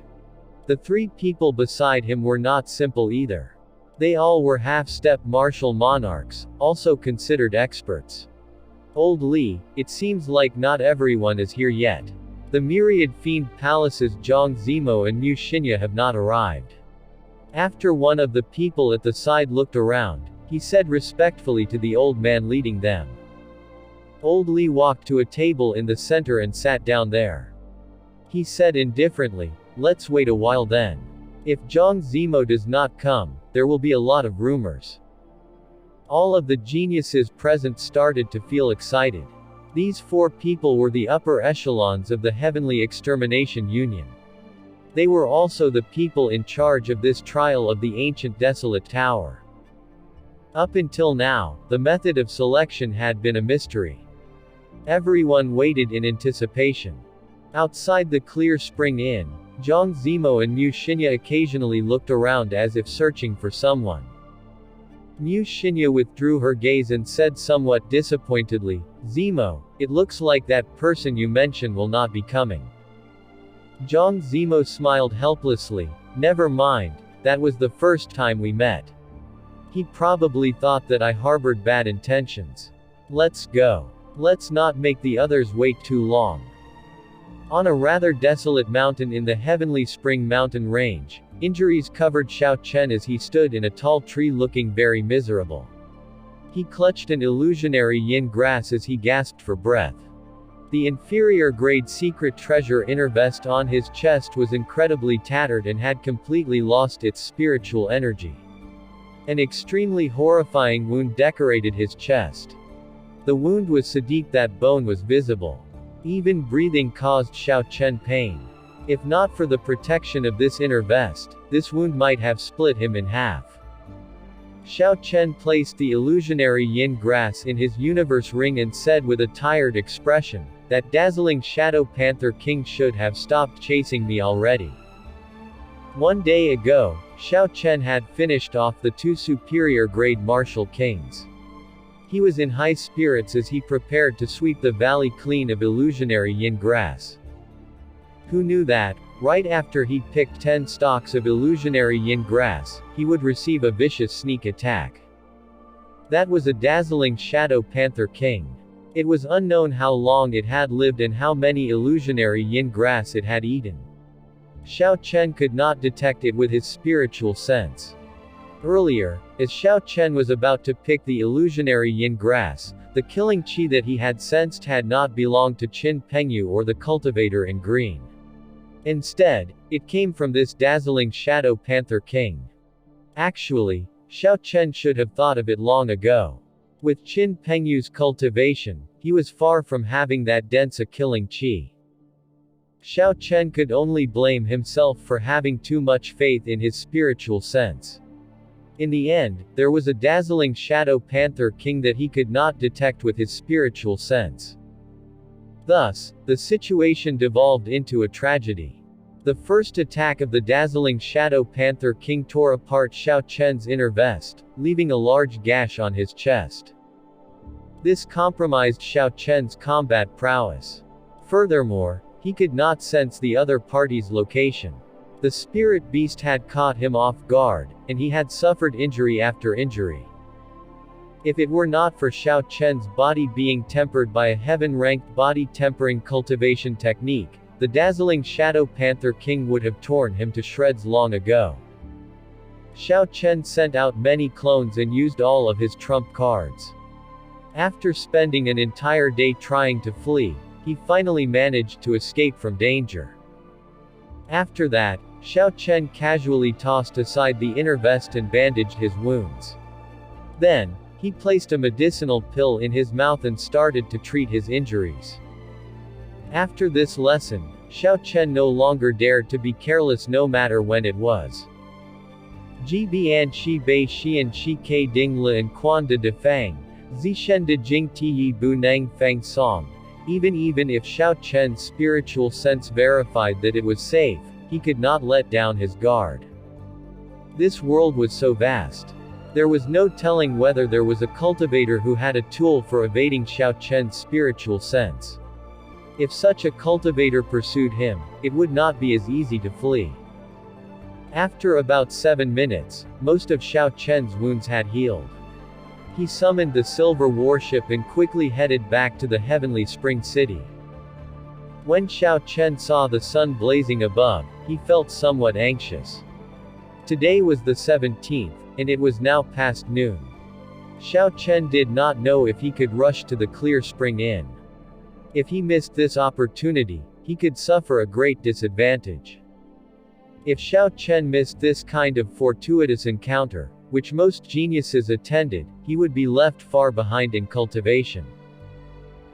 The 3 people beside him were not simple either. They all were half-step martial monarchs, also considered experts. Old Li, it seems like not everyone is here yet. The myriad fiend palaces Zhang, Zemo and Mu Shinya have not arrived. After one of the people at the side looked around, he said respectfully to the old man leading them. Old Li walked to a table in the center and sat down there. He said indifferently, "Let's wait a while then. If Zhang Zemo does not come, there will be a lot of rumors." All of the geniuses present started to feel excited. These 4 people were the upper echelons of the Heavenly Extermination Union. They were also the people in charge of this trial of the ancient desolate tower. Up until now, the method of selection had been a mystery. Everyone waited in anticipation. Outside the Clear Spring Inn, Zhang Zemo and Mu Shinya occasionally looked around as if searching for someone. Mu Shinya withdrew her gaze and said somewhat disappointedly, "Zemo, it looks like that person you mentioned will not be coming." Zhang Zemo smiled helplessly, "Never mind, that was the first time we met. He probably thought that I harbored bad intentions. Let's go. Let's not make the others wait too long." On a rather desolate mountain in the Heavenly Spring mountain range, injuries covered Xiao Chen as he stood in a tall tree looking very miserable. He clutched an illusionary yin grass as he gasped for breath. The inferior grade secret treasure inner vest on his chest was incredibly tattered and had completely lost its spiritual energy. An extremely horrifying wound decorated his chest. The wound was so deep that bone was visible. Even breathing caused Xiao Chen pain. If not for the protection of this inner vest, this wound might have split him in half. Xiao Chen placed the illusionary yin grass in his universe ring and said with a tired expression, "That dazzling shadow panther king should have stopped chasing me already." One day ago, Xiao Chen had finished off the 2 superior grade martial kings. He was in high spirits as he prepared to sweep the valley clean of illusionary yin grass. Who knew that, right after he picked 10 stalks of illusionary yin grass, he would receive a vicious sneak attack. That was a dazzling shadow panther king. It was unknown how long it had lived and how many illusionary yin grass it had eaten. Xiao Chen could not detect it with his spiritual sense. Earlier, as Xiao Chen was about to pick the illusionary yin grass, the killing qi that he had sensed had not belonged to Qin Pengyu or the cultivator in green. Instead, it came from this dazzling shadow panther king. Actually, Xiao Chen should have thought of it long ago. With Qin Pengyu's cultivation, he was far from having that dense a killing qi. Xiao Chen could only blame himself for having too much faith in his spiritual sense. In the end, there was a dazzling shadow panther king that he could not detect with his spiritual sense. Thus, the situation devolved into a tragedy. The first attack of the dazzling shadow panther king tore apart Xiao Chen's inner vest, leaving a large gash on his chest. This compromised Xiao Chen's combat prowess. Furthermore, he could not sense the other party's location. The spirit beast had caught him off guard, and he had suffered injury after injury. If it were not for Xiao Chen's body being tempered by a heaven-ranked body-tempering cultivation technique, the dazzling Shadow Panther King would have torn him to shreds long ago. Xiao Chen sent out many clones and used all of his trump cards. After spending an entire day trying to flee, he finally managed to escape from danger. After that, Xiao Chen casually tossed aside the inner vest and bandaged his wounds. Then, he placed a medicinal pill in his mouth and started to treat his injuries. After this lesson, Xiao Chen no longer dared to be careless no matter when it was. Ji Bian Shi Bei Xian Shi Ke Ding Le and Quan De Fang, Zishen De Jing Ti Bu Nang Fang Song. Even if Xiao Chen's spiritual sense verified that it was safe, he could not let down his guard. This world was so vast. There was no telling whether there was a cultivator who had a tool for evading Xiao Chen's spiritual sense. If such a cultivator pursued him, it would not be as easy to flee. After about 7 minutes, most of Xiao Chen's wounds had healed. He summoned the silver warship and quickly headed back to the heavenly spring city. When Xiao Chen saw the sun blazing above, he felt somewhat anxious. Today was the 17th, and it was now past noon. Xiao Chen did not know if he could rush to the Clear Spring Inn. If he missed this opportunity, he could suffer a great disadvantage. If Xiao Chen missed this kind of fortuitous encounter, which most geniuses attended, he would be left far behind in cultivation.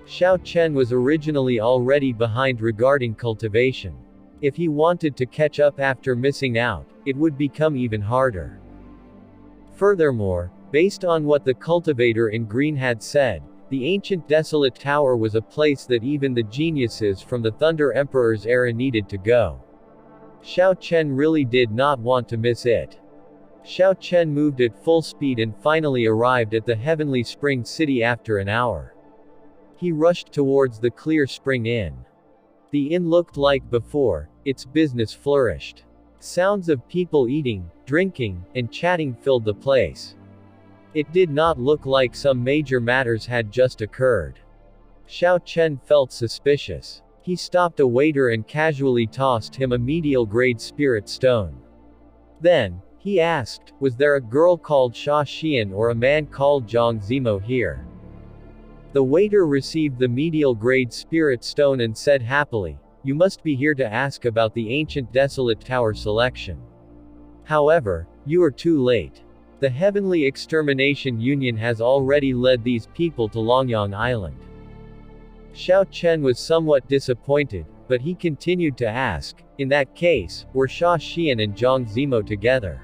Xiao Chen was originally already behind regarding cultivation. If he wanted to catch up after missing out, it would become even harder. Furthermore, based on what the cultivator in green had said, the ancient desolate tower was a place that even the geniuses from the Thunder Emperor's era needed to go. Xiao Chen really did not want to miss it. Xiao Chen moved at full speed and finally arrived at the heavenly spring city after an hour. He rushed towards the Clear Spring Inn. The inn looked like before, its business flourished. Sounds of people eating, drinking, and chatting filled the place. It did not look like some major matters had just occurred. Xiao Chen felt suspicious. He stopped a waiter and casually tossed him a medial-grade spirit stone. Then, he asked, was there a girl called Xia Xian or a man called Zhang Zemo here? The waiter received the medial-grade spirit stone and said happily, you must be here to ask about the ancient desolate tower selection. However, you are too late. The Heavenly Extermination Union has already led these people to Longyong Island. Xiao Chen was somewhat disappointed, but he continued to ask, in that case, were Xia Xian and Zhang Zemo together?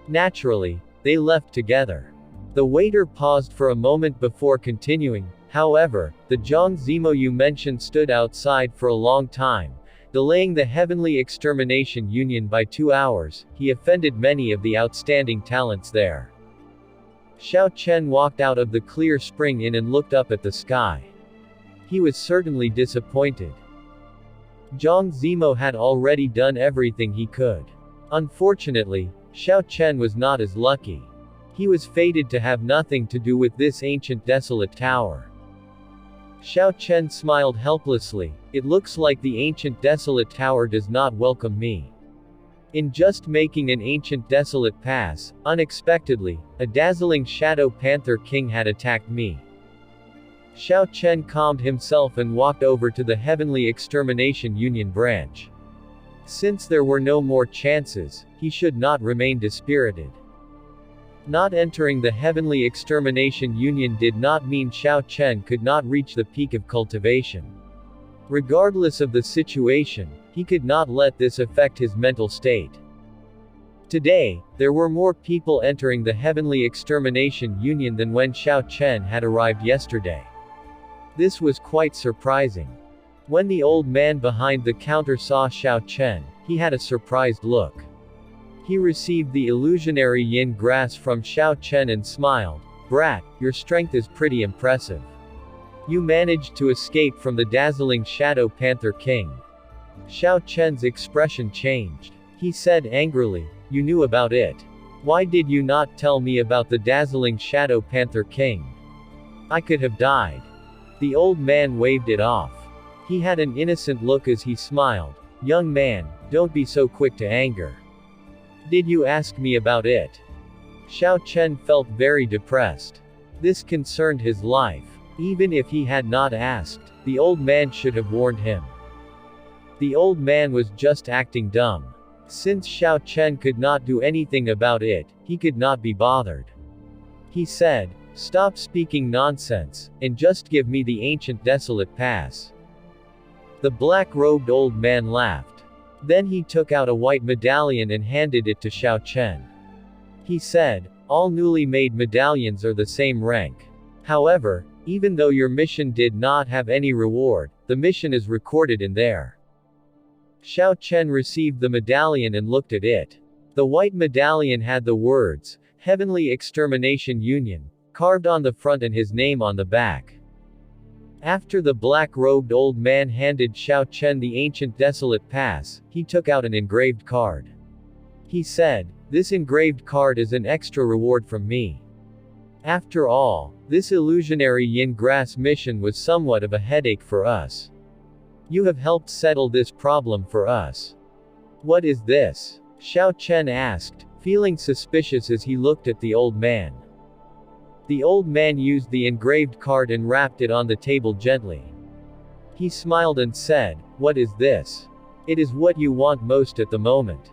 Naturally, they left together. The waiter paused for a moment before continuing, however, the Zhang Zemo you mentioned stood outside for a long time, delaying the Heavenly Extermination Union by 2 hours. He offended many of the outstanding talents there. Xiao Chen walked out of the Clear Spring Inn and looked up at the sky. He was certainly disappointed. Zhang Zemo had already done everything he could. Unfortunately, Xiao Chen was not as lucky. He was fated to have nothing to do with this ancient desolate tower. Xiao Chen smiled helplessly. It looks like the ancient desolate tower does not welcome me. In just making an ancient desolate pass, unexpectedly, a dazzling shadow panther king had attacked me. Xiao Chen calmed himself and walked over to the Heavenly Extermination Union branch. Since there were no more chances, he should not remain dispirited. Not entering the Heavenly Extermination Union did not mean Xiao Chen could not reach the peak of cultivation. Regardless of the situation, he could not let this affect his mental state. Today, there were more people entering the Heavenly Extermination Union than when Xiao Chen had arrived yesterday. This was quite surprising. When the old man behind the counter saw Xiao Chen, he had a surprised look. He received the illusionary yin grass from Xiao Chen and smiled. Brat, your strength is pretty impressive. You managed to escape from the dazzling Shadow Panther King. Xiao Chen's expression changed. He said angrily, you knew about it. Why did you not tell me about the dazzling Shadow Panther King? I could have died. The old man waved it off. He had an innocent look as he smiled. Young man, don't be so quick to anger. Did you ask me about it? Xiao Chen felt very depressed. This concerned his life. Even if he had not asked, the old man should have warned him. The old man was just acting dumb. Since Xiao Chen could not do anything about it, he could not be bothered. He said, stop speaking nonsense, and just give me the ancient desolate pass. The black-robed old man laughed. Then he took out a white medallion and handed it to Xiao Chen. He said, all newly made medallions are the same rank. However, even though your mission did not have any reward, the mission is recorded in there. Xiao Chen received the medallion and looked at it. The white medallion had the words, Heavenly Extermination Union, carved on the front and his name on the back. After the black-robed old man handed Xiao Chen the ancient desolate pass, he took out an engraved card. He said, "This engraved card is an extra reward from me. After all, this illusionary yin grass mission was somewhat of a headache for us. You have helped settle this problem for us." "What is this?" Xiao Chen asked, feeling suspicious as he looked at the old man. The old man used the engraved card and rapped it on the table gently. He smiled and said, "What is this? It is what you want most at the moment."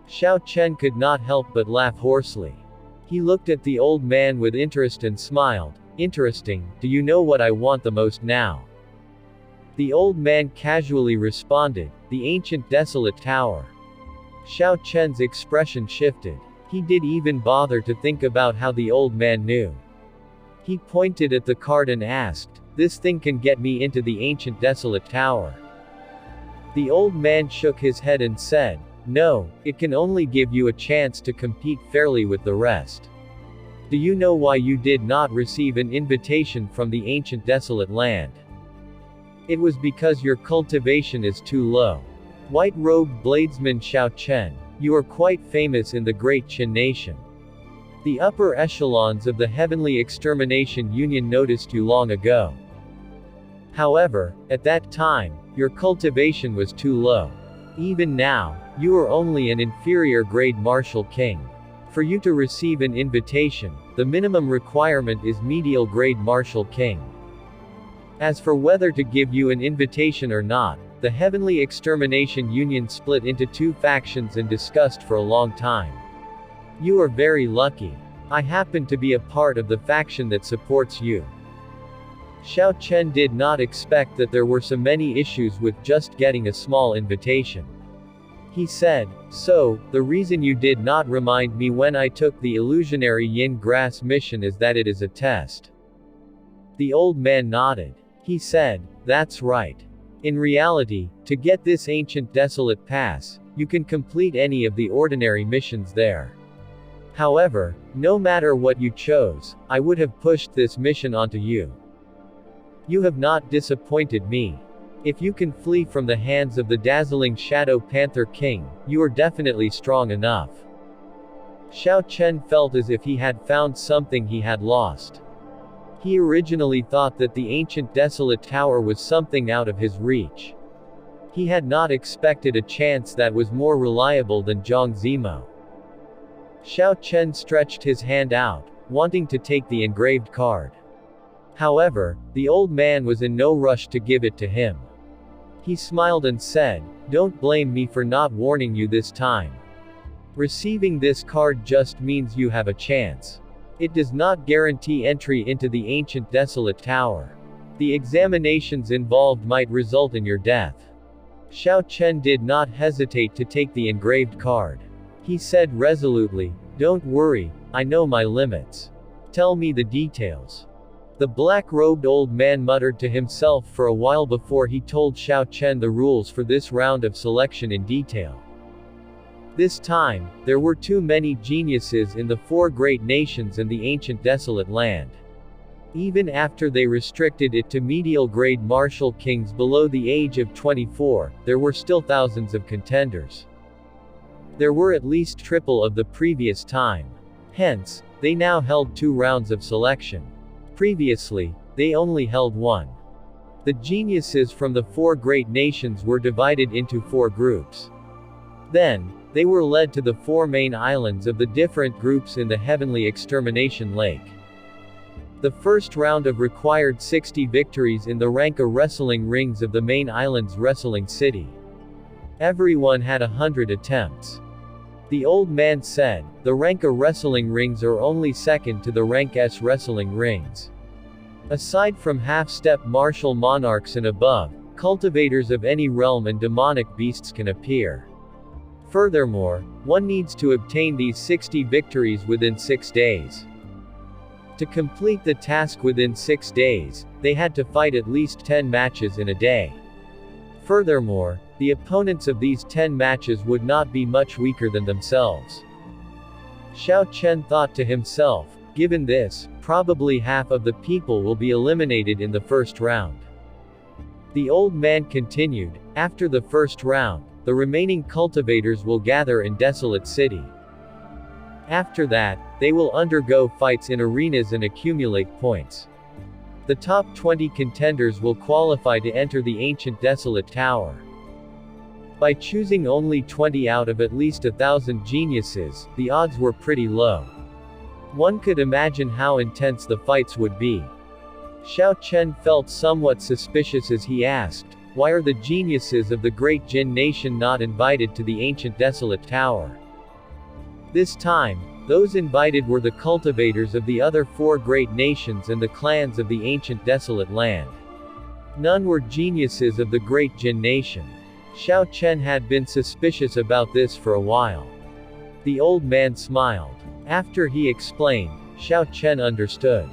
Xiao Chen could not help but laugh hoarsely. He looked at the old man with interest and smiled. "Interesting, do you know what I want the most now?" The old man casually responded, "The ancient desolate tower." Xiao Chen's expression shifted. He did even bother to think about how the old man knew. He pointed at the card and asked, "This thing can get me into the ancient desolate tower?" The old man shook his head and said, "No, it can only give you a chance to compete fairly with the rest. Do you know why you did not receive an invitation from the ancient desolate land? It was because your cultivation is too low. White-robed bladesman Xiao Chen, you are quite famous in the great Qin nation. The upper echelons of the Heavenly Extermination Union noticed you long ago. However, at that time, your cultivation was too low. Even now, you are only an inferior grade martial king. For you to receive an invitation, the minimum requirement is medial grade martial king. As for whether to give you an invitation or not, the Heavenly Extermination Union split into two factions and discussed for a long time. You are very lucky. I happen to be a part of the faction that supports you." Xiao Chen did not expect that there were so many issues with just getting a small invitation. He said, "So, the reason you did not remind me when I took the illusionary yin grass mission is that it is a test?" The old man nodded. He said, "That's right. In reality, to get this ancient desolate pass, you can complete any of the ordinary missions there. However, no matter what you chose, I would have pushed this mission onto you. You have not disappointed me. If you can flee from the hands of the dazzling Shadow Panther King, you are definitely strong enough." Xiao Chen felt as if he had found something he had lost. He originally thought that the ancient desolate tower was something out of his reach. He had not expected a chance that was more reliable than Zemo. Xiao Chen stretched his hand out, wanting to take the engraved card. However, the old man was in no rush to give it to him. He smiled and said, "Don't blame me for not warning you this time. Receiving this card just means you have a chance. It does not guarantee entry into the ancient desolate tower. The examinations involved might result in your death." Xiao Chen did not hesitate to take the engraved card. He said resolutely, "Don't worry, I know my limits. Tell me the details." The black-robed old man muttered to himself for a while before he told Xiao Chen the rules for this round of selection in detail. This time, there were too many geniuses in the four great nations and the ancient desolate land. Even after they restricted it to medial grade martial kings below the age of 24, there were still thousands of contenders. There were at least triple of the previous time. Hence, they now held 2 rounds of selection. Previously, they only held 1. The geniuses from the 4 great nations were divided into 4 groups. Then, they were led to the 4 main islands of the different groups in the Heavenly Extermination Lake. The first round of required 60 victories in the rank of wrestling rings of the main island's wrestling city. Everyone had 100 attempts. The old man said, "The rank of wrestling rings are only second to the rank S wrestling rings. Aside from half-step martial monarchs and above, cultivators of any realm and demonic beasts can appear. Furthermore, one needs to obtain these 60 victories within 6 days. To complete the task within 6 days, they had to fight at least 10 matches in a day. Furthermore, the opponents of these 10 matches would not be much weaker than themselves. Xiao Chen thought to himself, given this, probably half of the people will be eliminated in the first round. The old man continued, after the first round, the remaining cultivators will gather in Desolate City. After that, they will undergo fights in arenas and accumulate points. The top 20 contenders will qualify to enter the ancient Desolate Tower. By choosing only 20 out of at least 1,000 geniuses, the odds were pretty low. One could imagine how intense the fights would be. Xiao Chen felt somewhat suspicious as he asked, why are the geniuses of the great Jin nation not invited to the ancient Desolate Tower? This time, those invited were the cultivators of the other 4 great nations and the clans of the ancient Desolate Land. None were geniuses of the great Jin nation. Xiao Chen had been suspicious about this for a while. The old man smiled. After he explained, Xiao Chen understood.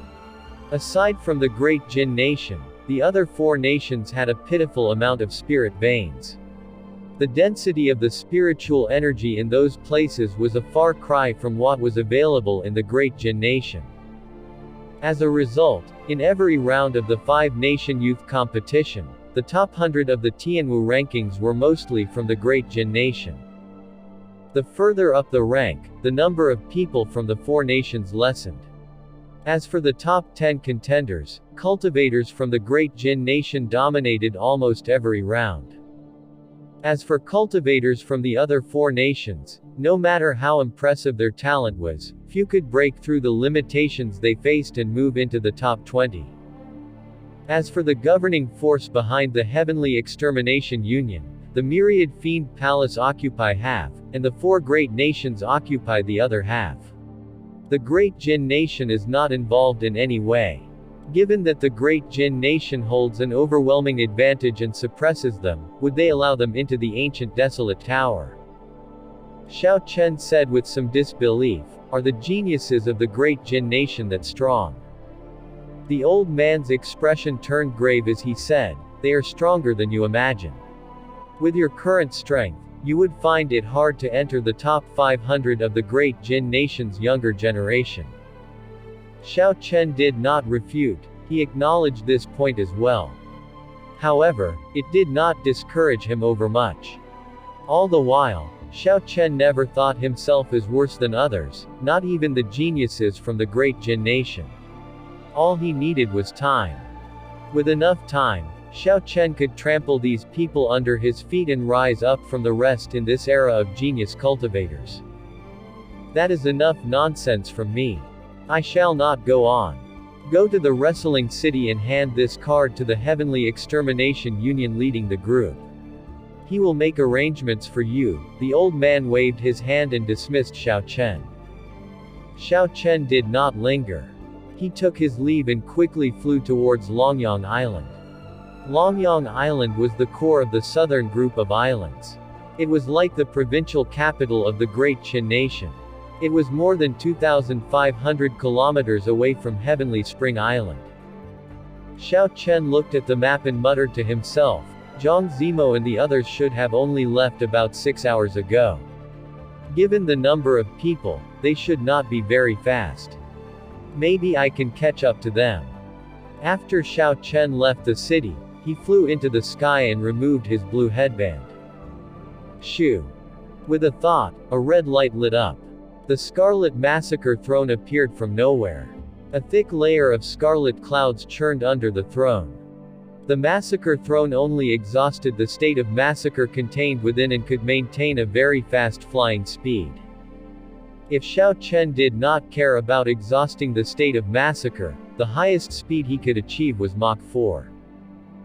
Aside from the great Jin nation, the other 4 nations had a pitiful amount of spirit veins. The density of the spiritual energy in those places was a far cry from what was available in the great Jin nation. As a result, in every round of the 5-nation youth competition, the top 100 of the Tianwu rankings were mostly from the great Jin nation. The further up the rank, the number of people from the 4 nations lessened. As for the top 10 contenders, cultivators from the great Jin nation dominated almost every round. As for cultivators from the other 4 nations, no matter how impressive their talent was, few could break through the limitations they faced and move into the top 20. As for the governing force behind the Heavenly Extermination Union, the myriad fiend palace occupy half, and the 4 great nations occupy the other half. The great Jin nation is not involved in any way. Given that the great Jin nation holds an overwhelming advantage and suppresses them, would they allow them into the ancient Desolate Tower? Xiao Chen said with some disbelief, are the geniuses of the great Jin nation that strong? The old man's expression turned grave as he said, they are stronger than you imagine. With your current strength, you would find it hard to enter the top 500 of the great Jin nation's younger generation. Xiao Chen did not refute, he acknowledged this point as well. However, it did not discourage him overmuch. All the while, Xiao Chen never thought himself as worse than others, not even the geniuses from the great Jin nation. All he needed was time. With enough time, Xiao Chen could trample these people under his feet and rise up from the rest in this era of genius cultivators. That is enough nonsense from me. I shall not go on. Go to the wrestling city and hand this card to the Heavenly Extermination Union leading the group. He will make arrangements for you. The old man waved his hand and dismissed Xiao Chen. Xiao Chen did not linger. He took his leave and quickly flew towards Longyong Island. Longyong Island was the core of the southern group of islands. It was like the provincial capital of the great Qin nation. It was more than 2,500 kilometers away from Heavenly Spring Island. Xiao Chen looked at the map and muttered to himself, Zhang, Zemo and the others should have only left about 6 hours ago. Given the number of people, they should not be very fast. Maybe I can catch up to them. After Xiao Chen left the city, he flew into the sky and removed his blue headband. Shoo! With a thought, a red light lit up. The Scarlet Massacre throne appeared from nowhere. A thick layer of scarlet clouds churned under the throne. The Massacre throne only exhausted the state of massacre contained within and could maintain a very fast flying speed. If Xiao Chen did not care about exhausting the state of massacre, the highest speed he could achieve was Mach 4.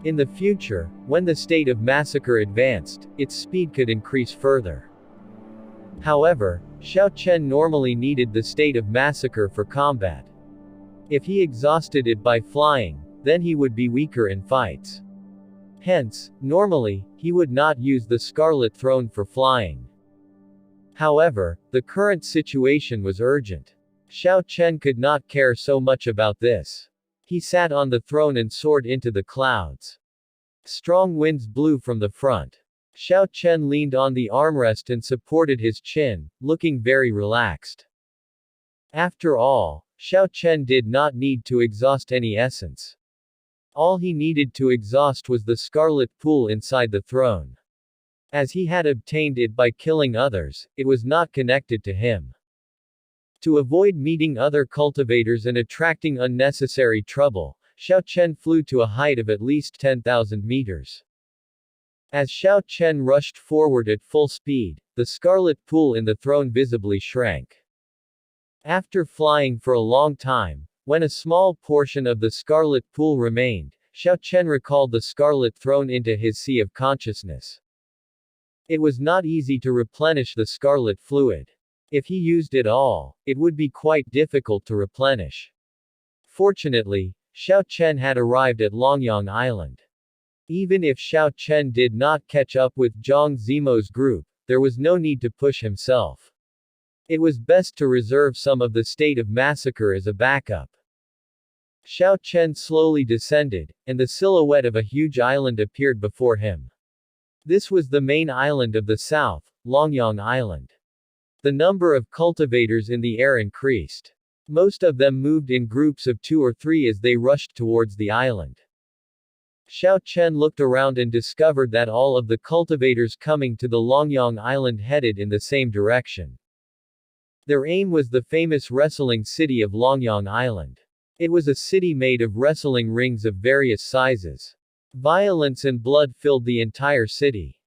In the future, when the state of massacre advanced, its speed could increase further. However, Xiao Chen normally needed the state of massacre for combat. If he exhausted it by flying, then he would be weaker in fights. Hence, normally, he would not use the Scarlet Throne for flying. However, the current situation was urgent. Xiao Chen could not care so much about this. He sat on the throne and soared into the clouds. Strong winds blew from the front. Xiao Chen leaned on the armrest and supported his chin, looking very relaxed. After all, Xiao Chen did not need to exhaust any essence. All he needed to exhaust was the scarlet pool inside the throne. As he had obtained it by killing others, it was not connected to him. To avoid meeting other cultivators and attracting unnecessary trouble, Xiao Chen flew to a height of at least 10,000 meters. As Xiao Chen rushed forward at full speed, the scarlet pool in the throne visibly shrank. After flying for a long time, when a small portion of the scarlet pool remained, Xiao Chen recalled the scarlet throne into his sea of consciousness. It was not easy to replenish the scarlet fluid. If he used it all, it would be quite difficult to replenish. Fortunately, Xiao Chen had arrived at Longyong Island. Even if Xiao Chen did not catch up with Zhang Zemo's group, there was no need to push himself. It was best to reserve some of the state of massacre as a backup. Xiao Chen slowly descended, and the silhouette of a huge island appeared before him. This was the main island of the south, Longyong Island. The number of cultivators in the air increased. Most of them moved in groups of 2 or 3 as they rushed towards the island. Xiao Chen looked around and discovered that all of the cultivators coming to the Longyong Island headed in the same direction. Their aim was the famous wrestling city of Longyong Island. It was a city made of wrestling rings of various sizes. Violence and blood filled the entire city.